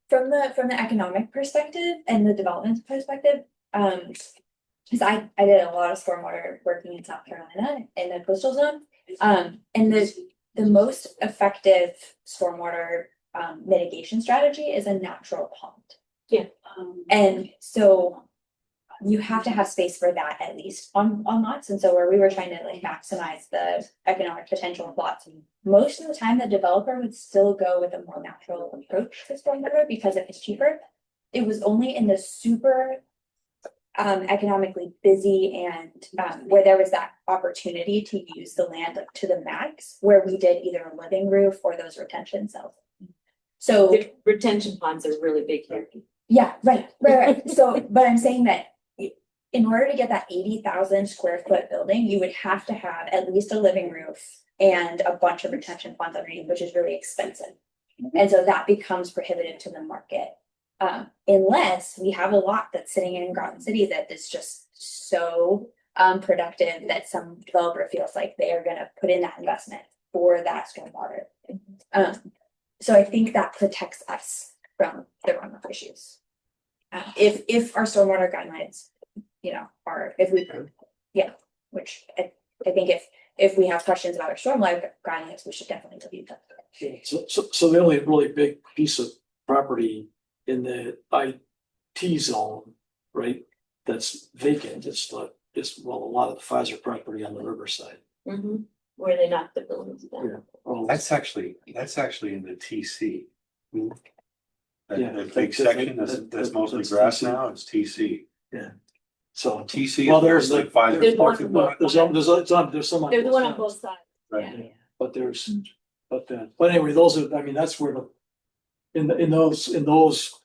From the economic perspective and the development perspective, because I did a lot of stormwater working in South Carolina in the coastal zone. And the most effective stormwater mitigation strategy is a natural pond. Yeah. And so you have to have space for that at least on lots. And so where we were trying to like maximize the economic potential of lots, most of the time the developer would still go with a more natural approach to stormwater because it was cheaper. It was only in the super economically busy and where there was that opportunity to use the land up to the max, where we did either a living roof or those retention cells. So The retention ponds are really big here. yeah, right. So, but I'm saying that in order to get that 80,000 square foot building, you would have to have at least a living roof and a bunch of retention ponds underneath, which is really expensive. And so that becomes prohibitive to the market. Unless we have a lot that's sitting in Groton City that is just so productive that some developer feels like they are gonna put in that investment for that stormwater. So I think that protects us from the runoff issues. If our stormwater guidelines, you know, are, if we, yeah, which I think if we have questions about our stormwater guidelines, we should definitely review them. So the only really big piece of property in the IT zone, right, that's vacant, it's a lot of the Pfizer property on the riverside. Where they knock the buildings down. Yeah. Oh, That's actually in the TC. Yeah, That big that's- section that's that's mostly TC. grass now, it's TC. so, TC. well, is there's mostly the, Pfizer There's one- parking lot. there's some on There's one on both sides. Right. But anyway, those are, I mean, that's where in those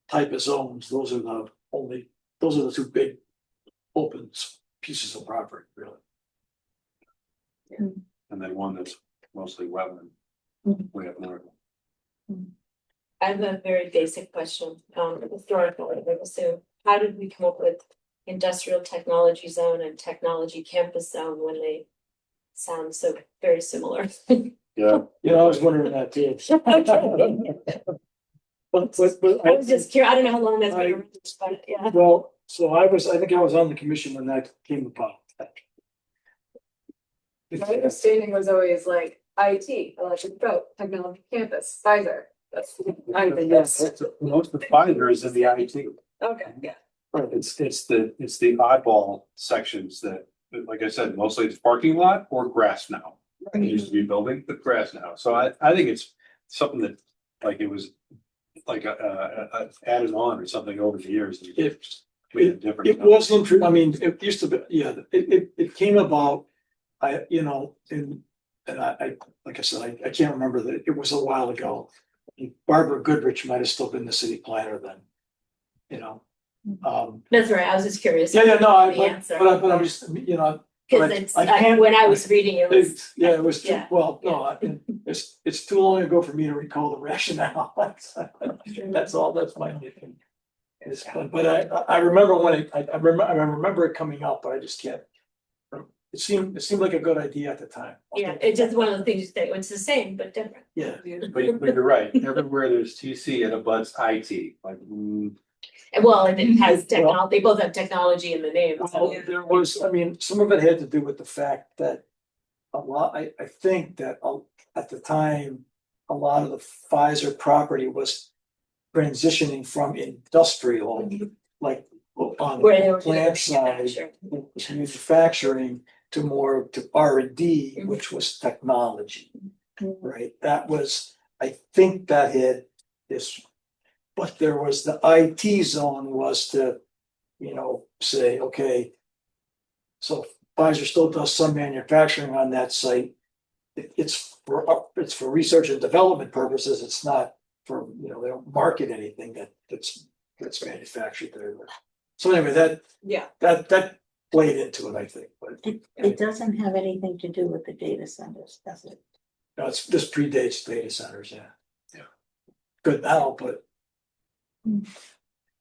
type of zones, those are the two big open pieces of property, really. And then one that's mostly wetland. Mhm. Way up north. I have a very basic question, historical, I would assume. How did we come up with industrial technology zone and technology campus zone when they sound so very similar? Yeah. You know, I was wondering that too. But I was just curious, I don't know how long that's I- been around, but yeah. Well, so I think I was on the commission when that came about. My understanding was always like IT, electric boat, technology campus, Pfizer. That's, I think that's, Most of the Pfizer is in the IT. okay, yeah. Right, it's the oddball sections that, like I said, mostly it's parking lot or grass now. It used to be building, but grass now. So I think it's something that, like, it was like added on or something over the years. Made it different. It was interesting. I mean, it used to be, yeah, it came about. You know, and I, like I said, I can't remember that. It was a while ago. Barbara Goodrich might have still been the city planner then. You know, That's right, I was just curious. yeah, no, The answer. but I'm just, you know, Cause it's, I can't- when I was reading it was, yeah, it was too, Yeah. well, no, it's too long ago for me to recall the rationale. That's all, that's my opinion. But I remember when I remember it coming up, but I just can't. It seemed like a good idea at the time. yeah, it's just one of the things that it's the same but different. Yeah. But you're right, everywhere there's TC and abuts IT, like, Well, and it has technology, they both have technology in the name. Well, there was, I mean, some of it had to do with the fact that I think that at the time, a lot of the Pfizer property was transitioning from industrial, like on Where they the were doing plant side, manufacturing. manufacturing to more to R&D, Mhm. which was technology, right? That was, I think that had this, but there was the IT zone was to, you know, say, okay, so Pfizer still does some manufacturing on that site. It's for research and development purposes. It's not for, you know, they don't market anything that's manufactured there. So anyway, Yeah. that played into it, I think, but It doesn't have anything to do with the data centers, does it? no, this predates data centers, yeah. Yeah. Good now, but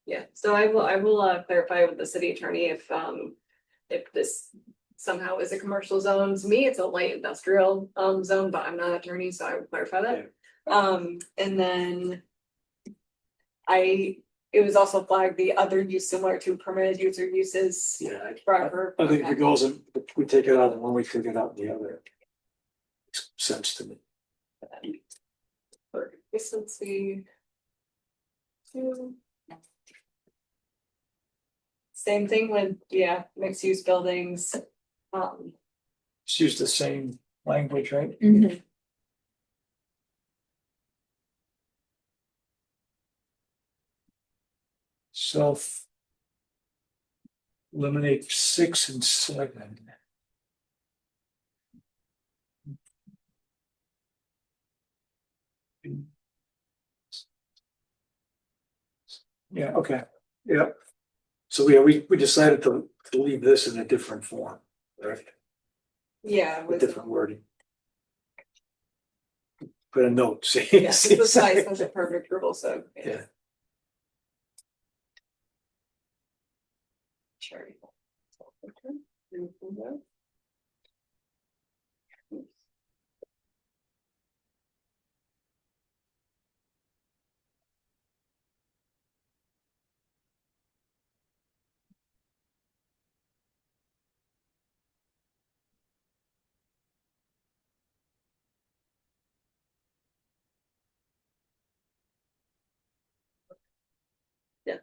Yeah, so I will clarify with the city attorney if this somehow is a commercial zone. To me, it's a light industrial zone, but I'm not an attorney, so I would clarify that. And then it was also flagged the other use similar to permitted use or uses. yeah, Forever. I think if it goes and we take it out and when we take it out the other. Makes sense to me. Let's see. Same thing with, yeah, mixed use buildings. Just use the same language, right? Mhm. So eliminate 6 and 7. Yeah, okay, yeah. So yeah, we decided to leave this in a different form, right? Yeah, With with different wording. Put a note, see. yeah, this was size special permit approval, so. Yeah. Sure. Yeah.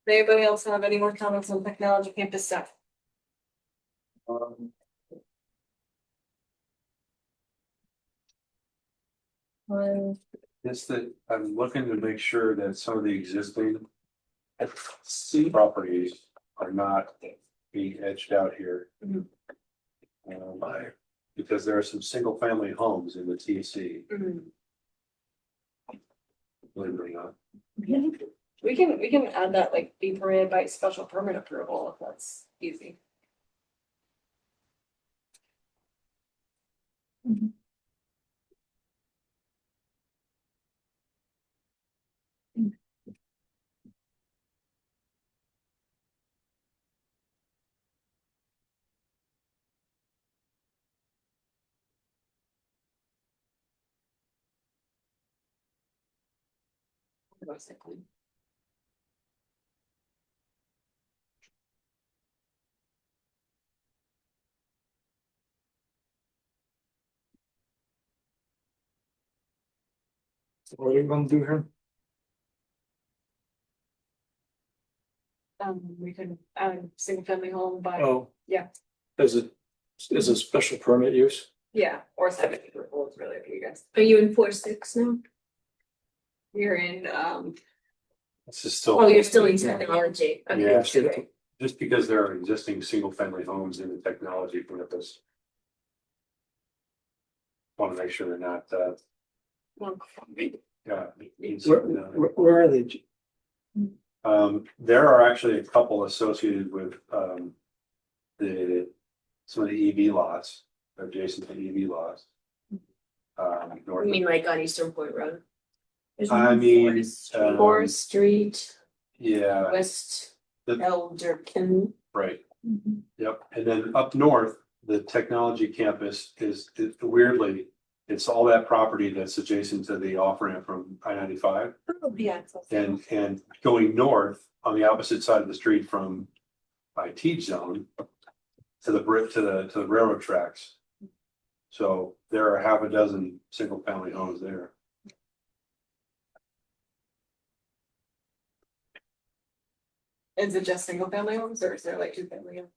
Anybody else have any more comments on technology campus stuff? It's that I'm looking to make sure that some of the existing properties are not being edged out here. Mhm. Because there are some single family homes in the TC, believe it or not. We can add that like be permitted by special permit approval. it's easy. Basically. What are you gonna do here? We can add single family home, but Oh. yeah. As a special permit use? yeah, or 7 rules really for you guys. Are you in 4-6 now? You're in, This is still. Oh, you're still in technology. Okay, Yeah. okay. Just because there are existing single family homes in the technology campus. Want to make sure they're not, yeah. Where are they? There are actually a couple associated with, some of the EV lots, adjacent to EV lots. North You of- mean like on Eastern Point Road? I mean, Forest Street, yeah, West The- Elderkin. right. Yep, and then up north, the technology campus is weirdly, it's all that property that's adjacent to the off-ramp from I-95. oh, yeah. And going north on the opposite side of the street from IT zone to the railroad tracks. So there are half a dozen single family homes there. Is it just single family homes or is there like 2 family homes?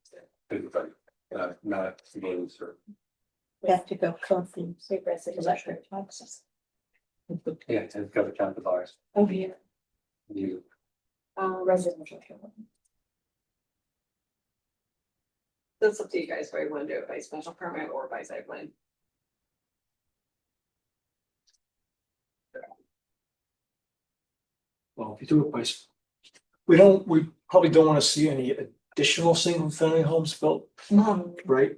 Not those or. We have to go comfy, say residential taxes. Yeah, it's got to count the bars. Oh, yeah. You, Residential. That's up to you guys, where you wanna do it by special permit or by site plan. Well, if you do it by, we probably don't wanna see any additional single family homes built, right?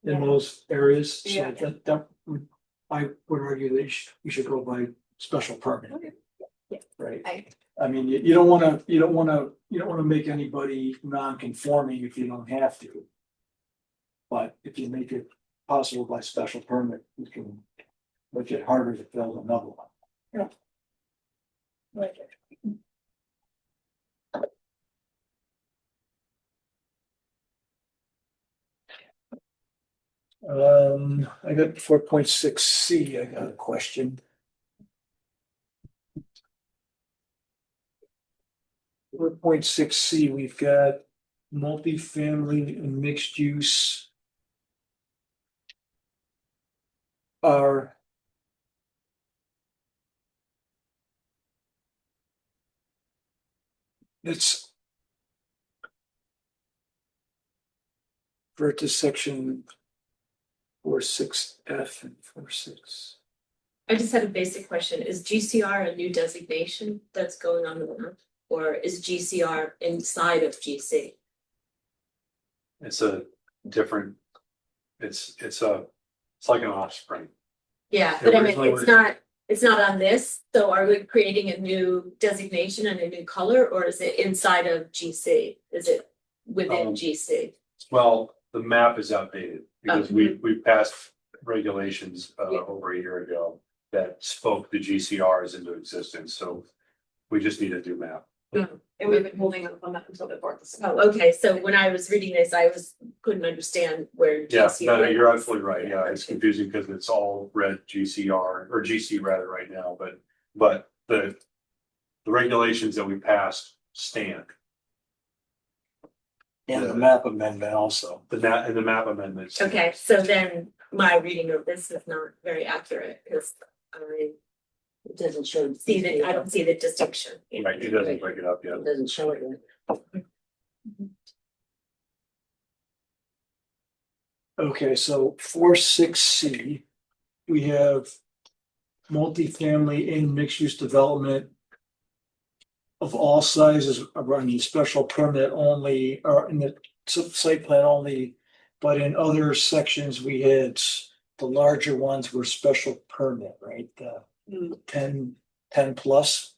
In those areas, so Yeah. that would, I would argue that you should go by special permit. Okay. Yeah. Right, I mean, you don't wanna make anybody non-conforming if you don't have to. But if you make it possible by special permit, you can make it harder to build another one. I got 4.6C, I got a question. 4.6C, we've got multifamily and mixed use. Are. It's. For to section 4.6F and 4.6. I just had a basic question. Is GCR a new designation that's going on the map? Or is GCR inside of GC? it's a different, it's like an offspring. Yeah, but I mean, Originally it's not on this, so are we creating a new designation and a new color, or is it inside of GC? Is it within GC? Well, the map is outdated because we passed regulations Yeah. over a year ago that spoke the GCRs into existence, so we just need a new map. And we've been holding up on that until the 4th. Oh, okay, so when I was reading this, couldn't understand where Yeah, GC. no, you're absolutely right. Yeah, it's confusing because it's all red GCR or GC rather right now, but the regulations that we passed stand. And the map amendment also. The map amendments. Okay, so then my reading of this is not very accurate, because It doesn't show. I don't see the distinction. Right, it doesn't break it up yet. It doesn't show it yet. Okay, so 4.6C, we have multifamily and mixed use development. of all sizes are running special permit only, or in the site plan only. But in other sections, we had the larger ones were special permit, right? The Mm. 10 plus.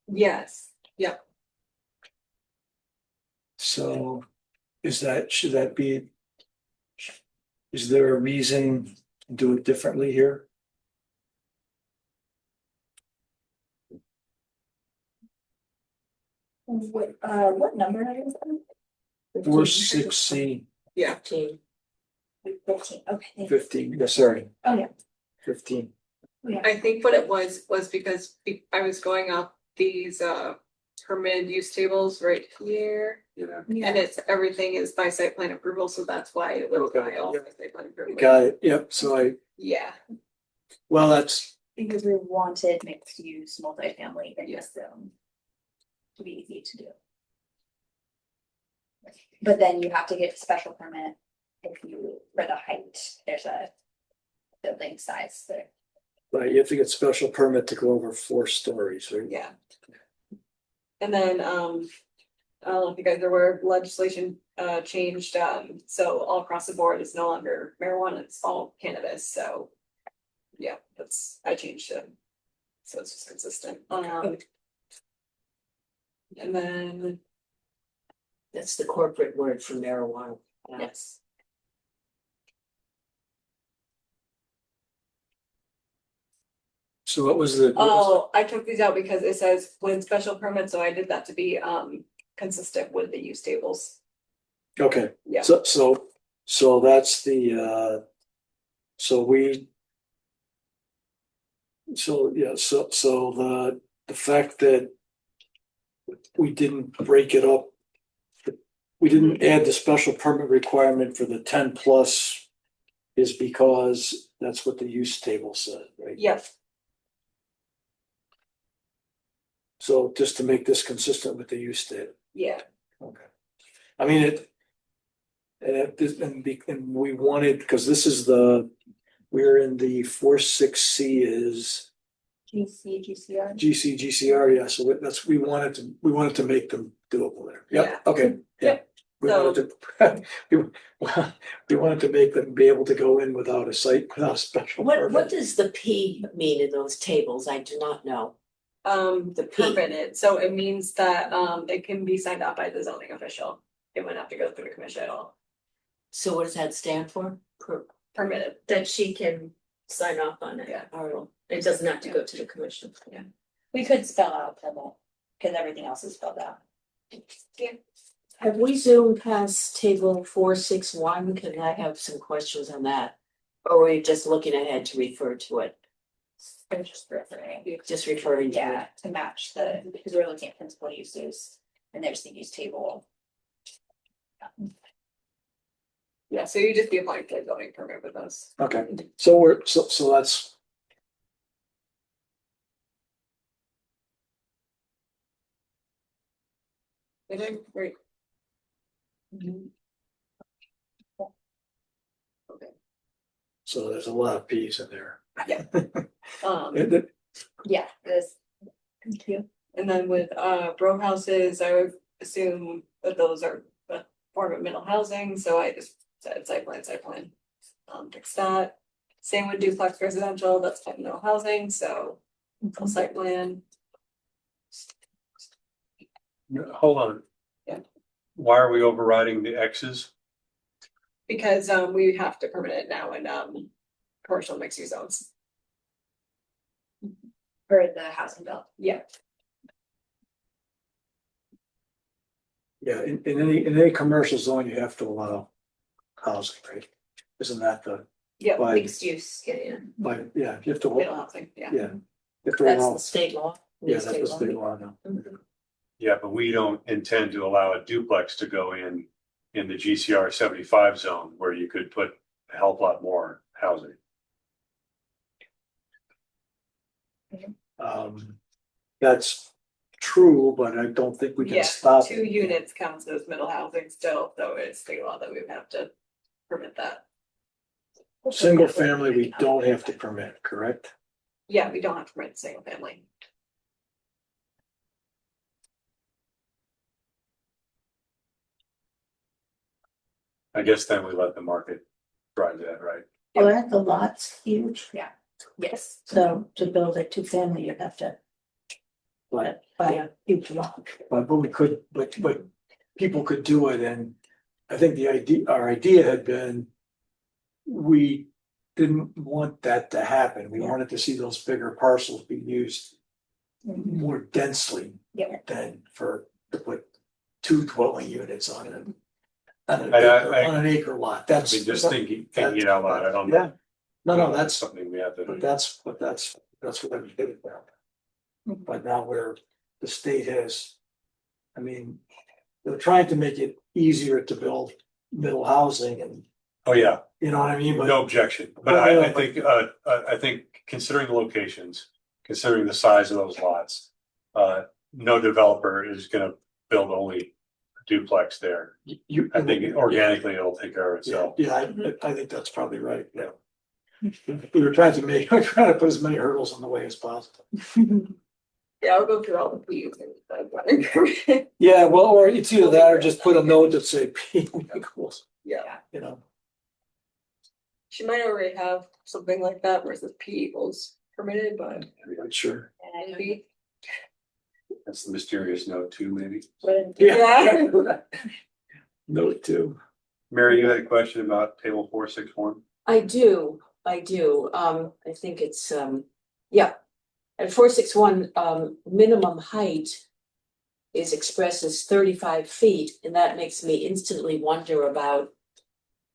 Yes, yep. So should that be? Is there a reason to do it differently here? What number are you on? 4, 6, C, Yeah. 15. 15, okay. 15, yeah, sorry. Oh, yeah. 15. I think what it was because I was going up these permitted use tables right here. Yeah. And it's, everything is by site plan approval, so that's why it was Okay, by all yeah. by site plan approval. Got it, yep, so Yeah, well, that's, Because we wanted mixed use multifamily in this zone. To be easy to do. But then you have to get a special permit if you, for the height, there's a building size there. right, you have to get special permit to go over 4 stories, right? yeah. And then I don't know if you guys are aware, legislation changed, so all across the board it's no longer marijuana, it's all cannabis, so. Yeah, I changed it. So it's just consistent. And then, That's the corporate word for marijuana. yes. So what was the? Oh, I took these out because it says when special permit, so I did that to be consistent with the use tables. Okay, Yeah. so that's the, so yeah, so the fact that we didn't break it up, we didn't add the special permit requirement for the 10 plus is because that's what the use table said, right? Yep. So just to make this consistent with the use table. Yeah. Okay. I mean, and we wanted, because this is we're in the 4, 6, C is GCR. GCR, yeah, so we wanted to make them doable there. Yeah. Yep, okay, yeah. Yep. We wanted to, we wanted to make them be able to go in without a special What permit. does the P mean in those tables? I do not know. The permitted, so it means that it can be signed off by the zoning official. It wouldn't have to go through the commission at all. So what does that stand for? Permitted. That she can sign off on it. Yeah. Or It doesn't have to go to the commission. We could spell out the, because everything else is spelled out. Yeah. have we zoomed past table 461? Can I have some questions on that? Or are we just looking ahead to refer to it? They're just referring. Just referring to Yeah, it? to match because we're looking at principal uses and there's the use table. Yeah, so you just be applying for a zoning permit with us. Okay, so so that's. Great. So there's a lot of P's in there. Um, Yeah, this. Thank you. and then with row houses, I would assume that those are a form of middle housing, so I just said site plan. Fix that. Same with duplex residential, that's type of middle housing, so site plan. Hold on. Yeah. Why are we overriding the X's? Because we have to permit it now in commercial mixed use zones. For the housing bill. Yeah. Yeah, in any commercial zone, you have to allow housing, right? Isn't that Yeah, by, Mixed use, yeah. yeah, you have to, middle housing, yeah. yeah. You have to That's allow, the state law. yeah, that's the state law now. Yeah, but we don't intend to allow a duplex to go in the GCR 75 zone where you could put a hell of a lot more housing. That's true, but I don't think we can Yeah, stop. 2 units counts as middle housing still, so it's state law that we would have to permit that. Single family, we don't have to permit, correct? Yeah, we don't have to permit single family. I guess then we let the market drive that, right? Well, aren't the lots huge? Yes. So to build a two-family, you'd have to But, buy a huge lot. but we could, but people could do it, and I think our idea had been, we didn't want that to happen. We wanted to see those bigger parcels be used more densely Yeah. than to put 2 dwelling units on an I on an acre lot. I That's. mean, just thinking it out loud, I don't. Yeah, no, That's that's, something we have to. but that's what we did about. But now where the state has, I mean, they're trying to make it easier to build middle housing and, Oh, yeah, you know what I mean? But no objection, but I think considering the locations, considering the size of those lots. No developer is gonna build only duplex there. you. I think organically it'll take care of Yeah, itself. I think that's probably right, yeah. We were trying to put as many hurdles on the way as possible. Yeah, I'll go through all the P's and. Yeah, well, or it's either that or just put a note that say P equals, Yeah, you know. she might already have something like that versus P equals permitted, but I'm not sure. maybe. That's the mysterious note too, maybe. Yeah. Note 2. Mary, you had a question about table 461? I do. I think it's, yeah. At 461, minimum height is expressed as 35 feet, and that makes me instantly wonder about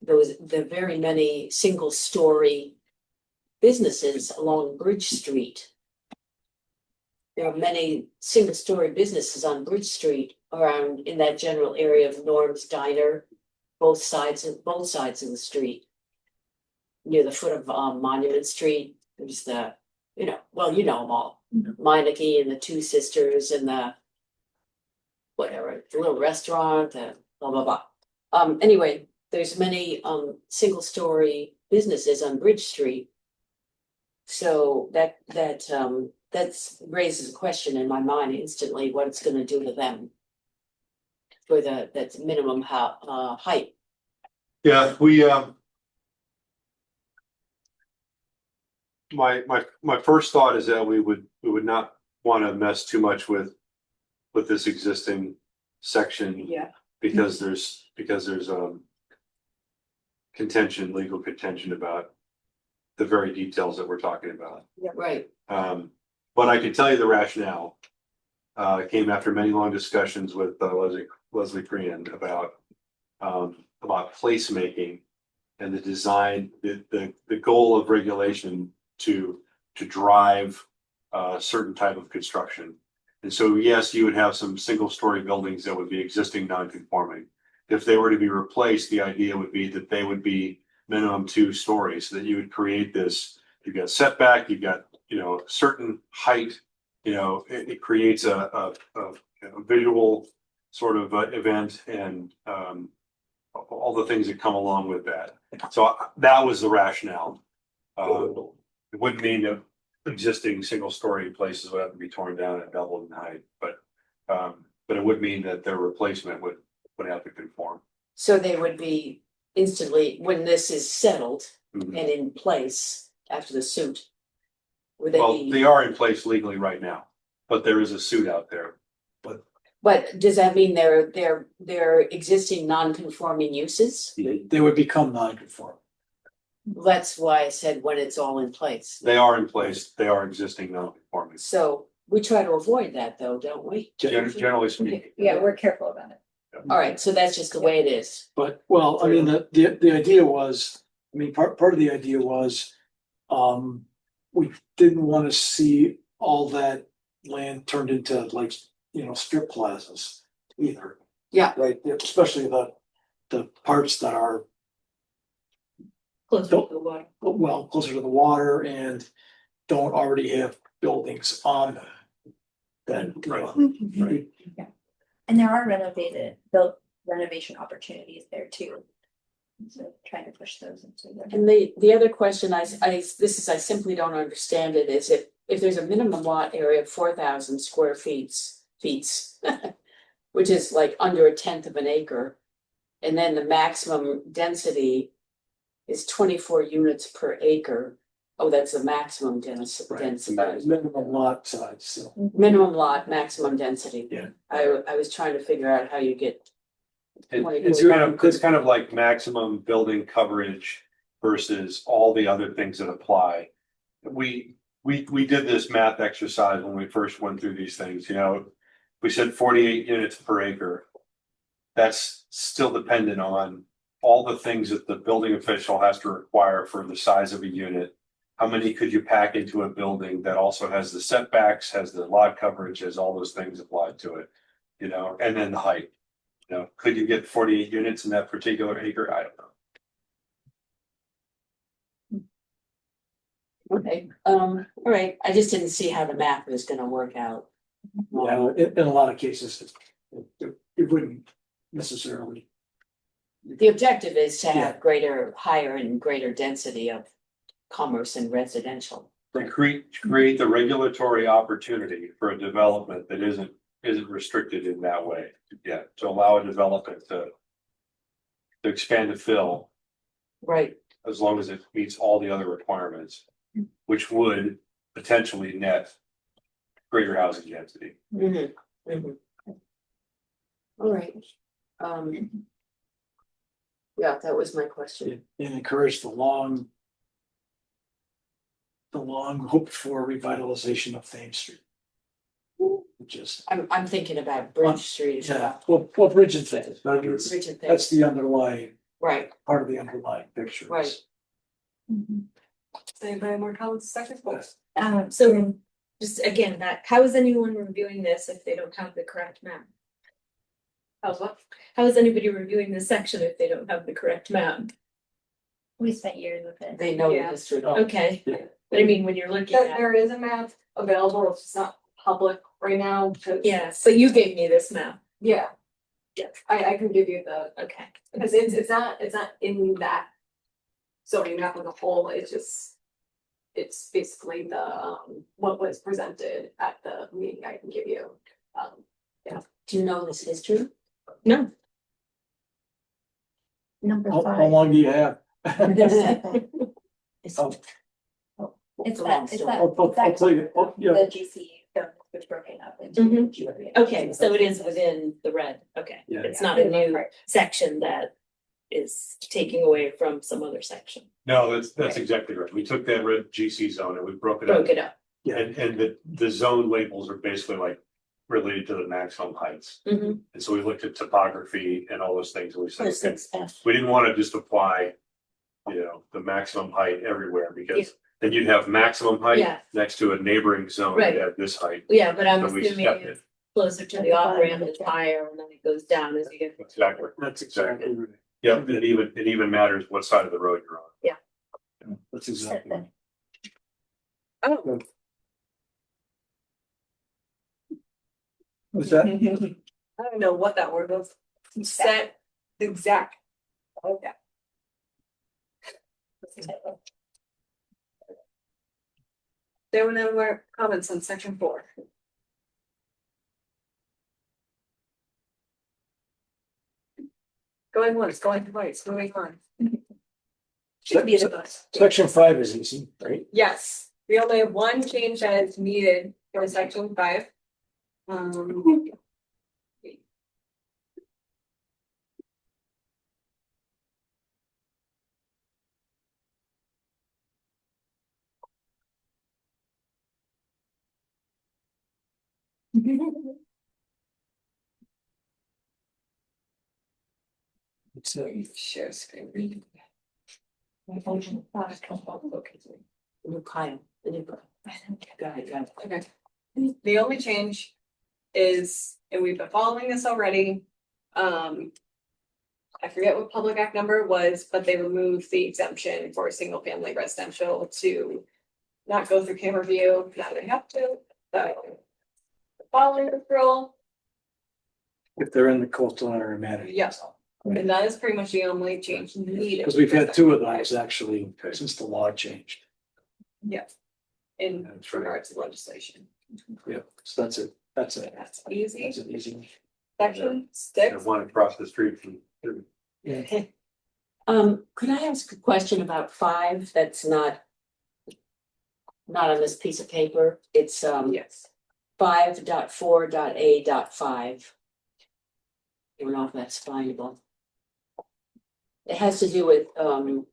the very many single-story businesses along Bridge Street. There are many single-story businesses on Bridge Street around in that general area of Norm's Diner, both sides of the street. Near the foot of Monument Street, there's the, you know them all. Meineke and the Two Sisters and the whatever, the little restaurant, the blah, blah, blah. Anyway, there's many single-story businesses on Bridge Street. So that raises a question in my mind instantly, what it's gonna do to them. For that's minimum height. Yeah, my first thought is that we would not want to mess too much with this existing section. Yeah. Because there's legal contention about the very details that we're talking about. Right. But I can tell you the rationale. Came after many long discussions with Leslie Crean about placemaking and the design, the goal of regulation to drive a certain type of construction. And so, yes, you would have some single-story buildings that would be existing non-conforming. If they were to be replaced, the idea would be that they would be minimum 2 stories, so that you would create this, you've got setback, you've got, certain height, it creates a visual sort of event and all the things that come along with that. So that was the rationale. It wouldn't mean that existing single-story places would have to be torn down and doubled in height, but it would mean that their replacement would have to conform. So they would be instantly, when this is settled Mhm. and in place after the suit. Would Well, they they be, are in place legally right now, but there is a suit out there. but does that mean they're existing non-conforming uses? They would become non-conforming. That's why I said when it's all in place. They are in place, they are existing non-conforming, So we try to avoid that though, don't we? generally speaking. Yeah, we're careful about it. All right, so that's just the way it is. But, well, I mean, the idea was, part of the idea was, we didn't want to see all that land turned into strip plazas either. Yeah. Right, especially the parts that are, Closer to the water. well, closer to the water and don't already have buildings on them. Then, right. And there are renovation opportunities there too. So trying to push those into there. And the other question I simply don't understand it, is if there's a minimum lot area of 4,000 square feet, which is like under 1/10 of an acre, And then the maximum density is 24 units per acre. Oh, that's the maximum density. Minimum lot size, so. Minimum lot, maximum density. Yeah. I was trying to figure out how you get. It's kind of like maximum building coverage versus all the other things that apply. We did this math exercise when we first went through these things, you know, we said 48 units per acre. That's still dependent on all the things that the building official has to require for the size of a unit. How many could you pack into a building that also has the setbacks, has the lot coverage, has all those things applied to it, you know, and then the height. You know, could you get 48 units in that particular acre? I don't know. Okay, all right, I just didn't see how the math was gonna work out. Yeah, in a lot of cases, it wouldn't necessarily. The objective is to Yeah. have higher and greater density of commerce and residential. To create the regulatory opportunity for a development that isn't restricted in that way. Yeah, to allow a development to expand to fill Right. as long as it meets all the other requirements, which would potentially net greater housing density. All right. Yeah, that was my question. And encourage the long hoped for revitalization of Thames Street. Which is, I'm thinking about Bridge Street as yeah, well. well, Bridge and Thames, but I mean, Bridge and Thames. that's the underlying, Right, part of the underlying picture. right. Does anybody have more comments, second? So just again, how is anyone reviewing this if they don't have the correct map? How's what? How is anybody reviewing this section if they don't have the correct map? We spent years with it. They know the Yeah. history. Okay, Yeah. but I mean, when you're looking at, There is a map available, it's just not public right now. yeah, but you gave me this map. Yeah. Yeah. I can give you the, Okay. because it's not in that zoning map as a whole, it's basically the, what was presented at the meeting I can give you. Do you know this history? No, Number How 5. long do you have? It's Oh. It's a long that, it's story. that. I'll tell you, yeah. The GC, was broken up into. Mhm. Okay, so it is within the red, okay, Yeah. it's not a new section that is taking away from some other section, No, that's exactly right. We took that red GC zone and we broke it up. broke it up. Yeah. And the zone labels are basically like related to the maximum heights. Mhm. And so we looked at topography and all those things, and we said, okay, 46F. we didn't want to just apply, you know, the maximum height everywhere, because then you'd have maximum height Yeah. next to a neighboring zone Right. that had this height. Yeah, but I'm So we assuming stepped it's it. closer to the off ramp, it's higher, and then it goes down as you get. Exactly. That's exactly right. Yep, it even matters what side of the road you're on. That's exactly right. Oh. Was that? I don't know what that word was. Set exact. Okay. There were no more comments on section 4. Going once, going twice, moving on. Should be the bus. Section 5 is easy, right? Yes, we only have one change that is needed for section 5. It's Share screen. New Kyle, the new guy. Go ahead. Okay. The only change is, and we've been following this already. I forget what public act number was, but they removed the exemption for single family residential to not go through camera review. Now they have to, so. Following the rule, if they're in the coastal area management. yes, and that is pretty much the only change needed. Because we've had 2 of those actually since the law changed. Yes. In That's right. regards to legislation. Yeah, so that's it. That's That's easy. an easy. Section 6. There's one across the street from. Okay. Could I ask a question about 5 that's not on this piece of paper? It's Yes. 5.4.A.5. I don't know if that's findable. It has to do with the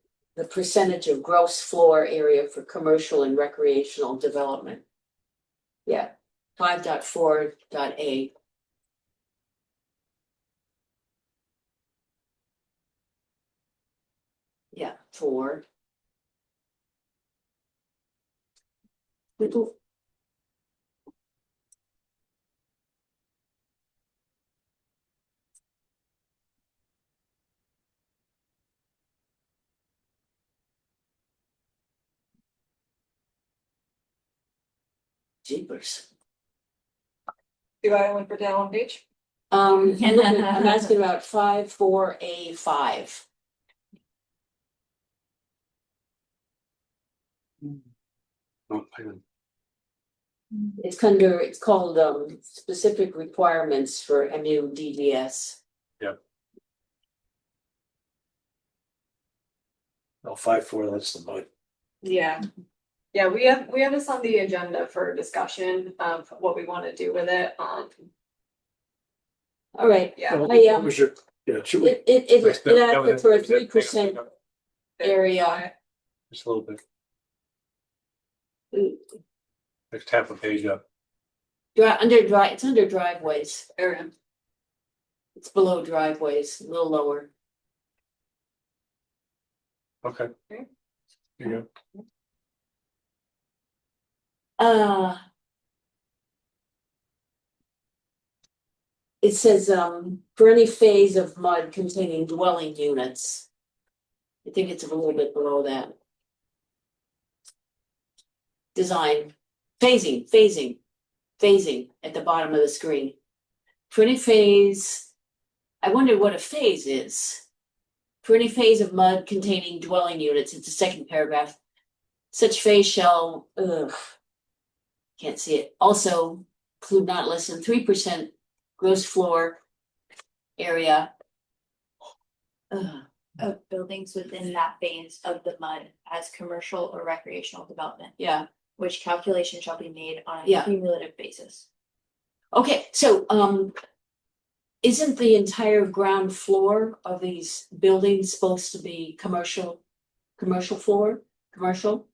percentage of gross floor area for commercial and recreational development. Yeah, 5.4.A. Yeah, 4. Little. Jeepers. Do I only put that on page? I'm asking about 5.4.A.5. Oh, hang on. It's called specific requirements for MUDDS. Oh, 5.4, that's the mud. Yeah. Yeah, we have this on the agenda for discussion of what we want to do with it. All right, Yeah. Well, I, what was your, yeah, should we? it asked for a 3% area. Just a little bit. Let's tap a page up. It's under driveways. Area. It's below driveways, a little lower. Okay. Here you go. It says, for any phase of mud containing dwelling units. I think it's a little bit below that. Design, phasing at the bottom of the screen. For any phase, I wonder what a phase is. For any phase of mud containing dwelling units, it's the second paragraph. Such phase shall, can't see it, also include not less than 3% gross floor area. Of buildings within that phase of the mud as commercial or recreational development, Yeah, which calculation shall be made on a Yeah. cumulative basis. okay, so, isn't the entire ground floor of these buildings supposed to be commercial floor, commercial?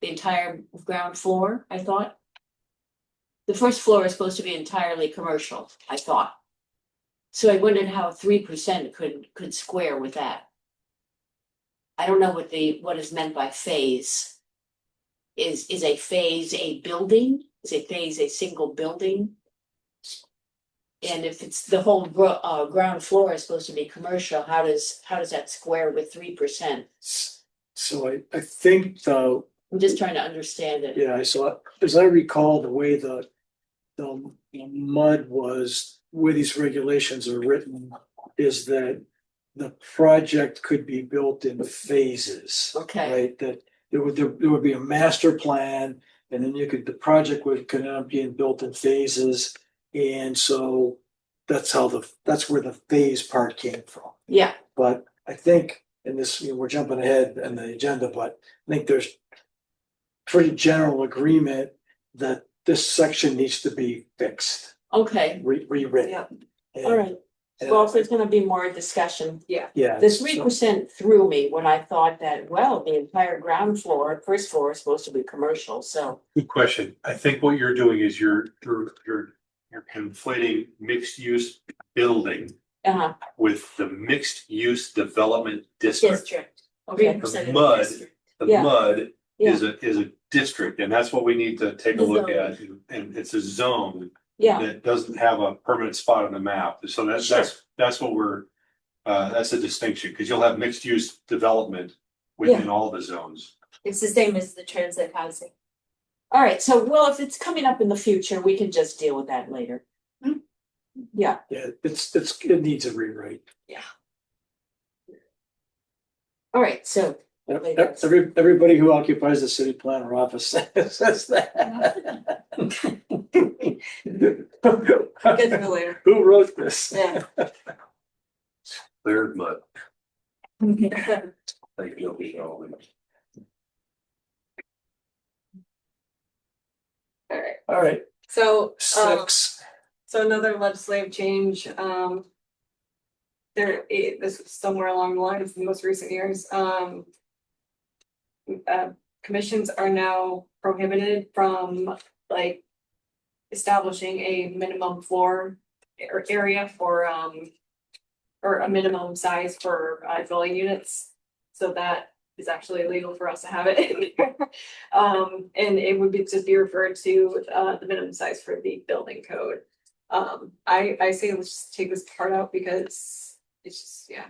The entire ground floor, I thought? The first floor is supposed to be entirely commercial, I thought. So I wondered how 3% could square with that. I don't know what is meant by phase. Is a phase a building? Is a phase a single building? And if it's the whole ground floor is supposed to be commercial, how does that square with 3%? So I think the, I'm just trying to understand it. yeah, so as I recall, the way the mud was, where these regulations are written is that the project could be built in phases. Okay. Right, that there would be a master plan, and then the project could end up being built in phases. And so that's where the phase part came from. Yeah, But I think, and this, we're jumping ahead in the agenda, but I think there's pretty general agreement that this section needs to be fixed, okay, rewritten. Yeah. And- all right. and Well, if there's gonna be more discussion. Yeah. Yeah. The so- 3% threw me when I thought that, well, the entire ground floor, first floor is supposed to be commercial, so. Good question. I think what you're doing is you're conflating mixed use building with the mixed use development district. District. Okay, 3% of the mud. district. The Yeah. mud is a district, and that's what we need to take a The look zone. at. And it's a zone yeah, that doesn't have a permanent spot on the map. So that's what we're, that's a distinction, because you'll have mixed use development within all the zones. It's the same as the transit housing. all right, so, well, if it's coming up in the future, we can just deal with that later. Yeah, Yeah, it needs a rewrite. all right, so, Everybody who occupies the city planner office says that. Get to it later. Who wrote this? Yeah. Cleared mud. Like, you'll be all in. Alright, All right, so, 6. so another legislative change, this was somewhere along the lines in the most recent years, commissions are now prohibited from like establishing a minimum floor or area for, or a minimum size for, dwelling units. So that is actually illegal for us to have it in there. And it would be just be referred to, the minimum size for the building code. I say let's just take this part out because it's just, yeah.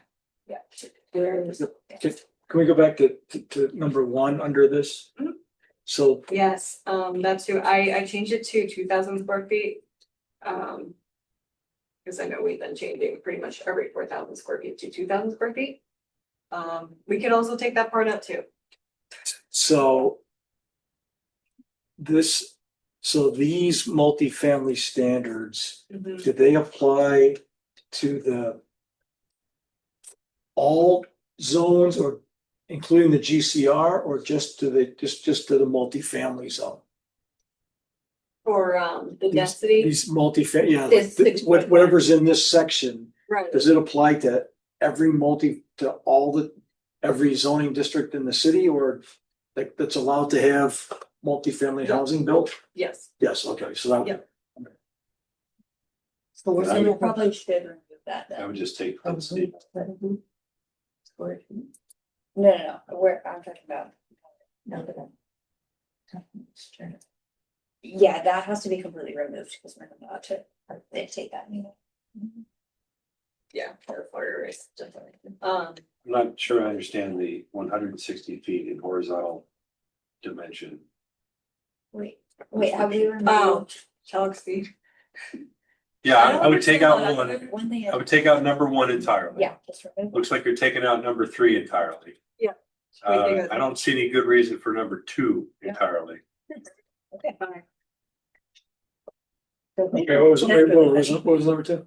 Where is it? Can we go back to number 1 under this? Mhm. So, Yes, that's who, I changed it to 2,000 square feet. Because I know we've been changing pretty much every 4,000 square feet to 2,000 square feet. We could also take that part out too. so these multifamily standards, do they apply to the all zones or including the GCR or just to the multifamily zone? For, the These- density, These multifamily, yeah, This like 6.1. whatever's in this section, right, does it apply to every zoning district in the city or like that's allowed to have multifamily Yeah. housing built? yes, Yes, okay, so that. Yeah. So what's I in We the probably should remove that I then. would just take. No, No, I'm talking about. Yeah, that has to be completely removed because we're not to dictate that anymore. yeah, for fire race. I'm not sure I understand the 160 feet in horizontal dimension. Wait, have we removed? Oh, Alex speed. Yeah, I would take out understand one, that. One thing. I would take out number 1 entirely. Yeah, just remove. Looks like you're taking out number 3 entirely. Yeah. I don't see any good reason for number 2 Yeah. entirely. Okay. Fine. Okay, what was number 2?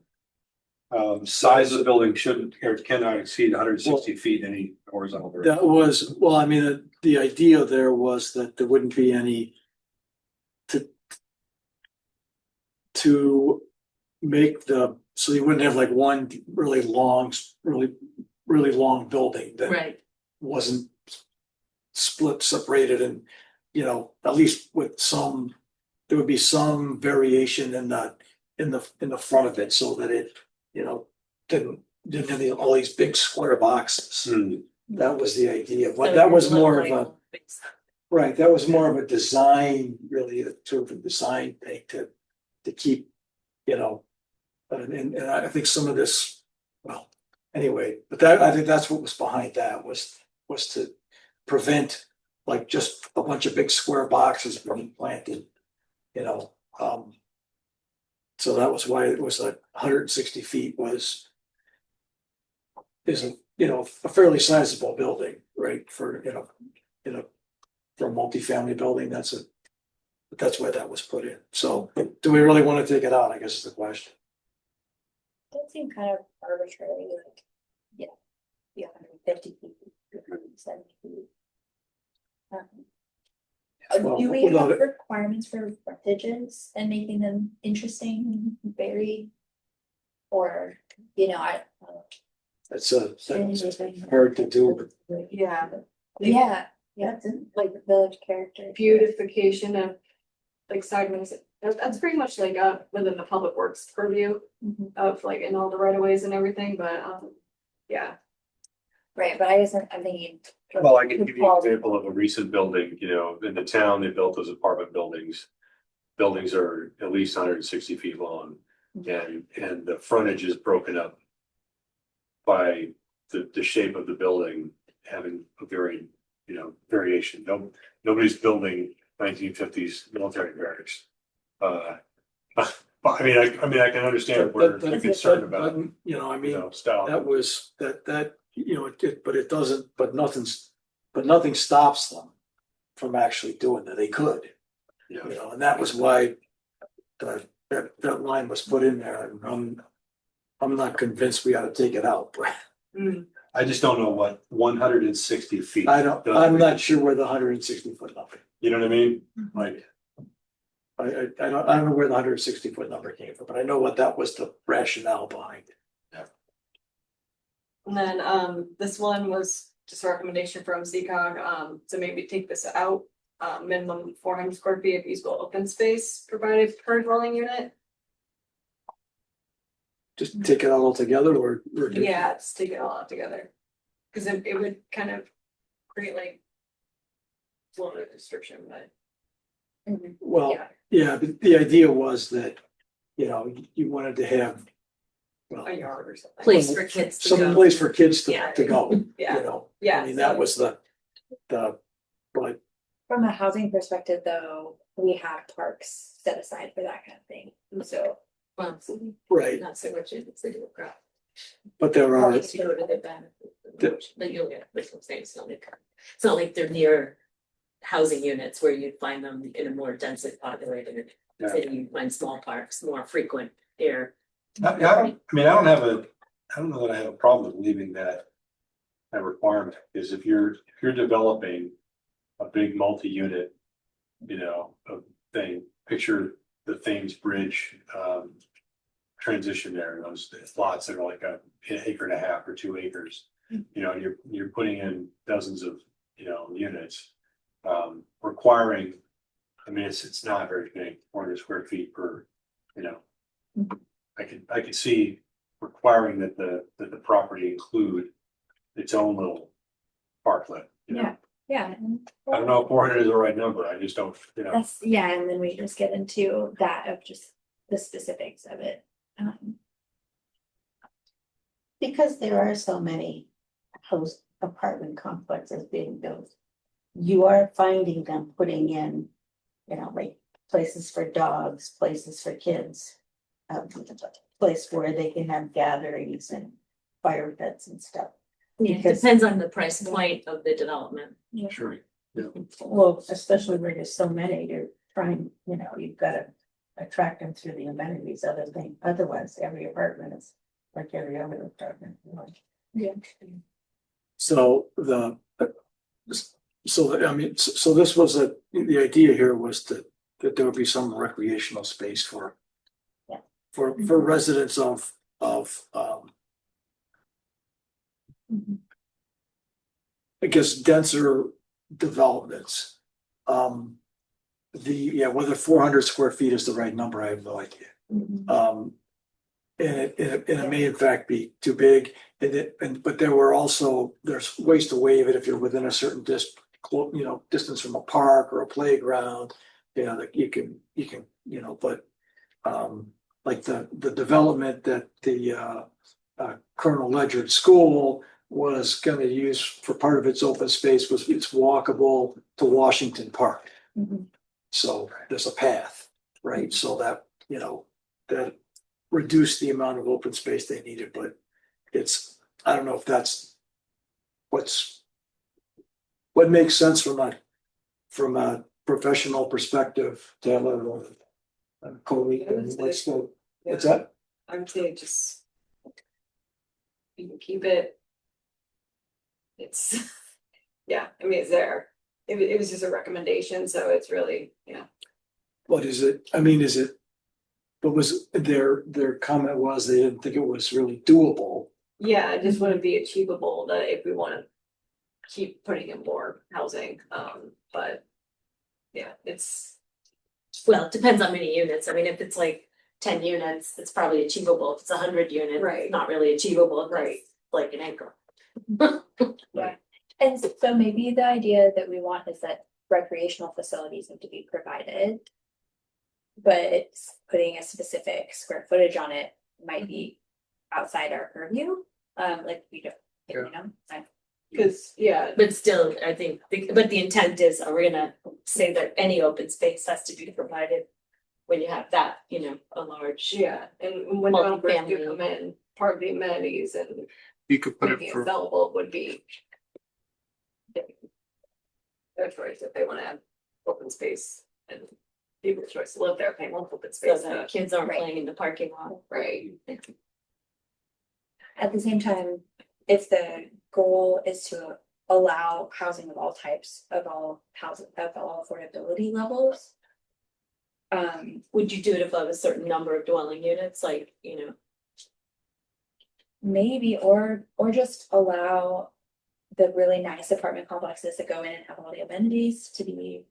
Size of the building shouldn't or cannot exceed 160 feet any horizontal direction. That was, well, I mean, the idea there was that there wouldn't be any to make so you wouldn't have like one really long building that Right, wasn't separated and, at least with there would be some variation in the front of it so that it, didn't have all these big square boxes. That was the idea, but that was more of a, right, that was more of a design, really, sort of a design thing to keep, and I think some of this, well, anyway, but I think that's what was behind that was to prevent like just a bunch of big square boxes being planted, so that was why it was like 160 feet isn't, a fairly sizable building, right, for, for a multifamily building, that's why that was put in. So do we really want to take it out, I guess is the question. That seemed kind of arbitrary, like, yeah, 150 feet, 170 feet. Well, Do we have without it- requirements for frontages and making them interesting, varied? Or, That's hard to do. Yeah, yeah, like the village character. beautification of like sideways, that's pretty much like, within the public works purview Mhm. of like in all the right of ways and everything, but, yeah. Right, but I guess I'm thinking. Well, I can give you an example of a recent building, in the town, they built those apartment buildings. Buildings are at least 160 feet long and the frontage is broken up by the shape of the building having a very, variation. Nobody's building 1950s military barracks. But I mean, I can understand where you're concerned about, style. That was, but nothing stops them from actually doing that. They could, Yeah. and that was why that line was put in there. And I'm not convinced we ought to take it out, but I just don't know what 160 feet. I'm not sure where the 160-foot number, You know what I mean? Like, I don't know where the 160-foot number came from, but I know what that was the rationale behind it. And then, this one was just a recommendation from CCOG, to maybe take this out. Minimum 400 square feet of usable open space provided per dwelling unit. Just take it out altogether or? Yeah, just take it all out together. Cause it would kind of create like. A little bit of description, but Well, yeah, yeah, but the idea was that, you know, you wanted to have. Well, a yard or something. Place for kids to some go. place for kids Yeah. to go, you Yeah, know, yeah. I mean, that so- was but From a housing perspective, though, we have parks set aside for that kind of thing, so. Well, right, not so much in the city of Groton. but there are, Parks to go to the benefit, but you'll get, that's what I'm saying, it's not like they're near housing units where you'd find them in a more densely populated Yeah. city, you find small parks, more frequent here. I don't know that I have a problem with leaving that requirement, is if you're developing a big multi-unit, you know, thing, picture the Thames Bridge, transition there, those lots that are like an acre and a half or 2 acres. You know, you're putting in dozens of, you know, units, requiring, I mean, it's not very big, 400 square feet per, you know. I could see requiring that the property include its own little parklet, you know. Yeah. I don't know if 400 is the right number, I just don't, you know. That's, yeah, and then we just get into that of just the specifics of it. Because there are so many house apartment complexes being built. You are finding them putting in, you know, like places for dogs, places for kids. Place where they can have gatherings and fire pits and stuff. Yeah, it Because- depends on the price point of the development. Sure. Well, especially where there's so many, you're trying, you know, you've gotta attract them through the amenities, otherwise every apartment is like every other apartment. Yeah. so I mean, so this was the idea here was that there would be some recreational space for. Yeah. For residents of, I guess denser developments. Whether 400 square feet is the right number, I have no idea. And it may in fact be too big, but there's ways to waive it if you're within a certain distance from a park or a playground. You know, that you can, you know, but like the development that the Colonel Ledyard School was gonna use for part of its open space was it's walkable to Washington Park. So there's a path, right? So that, you know, that reduced the amount of open space they needed, but I don't know if that's what makes sense from a professional perspective to have a co-lead. What's that? I would say just. You can keep it. It's, yeah, I mean, it's there. It was just a recommendation, so it's really, yeah. What is it? I mean, but was their comment was they didn't think it was really doable. Yeah, it just wouldn't be achievable that if we wanna keep putting in more housing, but. Yeah, it's, Well, it depends on many units. I mean, if it's like 10 units, it's probably achievable. If it's 100 units, Right. it's not really achievable. If Right. it's like an acre. And so maybe the idea that we want is that recreational facilities need to be provided. But putting a specific square footage on it might be outside our purview, like we don't, you know. cause, yeah, But still, I think, but the intent is, are we gonna say that any open space has to be provided? When you have that, you know, a large. yeah, and when developers do Multifamily. come in, part of the amenities and You could put making it it for, sellable would be. Their choice if they wanna have open space and people's choice to live there, pay more open So space, that kids aren't Right. playing in the parking lot. right? At the same time, if the goal is to allow housing of all types, of all housing, of all affordability levels. Would you do it above a certain number of dwelling units, like, Maybe, or just allow the really nice apartment complexes that go in and have all the amenities to be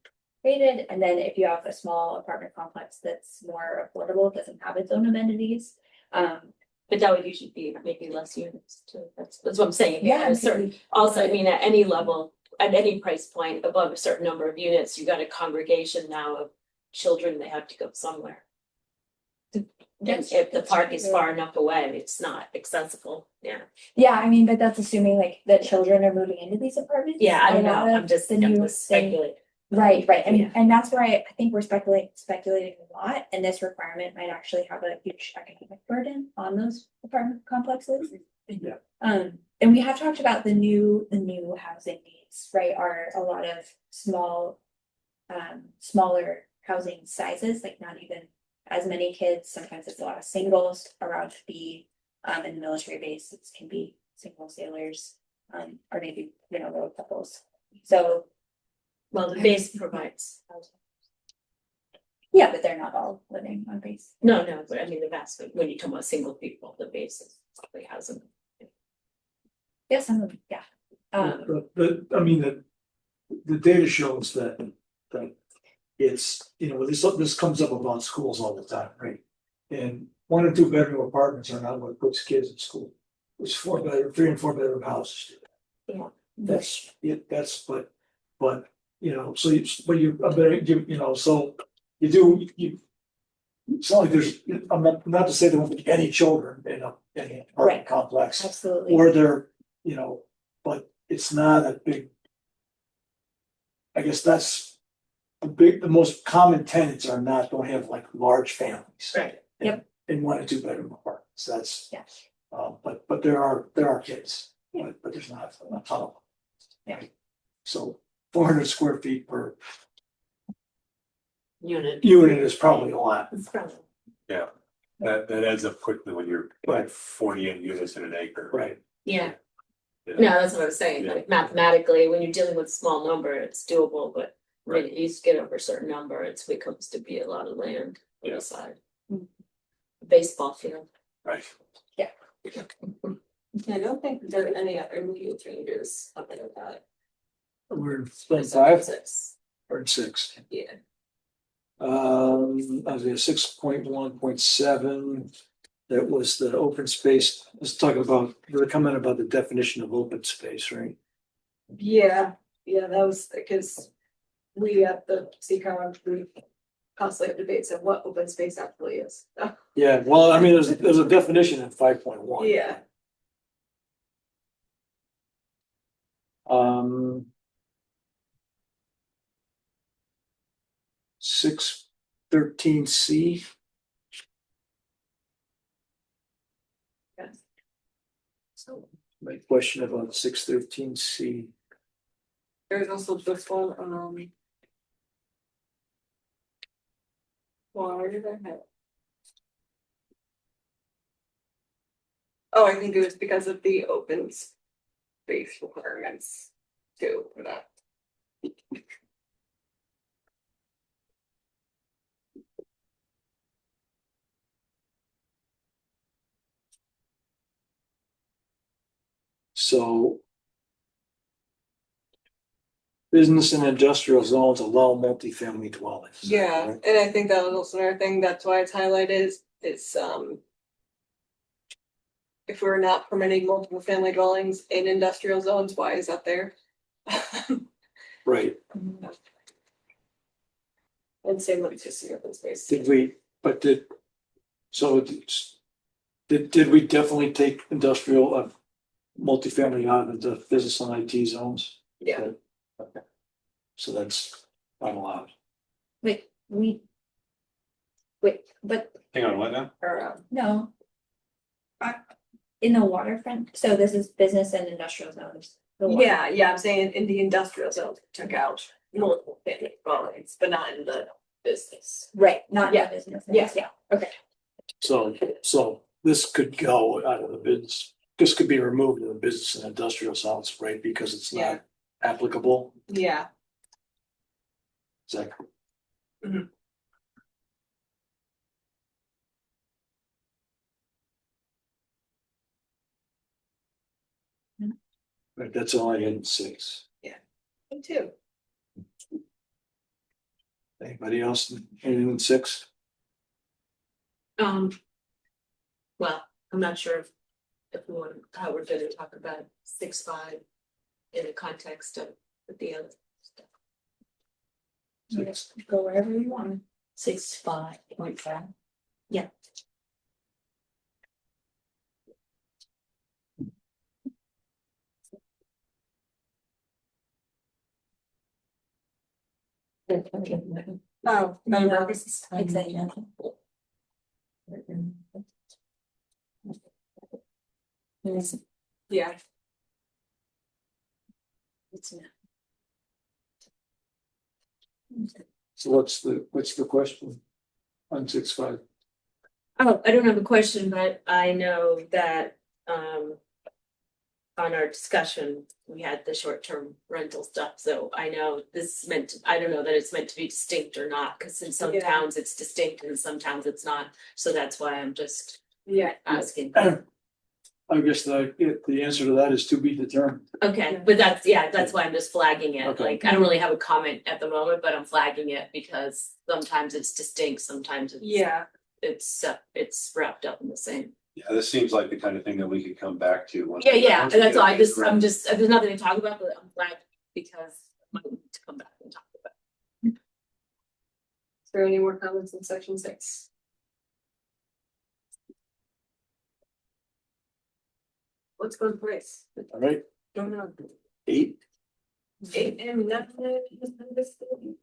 created, and then if you have a small apartment complex that's more affordable, doesn't have its own amenities. but that would usually be maybe less units too, that's what I'm saying. Yeah, At a certain, also, I mean, at any level, at any price point above a certain number of units, you got a congregation now of children that have to go somewhere. And if the park is far enough away, it's not accessible, yeah. Yeah, I mean, but that's assuming like that children are moving into these apartments. Yeah, I A don't know, lot of I'm just the new speculating. Right, and Yeah. and that's where I think we're speculating a lot, and this requirement might actually have a huge economic burden on those apartment complexes. Yeah. And we have talked about the new housing needs, right, are a lot of smaller housing sizes, like not even as many kids, sometimes it's a lot of singles around the in the military base, it can be single sailors, or maybe, little couples. So Well, the base provides housing. yeah, but they're not all living on base. No, but I mean, the vast, when you talk about single people, the base is probably housing. Yeah, some of them, yeah. I mean, the data shows that it's, this comes up about schools all the time, right? And 1 and 2 bedroom apartments are not what puts kids in school. It's 3 and 4 bedroom houses. Yeah. That's it, but, so so you do, it's not like there's, I'm not to say there won't be any children in an apartment Right. complex. Absolutely. Or they're, but it's not a big. I guess that's the most common tenants don't have like large families. Right. In 1 and 2 bedroom apartments, that's, Yeah. but there are kids, but there's not a ton of them. Yeah. So 400 square feet per Unit. unit is probably a lot. It's probably. Yeah, that adds up quickly when you're Right. like 48 units in an acre. Right. Yeah. Yeah. No, that's what I was saying, Yeah. like mathematically, when you're dealing with a small number, it's doable, but when Right. you get over a certain number, it becomes to be a lot of land on Yeah. the side. Baseball field. Right. I don't think there are any other legal changes other than that. We're in 5 Six. or 6. Yeah. I was at 6.1.7. That was the open space. Let's talk about, we're coming about the definition of open space, right? Yeah, that was because we at the CCAR, we constantly have debates of what open space actually is. Yeah, well, I mean, there's a definition in 5.1. Yeah, Um. 613C. yes. So my question about 613C. There's also this one, where did I have it? Oh, I think it was because of the open space requirements too, for that. So. Business and industrial zones allow multifamily dwellings. Yeah, right? and I think that was also another thing, that's why it's highlighted, is if we're not permitting multiple family dwellings in industrial zones, why is that there? Right, And same with just the open space. did we we definitely take industrial multifamily out of the business and IT zones? Yeah. Okay. So that's not allowed. But Hang on, what now? Or, no. In the waterfront, so this is business and industrial zones. The water- yeah, I'm saying in the industrial zone, took out multiple family dwellings, but not in the business. Right, not Yeah. the business. Yeah. Yeah, okay. So this could go out of the business this could be removed in the business and industrial zones, right, because it's Yeah. not applicable. Yeah, Exactly. Right, that's all I had in six. me too. Anybody else, anything in six? Well, I'm not sure if we want, how we're gonna talk about 6.5 in the context of the other stuff. Six. Go wherever you want. 6.5.5. Yeah. Oh, No. Excited. yeah. So what's the question on 6.5? Oh, I don't have a question, but I know that, on our discussion, we had the short-term rental stuff, so I know this is meant to, I don't know that it's meant to be distinct or not, because in some Yeah. towns it's distinct and some towns it's not, so that's why I'm just Yeah, asking. I guess the answer to that is to be determined. Okay, but that's why I'm just flagging it, Okay. like, I don't really have a comment at the moment, but I'm flagging it because sometimes it's distinct, sometimes it's wrapped up in the same. Yeah, this seems like the kind of thing that we could come back to. once- Yeah, once we that's get all, a I'm good- just, there's nothing to talk about, but I'm glad because I might need to come back and talk about it. is there any more comments in section 6? What's going price? All right, Don't know. 8. 8 and 9.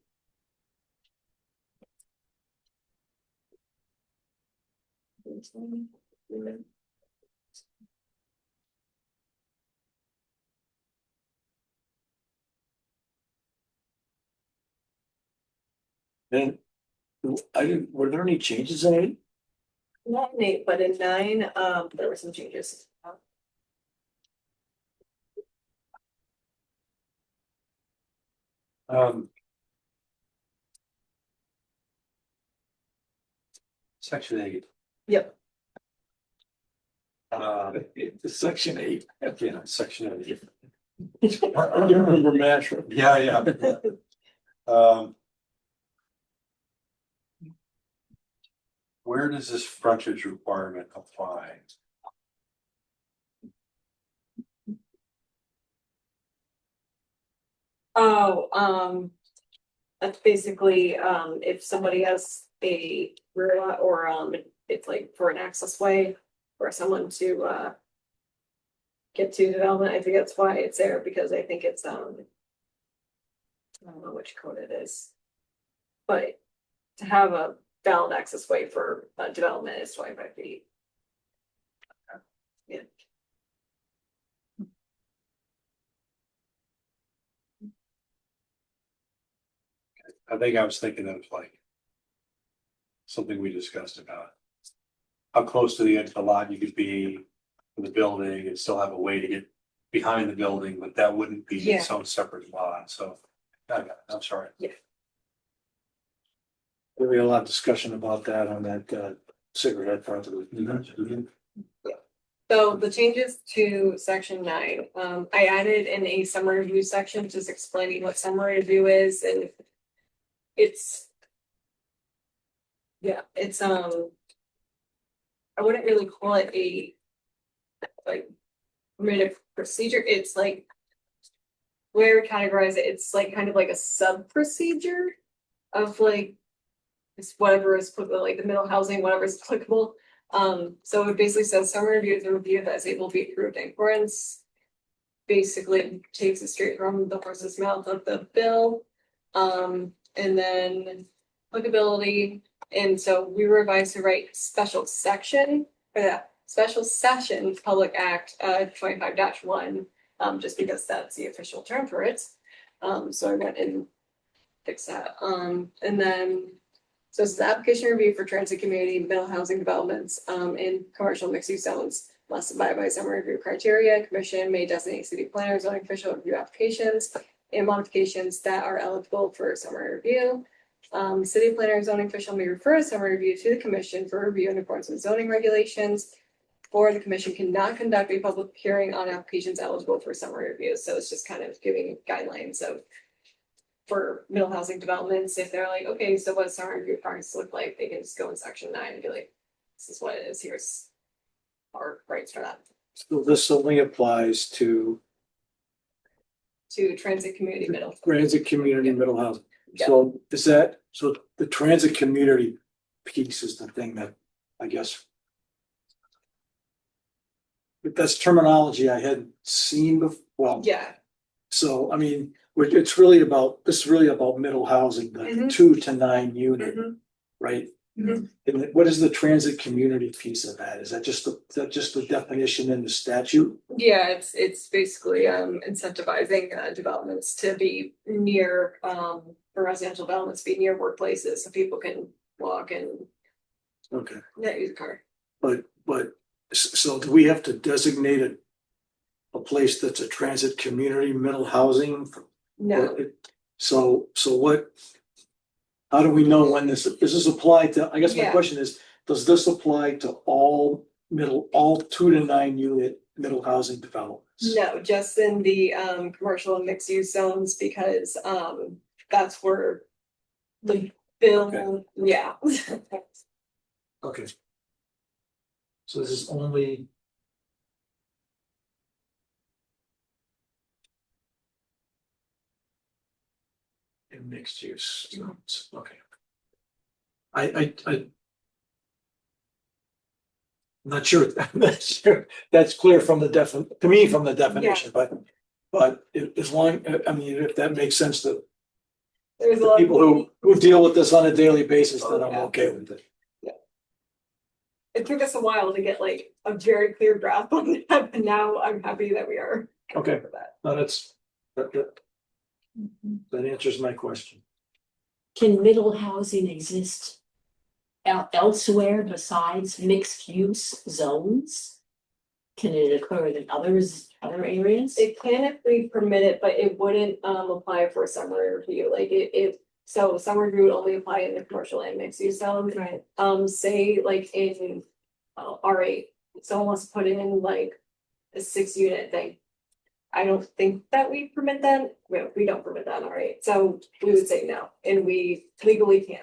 And were there any changes in 8? Not in 8, but in 9, there were some changes. Section 8. Yep. It's section 8. Yeah, section 8. I remember Mashra. Yeah. Where does this frontage requirement apply? Oh, that's basically, if somebody has a rear lot or, it's like for an access way for someone to, get to development, I think that's why it's there, because I think it's, I don't know which code it is. But to have a valid access way for, development is 25 feet. Yeah. I think I was thinking of like something we discussed about how close to the edge of the lot you could be for the building and still have a way to get behind the building, but that wouldn't be its own separate lot, so I got it. I'm sorry. There'll be a lot of discussion about that on that cigarette front of Mm-hmm. So the changes to section 9, I added in a summary review section, just explaining what summary review is and it's. Yeah, it's, I wouldn't really call it a. Like, administrative procedure, it's like. Where we categorize it, it's like kind of like a sub procedure of like. It's whatever is applicable, like the middle housing, whatever is applicable. So it basically says summary review is a review that is able to be approved in accordance. Basically it takes it straight from the horse's mouth of the bill. And then applicability, and so we were advised to write special section for that special session Public Act 25-1, just because that's the official term for it. So I went and fixed that. And then so it's the application review for transit community, middle housing developments, in commercial mixed use zones. must abide by summary review criteria. Commission may designate city planner, zoning official to review applications and modifications that are eligible for summary review. City planner and zoning official may refer a summary review to the commission for review in accordance with zoning regulations. Or the commission cannot conduct a public hearing on applications eligible for summary review. So it's just kind of giving guidelines of for middle housing developments, if they're like, okay, so what summary review requirements look like, they can just go in section 9 and be like, this is what it is, here's our rights for that. So this only applies to To transit community middle. transit community middle housing. Yeah. So is that, so the transit community piece is the thing that, I guess. But that's terminology I hadn't seen before. Well, Yeah, so I mean, it's really about, this is really about middle housing, the Mhm. 2 to 9 unit, Mhm. right? Mhm. And what is the transit community piece of that? Is that just the definition in the statute? yeah, it's basically incentivizing developments to be near for residential developments, be near workplaces so people can walk and Okay, not use a car. but so do we have to designate a place that's a transit community middle housing? No, So what? How do we know when this, does this apply to, I guess my Yeah. question is, does this apply to all 2 to 9 unit middle housing developments? no, just in the commercial and mixed use zones because that's where the bill, yeah. Okay. So this is only. In mixed use zones, okay. I'm not sure, I'm not sure that's clear from the to me from the definition, but as long, I mean, if that makes sense to There's a the lot people of. who deal with this on a daily basis, then I'm Yeah. okay with it. It took us a while to get like a very clear grasp on that, but now I'm happy that we are. Okay. For that. No, that answers my question. Can middle housing exist elsewhere besides mixed use zones? Can it occur in other areas? It can if we permit it, but it wouldn't apply for summary review, like so summary review would only apply in the commercial and mixed use zones. Right. Say like in R8, someone wants to put in like a 6 unit thing. I don't think that we permit that, we don't permit that in R8, so we would say no, and we legally can,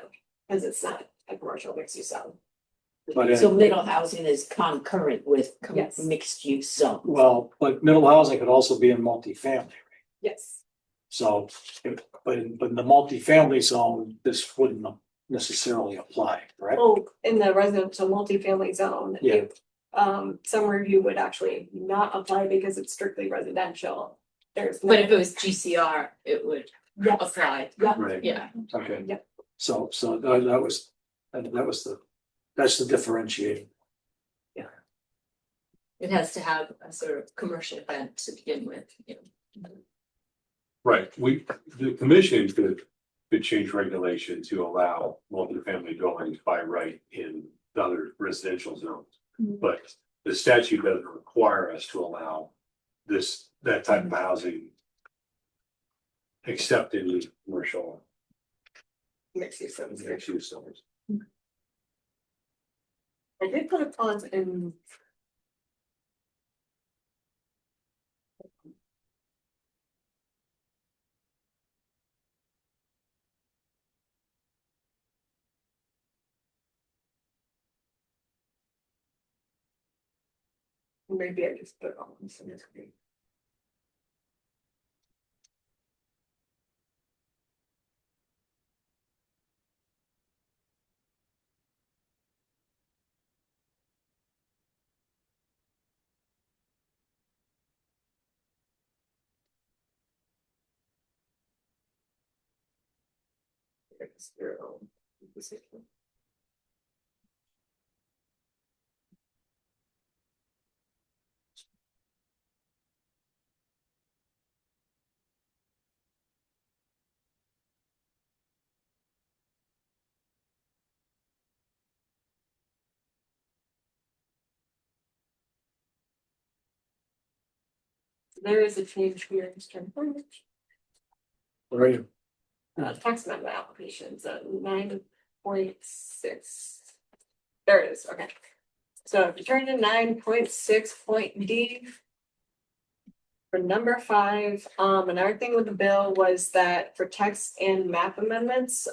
because it's not a commercial mixed use zone. But So middle housing is concurrent with Yes. mixed use zone. well, but middle housing could also be in multifamily. Yes, So, but in the multifamily zone, this wouldn't necessarily apply, correct? well, in the residential multifamily zone. Yeah. Summary review would actually not apply because it's strictly residential. There's. But if it was GCR, it would Yes, apply. yeah, Right. Yeah. Okay. Yep. So that's the differentiating. It has to have a sort of commercial bent to begin with, you know. Right, the commission could change regulation to allow multifamily dwellings by right in the other residential zones. But the statute doesn't require us to allow that type of housing. Except in the commercial mixed use zones. mixed use zones. I did put a pause in. Maybe I just put it on this screen. There is a change here, Mr. Where are you? Tax amendment applications, 9.6. There it is, okay. So if you turn to 9.6 for number 5, another thing with the bill was that for text and map amendments,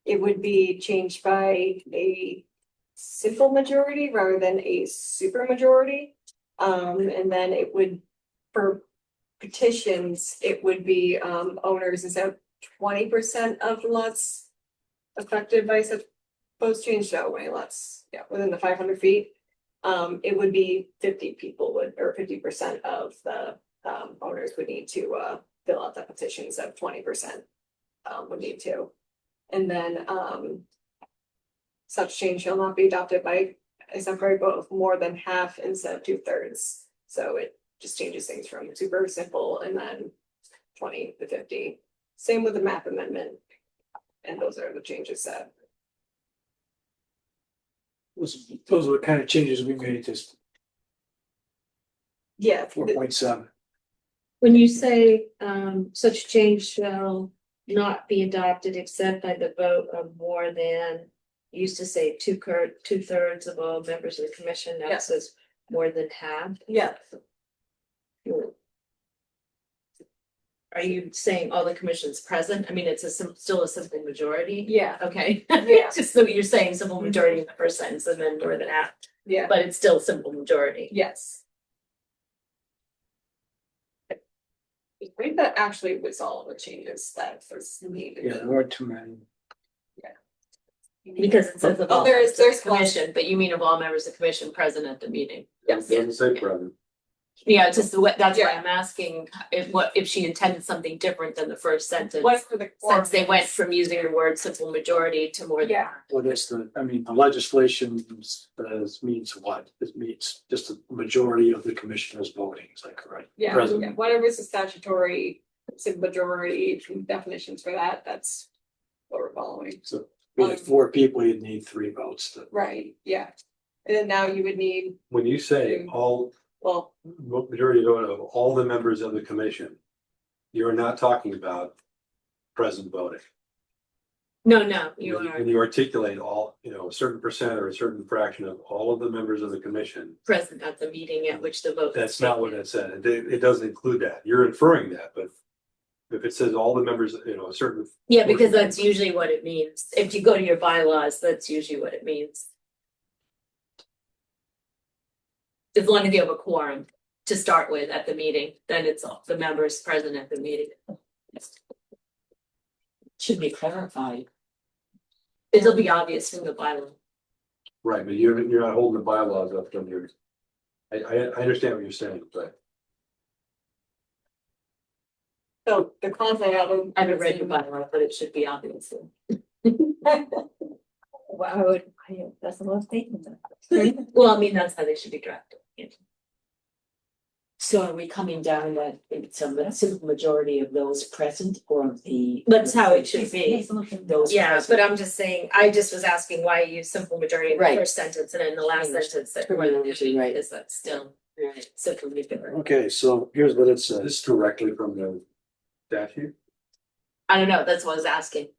it would be changed by a simple majority rather than a super majority. And then it would, for petitions, it would be owners instead of 20% of lots affected by such proposed change, so many lots, yeah, within the 500 feet. It would be 50 people would, or 50% of the owners would need to fill out the petition, instead of 20% would need to. And then such change shall not be adopted by a separate vote of more than half instead of 2/3. So it just changes things from super simple and then 20 to 50. Same with the map amendment. And those are the changes that. Those are the kind of changes we made to Yeah. 4.7. When you say, such change shall not be adopted except by the vote of more than, you used to say 2/3 of all members of the commission, now Yeah. it says more than half. Yeah, Are you saying all the commissions present? I mean, it's still a simple majority. yeah, Okay, Yeah. just so you're saying simple majority in the first sentence and then more than half, yeah, but it's still simple majority. yes. I think that actually was all the changes that was needed. Yeah, there weren't too many. Because it says of Oh, all there's members of the one. commission, but you mean of all members of the commission present at the meeting. Yes. Doesn't say present. Yeah, it's just that's why Yeah. I'm asking if she intended something different than the first sentence. What for the. Since they went from using the word simple majority to more than. Yeah. Well, that's the legislation means what? It means just a majority of the commissioners voting, is that correct? Yeah, President. yeah, whatever's the statutory majority definitions for that, that's what we're following. So with 4 people, you'd need 3 votes to. Right, yeah. And then now you would need, When you say all, well, majority vote of all the members of the commission, you're not talking about present voting. No, you When are you articulate all, a certain percent or a certain fraction of all of the members of the commission, present at the meeting at which the vote. that's not what it said. It doesn't include that. You're inferring that, but if it says all the members, a certain. Yeah, because that's usually what it means. If you go to your bylaws, that's usually what it means. As long as you have a quorum to start with at the meeting, then it's all the members present at the meeting. Should be clarified. It'll be obvious from the bylaw. Right, but you're not holding the bylaws up from your. I understand what you're saying, but. so the content of them. I haven't read your bylaw, but it should be obvious. Wow, that's a lot of statements. Well, I mean, that's how they should be drafted. So are we coming down that it's a simple majority of those present or the? That's how it should be. Those Yeah, present. but I'm just saying, I just was asking why you use simple majority in the Right. first sentence and in the last sentence that more than half, Right. is that still Right. simple majority? Okay, so here's what it Is says. this directly from the statute? I don't know, that's what I was asking.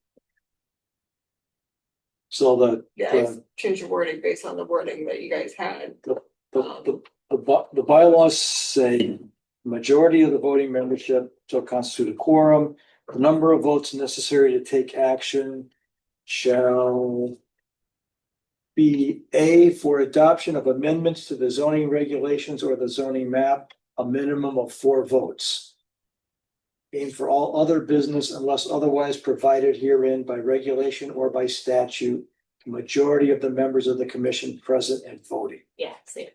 So Yeah, I change your wording based on the wording that you guys had. the bylaws say majority of the voting membership shall constitute a quorum. The number of votes necessary to take action shall be A, for adoption of amendments to the zoning regulations or the zoning map, a minimum of 4 votes. Aim for all other business unless otherwise provided herein by regulation or by statute, the majority of the members of the commission present and voting. Yeah, see.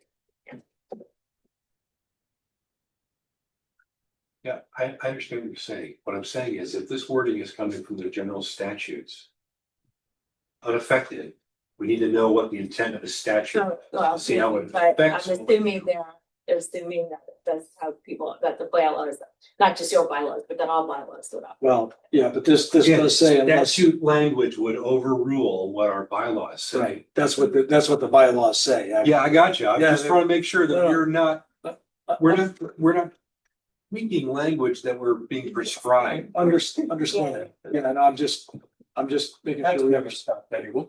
Yeah, I understand what you're saying. What I'm saying is if this wording is coming from the general statutes. Unaffected, we need to know what the intent of the statute. Well, See how it but I'm affects- assuming they're assuming that that's how people, that the bylaws, not just your bylaws, but that all bylaws do that. Well, yeah, but this does say unless. Statute language would overrule what our bylaws say. Right, that's what the bylaws say. Yeah, I got you. I'm Yeah, just trying to make sure that no. you're not we're not tweaking language that we're being prescribed. Understand that. Yeah, and I'm just making That's sure we never understand. stopped anyone.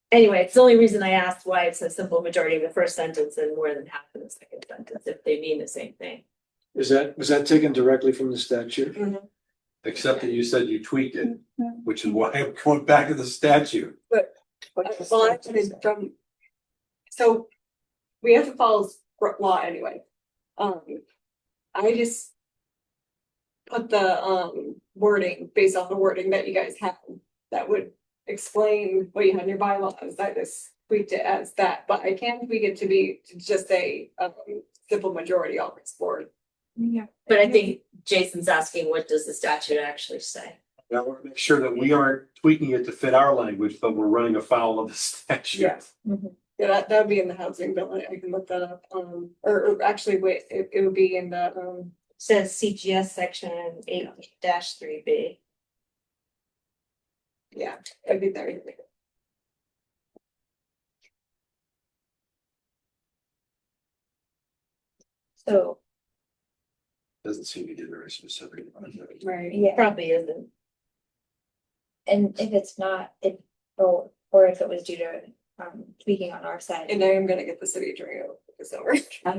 Anyway, it's the only reason I asked why it's a simple majority in the first sentence and more than half in the second sentence, if they mean the same thing. Was that taken directly from the statute? Except that you said you tweaked it, which is why I'm going back to the statute. Well, actually, so we have to follow law anyway. I just put the wording based off the wording that you guys have that would explain what you have in your bylaws. I just tweaked it as that, but I can tweak it to be just a simple majority all across the board. Yeah. But I think Jason's asking, what does the statute actually say? I want to make sure that we aren't tweaking it to fit our language, but we're running afoul of the statute. Yes. Yeah, that would be in the housing bill. I can look that up. Or actually, wait, it would be in the Says CGS section 8-3B. yeah, it'd be there. So, Doesn't seem to be very specific. Right. yeah, Probably isn't. and if it's not, or if it was due to tweaking on our side. And I am gonna get the city attorney to look this over. Yes. That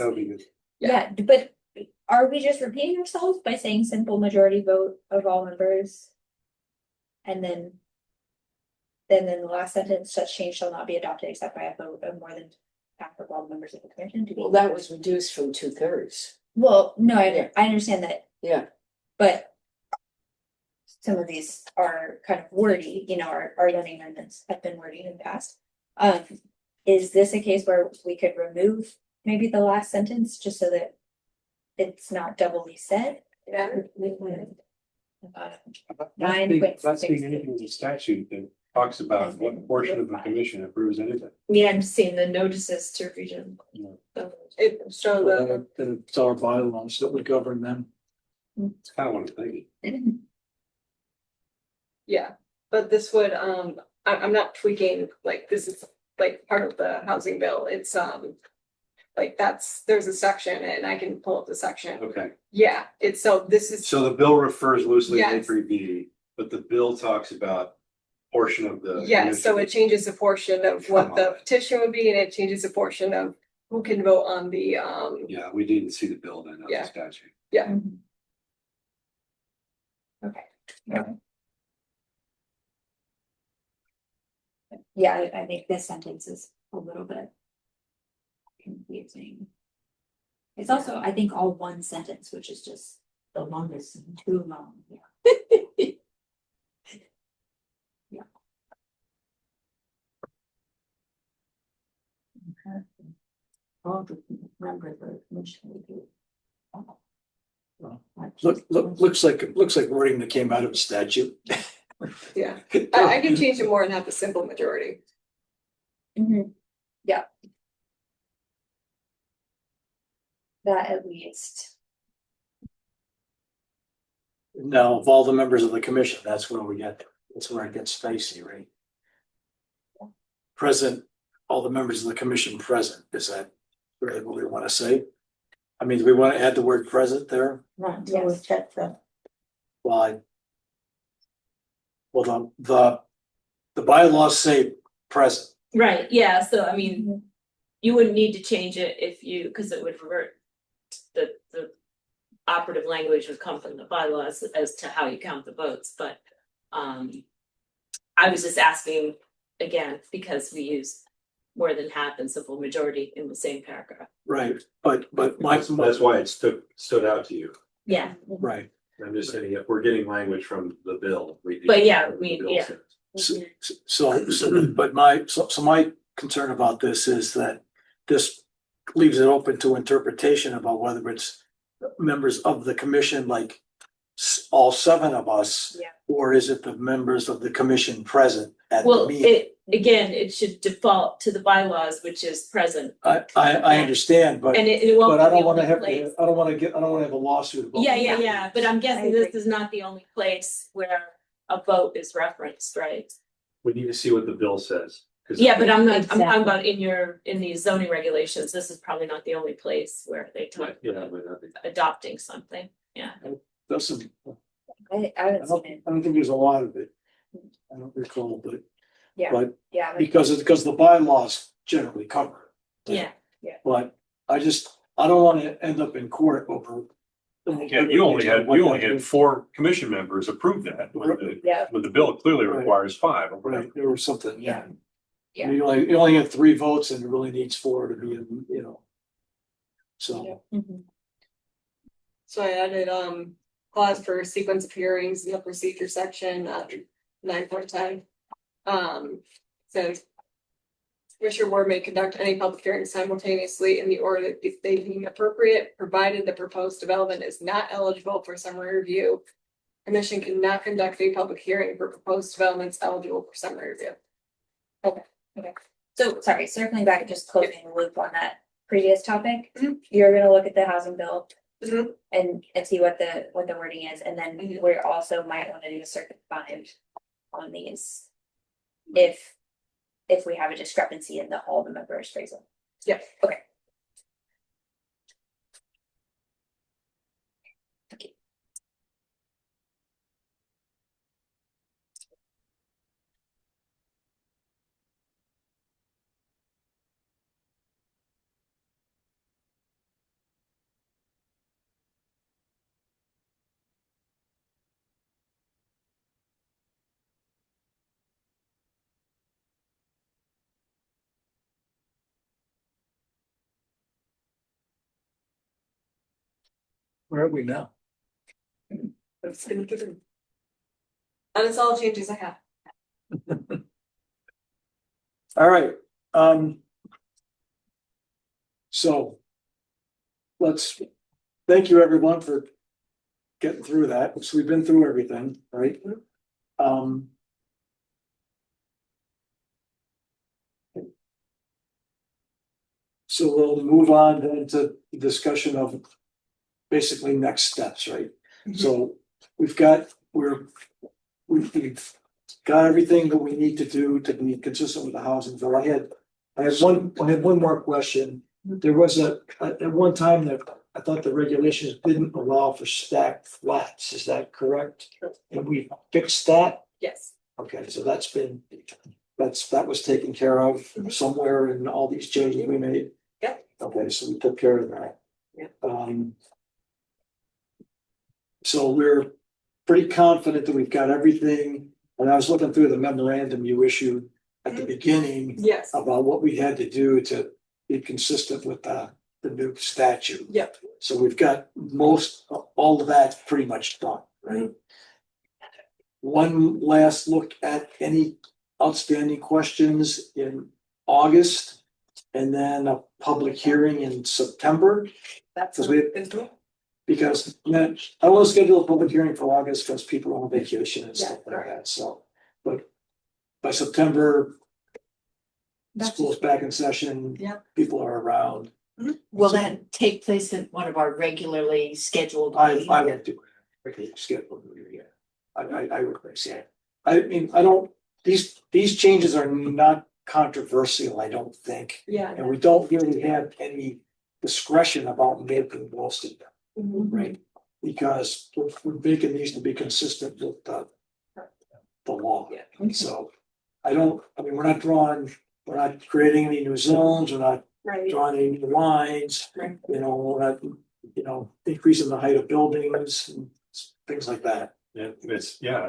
would be good. Yeah, but are we just repeating ourselves by saying simple majority vote of all members? And then the last sentence, such change shall not be adopted except by a vote of more than half of all members of the commission to be. Well, that was reduced from 2/3. Well, no, Yeah. I understand that, Yeah. but some of these are kind of wordy, our zoning amendments have been wordy in the past. Is this a case where we could remove maybe the last sentence just so that it's not doubly said? Yeah. Not seeing anything in the statute that talks about what portion of the commission approves anything. Yeah, I'm seeing the notices to region. It show the, Then it's our bylaws that would govern them. It's kind of what I'm thinking. yeah, but this would, I'm not tweaking, like, this is like part of the housing bill. It's, like there's a section and I can pull up the section. Okay, Yeah, it's so this is, so the bill refers loosely to Yes. A3B, but the bill talks about portion of the. yeah, so it changes the portion of what Come the on. petition would be and it changes the portion of who can vote on the, Yeah, we didn't see the bill then, not the Yeah. statute. Okay. Yeah, I think this sentence is a little bit confusing. It's also, I think, all one sentence, which is just the longest, too long, yeah. Yeah. Okay. All the members of the commission will be. Looks like wording that came out of a statute. yeah. I can change it more and have the simple majority. Yeah. That at least. Now, of all the members of the commission, that's where it gets dicey, right? Present, all the members of the commission present, is that really what we want to say? I mean, do we want to add the word present there? Not until we check the, Well, the bylaws say present. Right, yeah, so I mean, you wouldn't need to change it if you, because it would revert. The operative language would come from the bylaws as to how you count the votes, but I was just asking again, because we use more than half and simple majority in the same paragraph. Right, but That's why it stood out to you. Yeah, right. I'm just saying, if we're getting language from the bill. But yeah, what the I mean, bill yeah. says. But my concern about this is that this leaves it open to interpretation about whether it's members of the commission, like all 7 of us. Yeah. Or is it the members of the commission present at the well, meeting? it should default to the bylaws, which is present. I understand, but And it won't. but I be don't the want to only have, place. I don't want to have a lawsuit. about Yeah, but I'm guessing I this agree. is not the only place where a vote is referenced, right? We need to see what the bill says, Yeah, but I'm talking Exactly. about in these zoning regulations, this is probably not the only place where they talk Yeah, about but I think- adopting something, yeah. Doesn't, I I haven't don't, seen it. I don't think there's a lot of it. I don't recall, but. Yeah. But Yeah. because the bylaws generally cover it. Yeah. But I don't wanna end up in court over. Yeah, you only had 4 commission members approve that, Yeah. when the bill clearly Right. requires 5 or whatever. Right, there was something, yeah. Yeah. You only had 3 votes and it really needs 4 to be, you know. So, Mhm. So I added, clause for sequence of hearings in the procedure section, 9.10. Says. Commissioner Ward may conduct any public hearing simultaneously in the order that they deem appropriate, provided the proposed development is not eligible for summary review. Commission cannot conduct a public hearing for proposed developments eligible for summary review. So, sorry, circling back, just closing the loop on that previous topic. Mhm. You're gonna look at the housing bill Mhm. and see what the wording is, and then Mhm. we also might wanna do a circuit find on these. If we have a discrepancy in all the members phrasing. Yeah. Okay. Okay. where are we now? That's gonna give it. And it's all changes I have. All right, so. Thank you everyone for getting through that, so we've been through everything, right? So we'll move on then to the discussion of basically next steps, right? So we've got everything that we need to do to be consistent with the housing bill. I had one more question. There was at one time that I thought the regulations didn't allow for stacked flats. Is that correct? And we fixed that? Yes. Okay, so that was taken care of somewhere in all these changes we made? Yep. Okay, so we took care of that. Yeah. So we're pretty confident that we've got everything, and I was looking through the memorandum you issued at the beginning Yes. about what we had to do to be consistent with the new statute. Yep. So we've got all of that pretty much done, right? One last look at any outstanding questions in August, and then a public hearing in September. That's. Because because man, I want to schedule a public hearing for August because people are on vacation and stuff like that, so. But by September, school's back in session. Yeah. People are around. Will that take place at one of our regularly scheduled? I meetings? would do it. Okay, schedule, yeah. I would say, I mean, these changes are not controversial, I don't think. Yeah. And we don't really have any discretion about making most of them, Mhm. right? Because we're making these to be consistent with the law. Yeah. So we're not creating any new zones, we're not Right. drawing any new lines. Right. We're not, increasing the height of buildings and things like that. And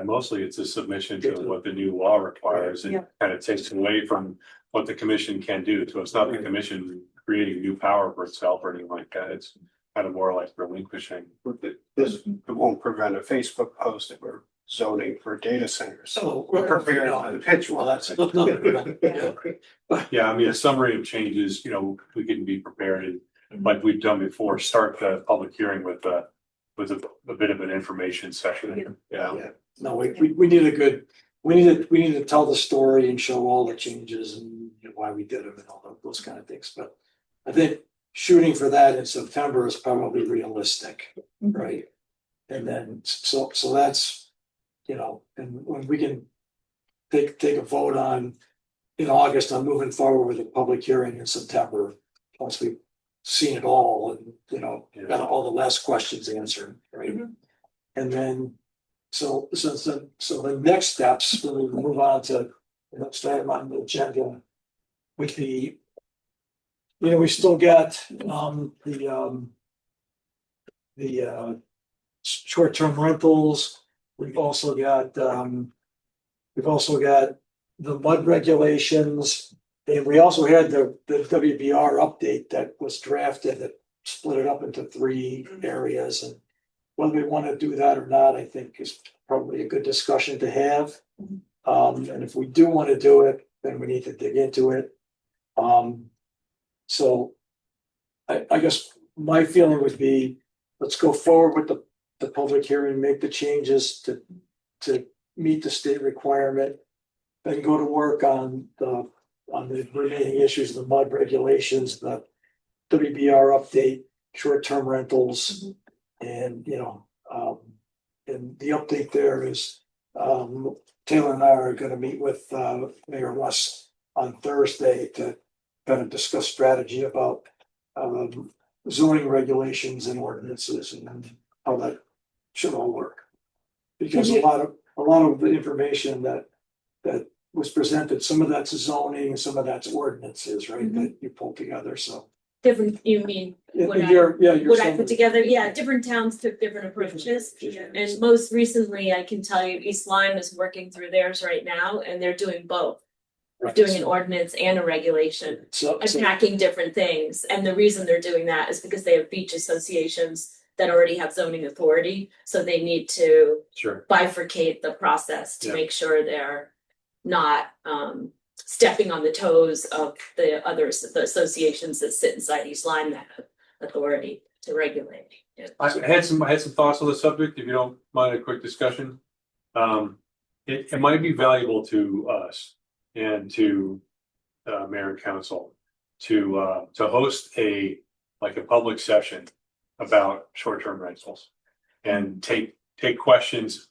mostly it's a submission to what the new law requires. It Yeah. kind of takes away from what the commission can do. So it's not the commission creating new power for itself or anything like that. It's kind of more like relinquishing. This won't prevent a Facebook post that we're zoning for data centers. So We're prepared on the pitch. Well, that's. Yeah, I mean, a summary of changes, we can be prepared and like we've done before, start the public hearing with a bit of an information session. Yeah, no, we need we need to tell the story and show all the changes and why we did them and all those kind of things, but I think shooting for that in September is probably realistic, right? And then, so that's, and when we can take a vote on in August, I'm moving forward with a public hearing in September. Once we've seen it all and, got all the last questions answered, right? And then, so the next steps, when we move on to the next item on the agenda with the, we still got, the short-term rentals. We've also got the mud regulations. And we also had the WBR update that was drafted that split it up into 3 areas. And whether we want to do that or not, I think is probably a good discussion to have. And if we do want to do it, then we need to dig into it. So I guess my feeling would be, let's go forward with the public hearing, make the changes to meet the state requirement, then go to work on the remaining issues, the mud regulations, the WBR update, short-term rentals, and and the update there is Taylor and I are going to meet with Mayor West on Thursday to kind of discuss strategy about zoning regulations and ordinances and how that should all work. Because a lot of the information that was presented, some of that's zoning, some of that's ordinances, right? That you pull together, so. Different, you mean, what I put together, different towns took different approaches. And most recently, I can tell you, East Lyme is working through theirs right now, and they're doing both. Right. Doing an ordinance and a regulation, attacking different things. And the reason they're doing that is because they have beach associations that already have zoning authority. So they need to bifurcate the process to make sure they're not stepping on the toes of the associations that sit inside East Lyme that have authority to regulate. I had some thoughts on the subject, if you don't mind a quick discussion. It might be valuable to us and to mayor and council to host a public session about short-term rentals and take questions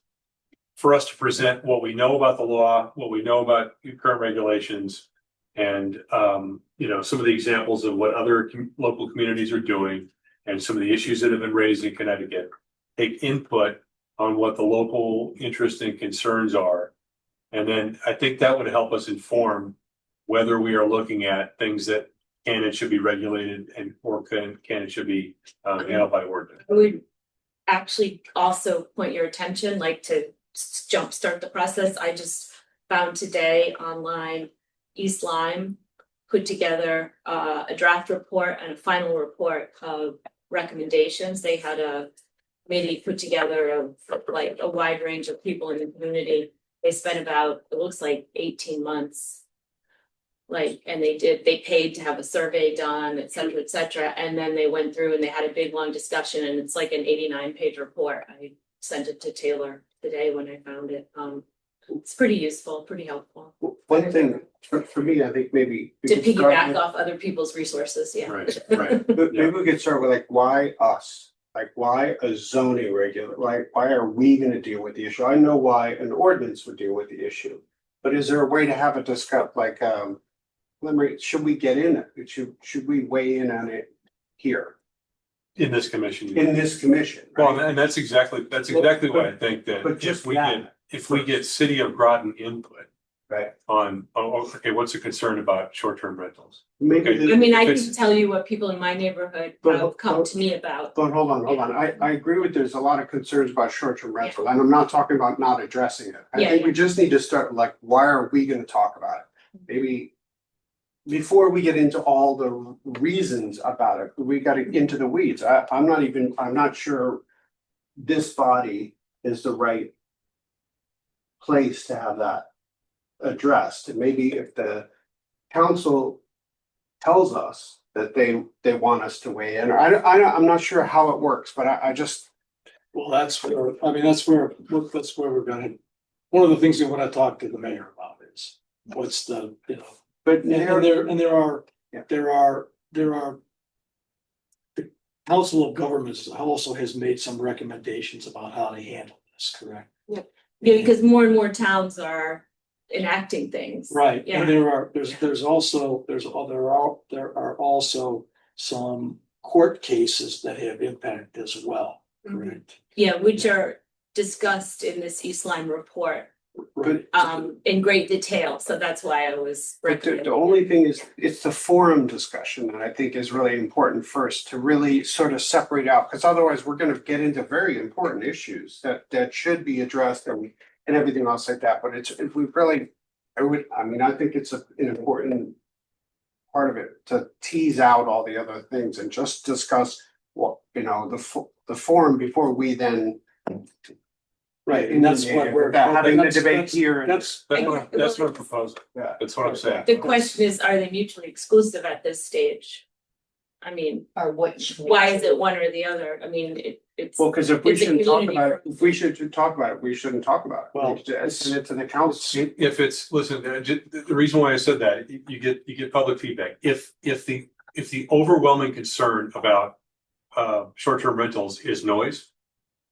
for us to present what we know about the law, what we know about current regulations, and some of the examples of what other local communities are doing and some of the issues that have been raised in Connecticut. Take input on what the local interests and concerns are. And then I think that would help us inform whether we are looking at things that can and should be regulated or can and should be handled by ordinance. I would actually also point your attention, to jumpstart the process. I just found today online, East Lyme put together a draft report and a final report of recommendations. They had a committee put together of a wide range of people in the community. They spent about, it looks like 18 months. And they paid to have a survey done, et cetera, and then they went through and they had a big long discussion, and it's like an 89-page report. I sent it to Taylor today when I found it. It's pretty useful, pretty helpful. One thing for me, I think maybe to piggyback off other people's resources, Right. Maybe we could start with why us? Why a zoning regulator? Why are we going to deal with the issue? I know why an ordinance would deal with the issue, but is there a way to have it discussed? Should we get in it? Should we weigh in on it here In this commission. in this commission? Well, Right? and that's exactly why I think that But just if we get city of Groton input Right. on, what's the concern about short-term rentals? Maybe. Okay. I mean, I if it's- can tell you what people in my neighborhood have come to me about. But hold on. I agree with there's a lot of concerns about short-term rental, and I'm not talking about not addressing it. I think we just need to start why are we gonna talk about it? Maybe before we get into all the reasons about it, we gotta get into the weeds. I'm not sure this body is the right place to have that addressed. And maybe if the council tells us that they want us to weigh in, or I'm not sure how it works, but I just. Well, that's where we're gonna, one of the things we want to talk to the mayor about is what's the, But there are, the Council of Governments also has made some recommendations about how to handle this, correct? Yeah, because more and more towns are enacting things. Right, Yeah. and there's also, there are also some court cases that have impact as well, correct? Yeah, which are discussed in this East Lyme report, Right. in great detail, so that's why I was But the recommending. only thing is, it's the forum discussion that I think is really important first to really sort of separate out, because otherwise we're gonna get into very important issues that should be addressed and everything else like that, but if we really, I think it's an important part of it to tease out all the other things and just discuss what, the forum before we then. Right, and that's what we're. Having the that's- debate that's- here and. That's, That's what I'm proposing. Yeah. That's what I'm saying. The question is, are they mutually exclusive at this stage? I mean, Or what? why is it one or the other? I mean, it's. Well, because if we It's a shouldn't talk community about it, purpose. if we should talk about it, we shouldn't talk about it. Well, We should send it to the council. If it's, listen, the reason why I said that, you get public feedback. If the overwhelming concern about short-term rentals is noise,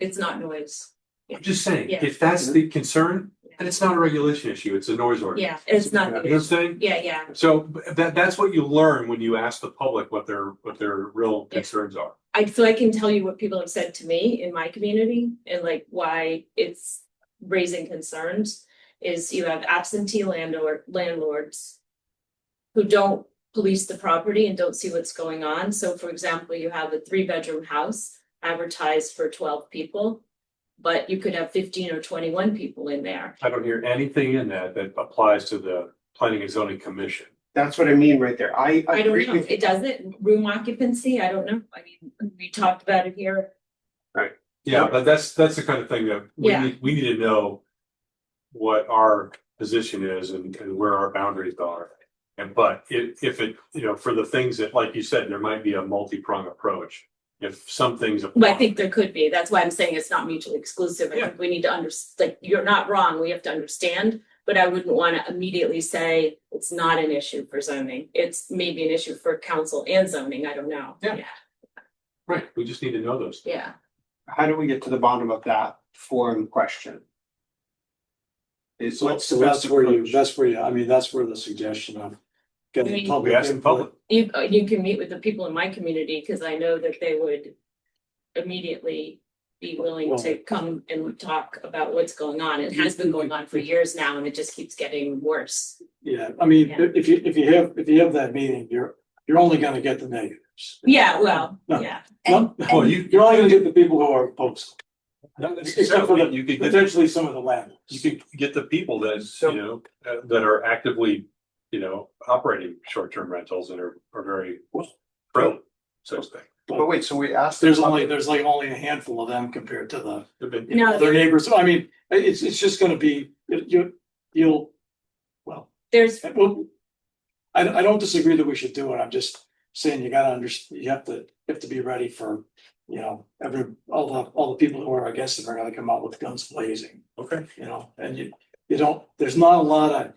It's not noise. I'm just saying, Yeah. if that's the concern, then it's not a regulation issue, it's a noise ordinance. Yeah, it's not. You know what I'm saying? Yeah. So that's what you learn when you ask the public what their real Yeah. concerns are. So I can tell you what people have said to me in my community and like why it's raising concerns is you have absentee landlords who don't police the property and don't see what's going on. So for example, you have a 3-bedroom house advertised for 12 people, but you could have 15 or 21 people in there. I don't hear anything in that applies to the Planning and Zoning Commission. That's what I mean right there. I I don't agree know, with you. it doesn't, room occupancy, I don't know, I mean, we talked about it here. Yeah, but that's the kind of thing that Yeah. we need to know what our position is and where our boundaries are. But if it, for the things that, like you said, there might be a multi-pronged approach. If some things. Well, I think there could be, that's why I'm saying it's not mutually exclusive, I think we need to like, you're not wrong, we have to understand. But I wouldn't wanna immediately say it's not an issue for zoning, it's maybe an issue for council and zoning, I don't know. Yeah. Right, we just need to know those. Yeah, How do we get to the bottom of that forum question? Is what's the So best approach? that's where the suggestion of I getting mean- public We ask the input. public. you can meet with the people in my community, cause I know that they would immediately be willing to come and talk about what's going on, it has been going on for years now, and it just keeps getting worse. Yeah, I mean, Yeah. if you have that meeting, you're only gonna get the negatives. Yeah, well, No. yeah, No, Well, you're only gonna get the people who are opposed, Not except for necessarily, you could get, potentially some of the landlords. you could get the people that, So- that are actively, operating short-term rentals and are very pro, so to speak. But wait, so we asked. There's like only a handful of them compared to the No. other neighbors. I mean, it's just gonna be, you'll, well, there's, well, I don't disagree that we should do it. I'm just saying you gotta understand, you have to be ready for, all the people who are against it are gonna come out with guns blazing, Okay. and you don't, there's not a lot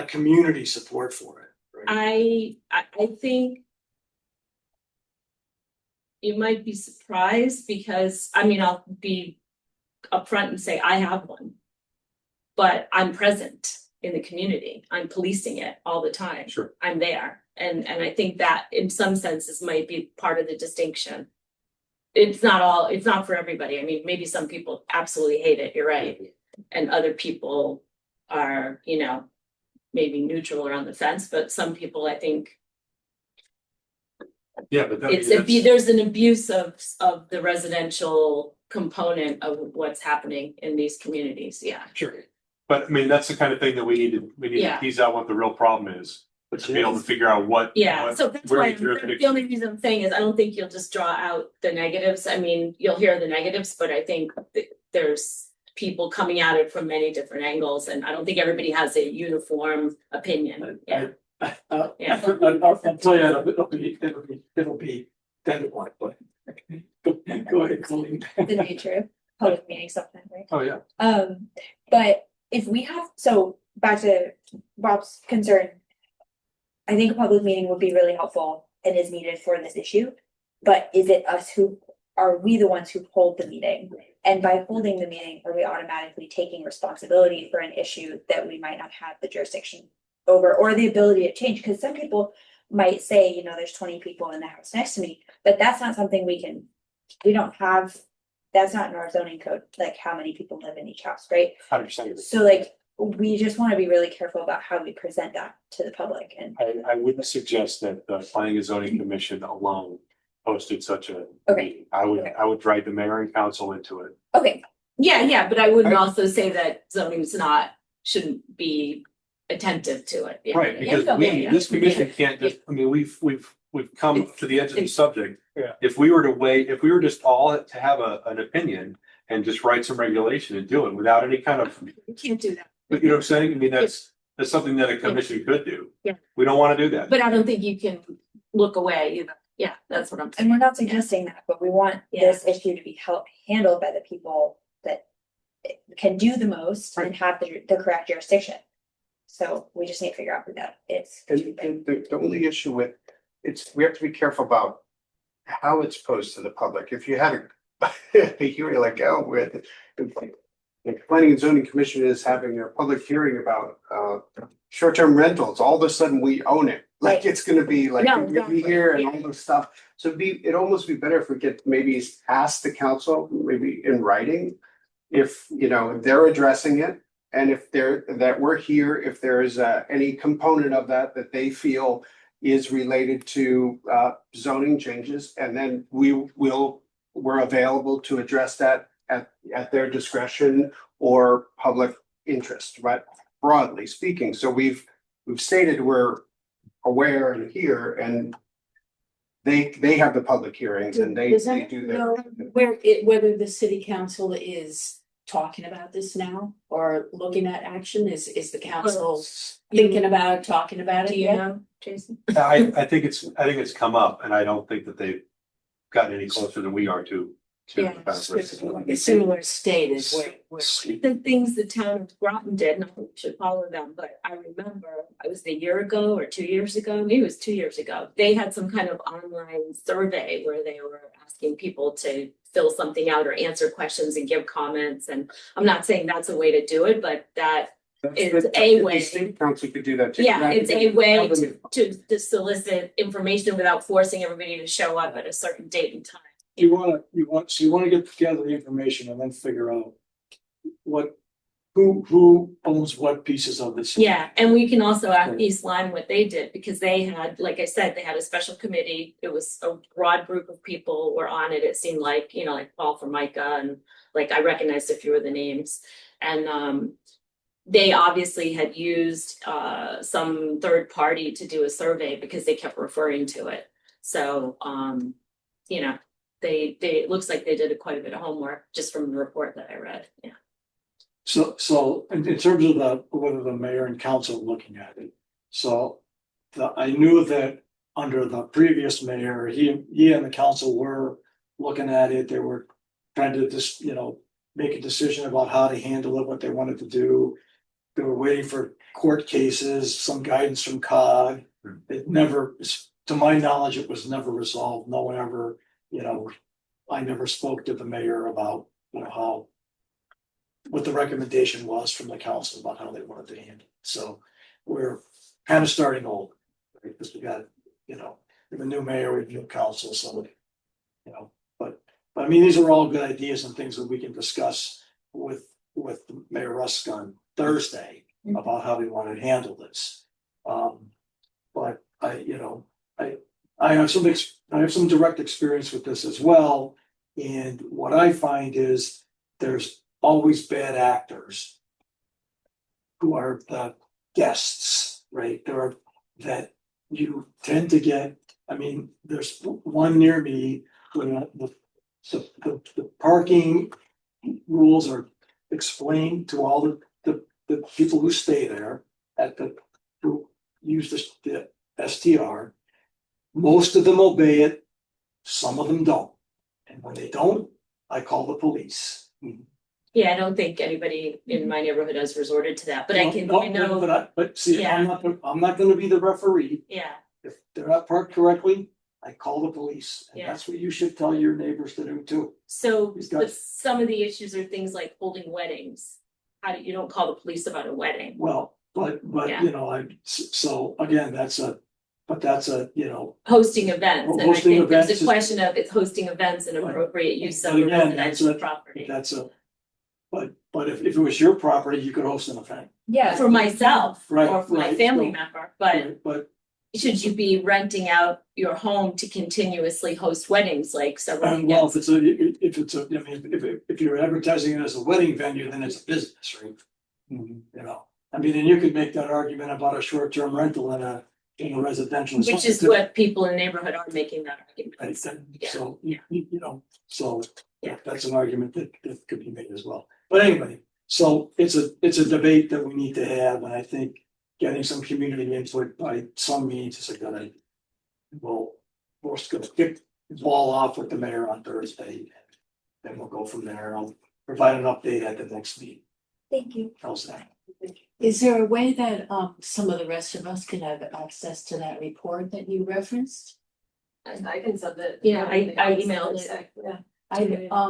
of community support for it. Right? I think you might be surprised because, I mean, I'll be upfront and say I have one. But I'm present in the community. I'm policing it all the time. Sure. I'm there. And I think that in some senses might be part of the distinction. It's not for everybody. I mean, maybe some people absolutely hate it, you're right. And other people are, maybe neutral or on the fence, but some people, I think, Yeah, but there's an abuse of the residential component of what's happening in these communities, yeah. Sure. But I mean, that's the kind of thing that we need to Yeah. tease out what the real problem is, to be able to figure out what. Yeah, so that's where why, the jurisdiction- the only reason I'm saying is I don't think you'll just draw out the negatives, I mean, you'll hear the negatives, but I think there's people coming at it from many different angles, and I don't think everybody has a uniform opinion, yeah. I'll Yeah. tell you, it'll be 10-1, but go ahead, Colleen. The nature of public meetings sometimes, right? Oh, yeah. But if we have, so back to Bob's concern. I think a public meeting would be really helpful and is needed for this issue. But is it us are we the ones who hold the meeting? And by holding the meeting, are we automatically taking responsibility for an issue that we might not have the jurisdiction over or the ability to change? Because some people might say, you know, there's 20 people in the house next to me, but that's not something we don't have, that's not in our zoning code, like how many people live in each house, right? 100%. So like, we just want to be really careful about how we present that to the public and. I wouldn't suggest that the planning and zoning commission alone hosted such a Okay. meeting. I would drag the mayor and council into it. Okay, Yeah, but I wouldn't also say that zoning's shouldn't be attentive to it. Yeah. Right, because this commission can't just, I mean, we've come to the edge of the subject. Yeah. If we were just all to have an opinion and just write some regulation and do it without any kind of, You can't do that. but you know what I'm saying? I mean, that's something that a commission could do. Yeah. We don't want to do that. But I don't think you can look away either. Yeah, that's what I'm and saying. we're not suggesting that, but we want this issue to be handled by the people that can do the most and have the correct jurisdiction. So we just need to figure out who that is. And the only issue with, we have to be careful about how it's posed to the public. If you had a hearing like Elwood, the planning and zoning commission is having a public hearing about short-term rentals, all of a sudden we own it. Like it's gonna be like, No, you'll be here and all this stuff. So it'd almost be better if we could maybe ask the council, maybe in writing, if, you know, they're addressing it. And if that we're here, if there is any component of that they feel is related to zoning changes, and then we're available to address that at their discretion or public interest, right? Broadly speaking. So we've stated we're aware and here, and they have the public hearings and they Does do anyone their. know whether the city council is talking about this now or looking at action? Is the council thinking about, talking about it? Do you yet? know, Jason? I think it's come up, and I don't think that they've gotten any closer than we are to. Yeah, a similar state is where The things the town of Groton did, not that we should follow them, but I remember, it was a year ago or 2 years ago, maybe it was 2 years ago. They had some kind of online survey where they were asking people to fill something out or answer questions and give comments. And I'm not saying that's a way to do it, but that is a way. The state council could do that too. Yeah, it's a way to solicit information without forcing everybody to show up at a certain date and time. You wanna get together the information and then figure out who owns what pieces of this. Yeah, and we can also ask East Lyme what they did, because they had, like I said, they had a special committee. It was a broad group of people were on it. It seemed like, you know, like Paul Formica, and like I recognized a few of the names. And they obviously had used some third party to do a survey because they kept referring to it. So you know, they it looks like they did quite a bit of homework just from the report that I read. Yeah. So in terms of whether the mayor and council are looking at it, so I knew that under the previous mayor, he and the council were looking at it. They were trying to just, you know, make a decision about how to handle it, what they wanted to do. They were waiting for court cases, some guidance from COG. It never, to my knowledge, it was never resolved. No one ever, you know, I never spoke to the mayor about, you know, what the recommendation was from the council about how they wanted to handle it. So we're kind of starting over, right? Because we got, you know, the new mayor, we have new council, so, you know, but I mean, these are all good ideas and things that we can discuss with Mayor Rusk on Thursday about how we want to handle this. But I have some direct experience with this as well. And what I find is there's always bad actors who are the guests, right? That you tend to get. I mean, there's one near me where the parking rules are explained to all the people who stay there who use the STR. Most of them obey it, some of them don't. And when they don't, I call the police. Yeah, I don't think anybody in my neighborhood has resorted to that, but I know. But see, Yeah. I'm not gonna be the referee. Yeah, If they're not parked correctly, I call the police, and Yeah. that's what you should tell your neighbors to do too. So, He's got- but some of the issues are things like holding weddings. How do you don't call the police about a wedding? Well, but, Yeah. you know, so again, that's a, you know, Hosting events, and I Hosting think there's events a is- question of it's hosting events and Right. appropriate use But of a again, that's residential a- property. that's a. But if it was your property, you could host an event. Yeah. For myself Right, or for my right, family so- member, but But should you be renting out your home to continuously host weddings like several well, weekends? I mean, if you're advertising it as a wedding venue, then it's a business, right? You know, I mean, and you could make that argument about a short-term rental in a residential. Which is zone, what people in the neighborhood are making that argument. Right, Yeah. so, you know, so Yeah. that's an argument that could be made as well. But anyway, so it's a debate that we need to have, and I think getting some community input by some means is a good idea. We're just gonna kick the ball off with the mayor on Thursday. Then we'll go from there. I'll provide an update at the next meeting. Thank you. How's that? Is there a way that some of the rest of us can have access to that report that you referenced? I can send it. Yeah, I emailed it. Yeah.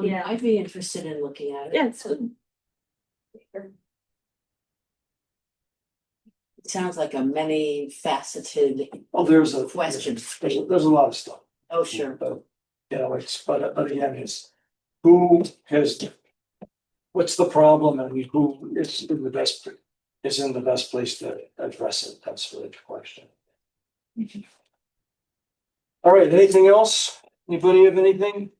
Yeah. I'd be interested in looking at it. Yeah, it's good. It sounds like a many faceted, Well, there's a Question. There's a lot of stuff. oh, sure. But, you know, but again, it's who has. What's the problem and who is in the best place to address it? That's really the question. All right, anything else? Anybody have anything?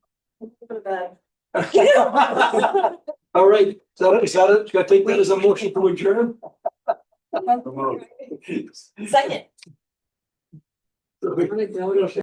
All right, is that it? Can I take that as a motion to adjourn? Second. I'm gonna go to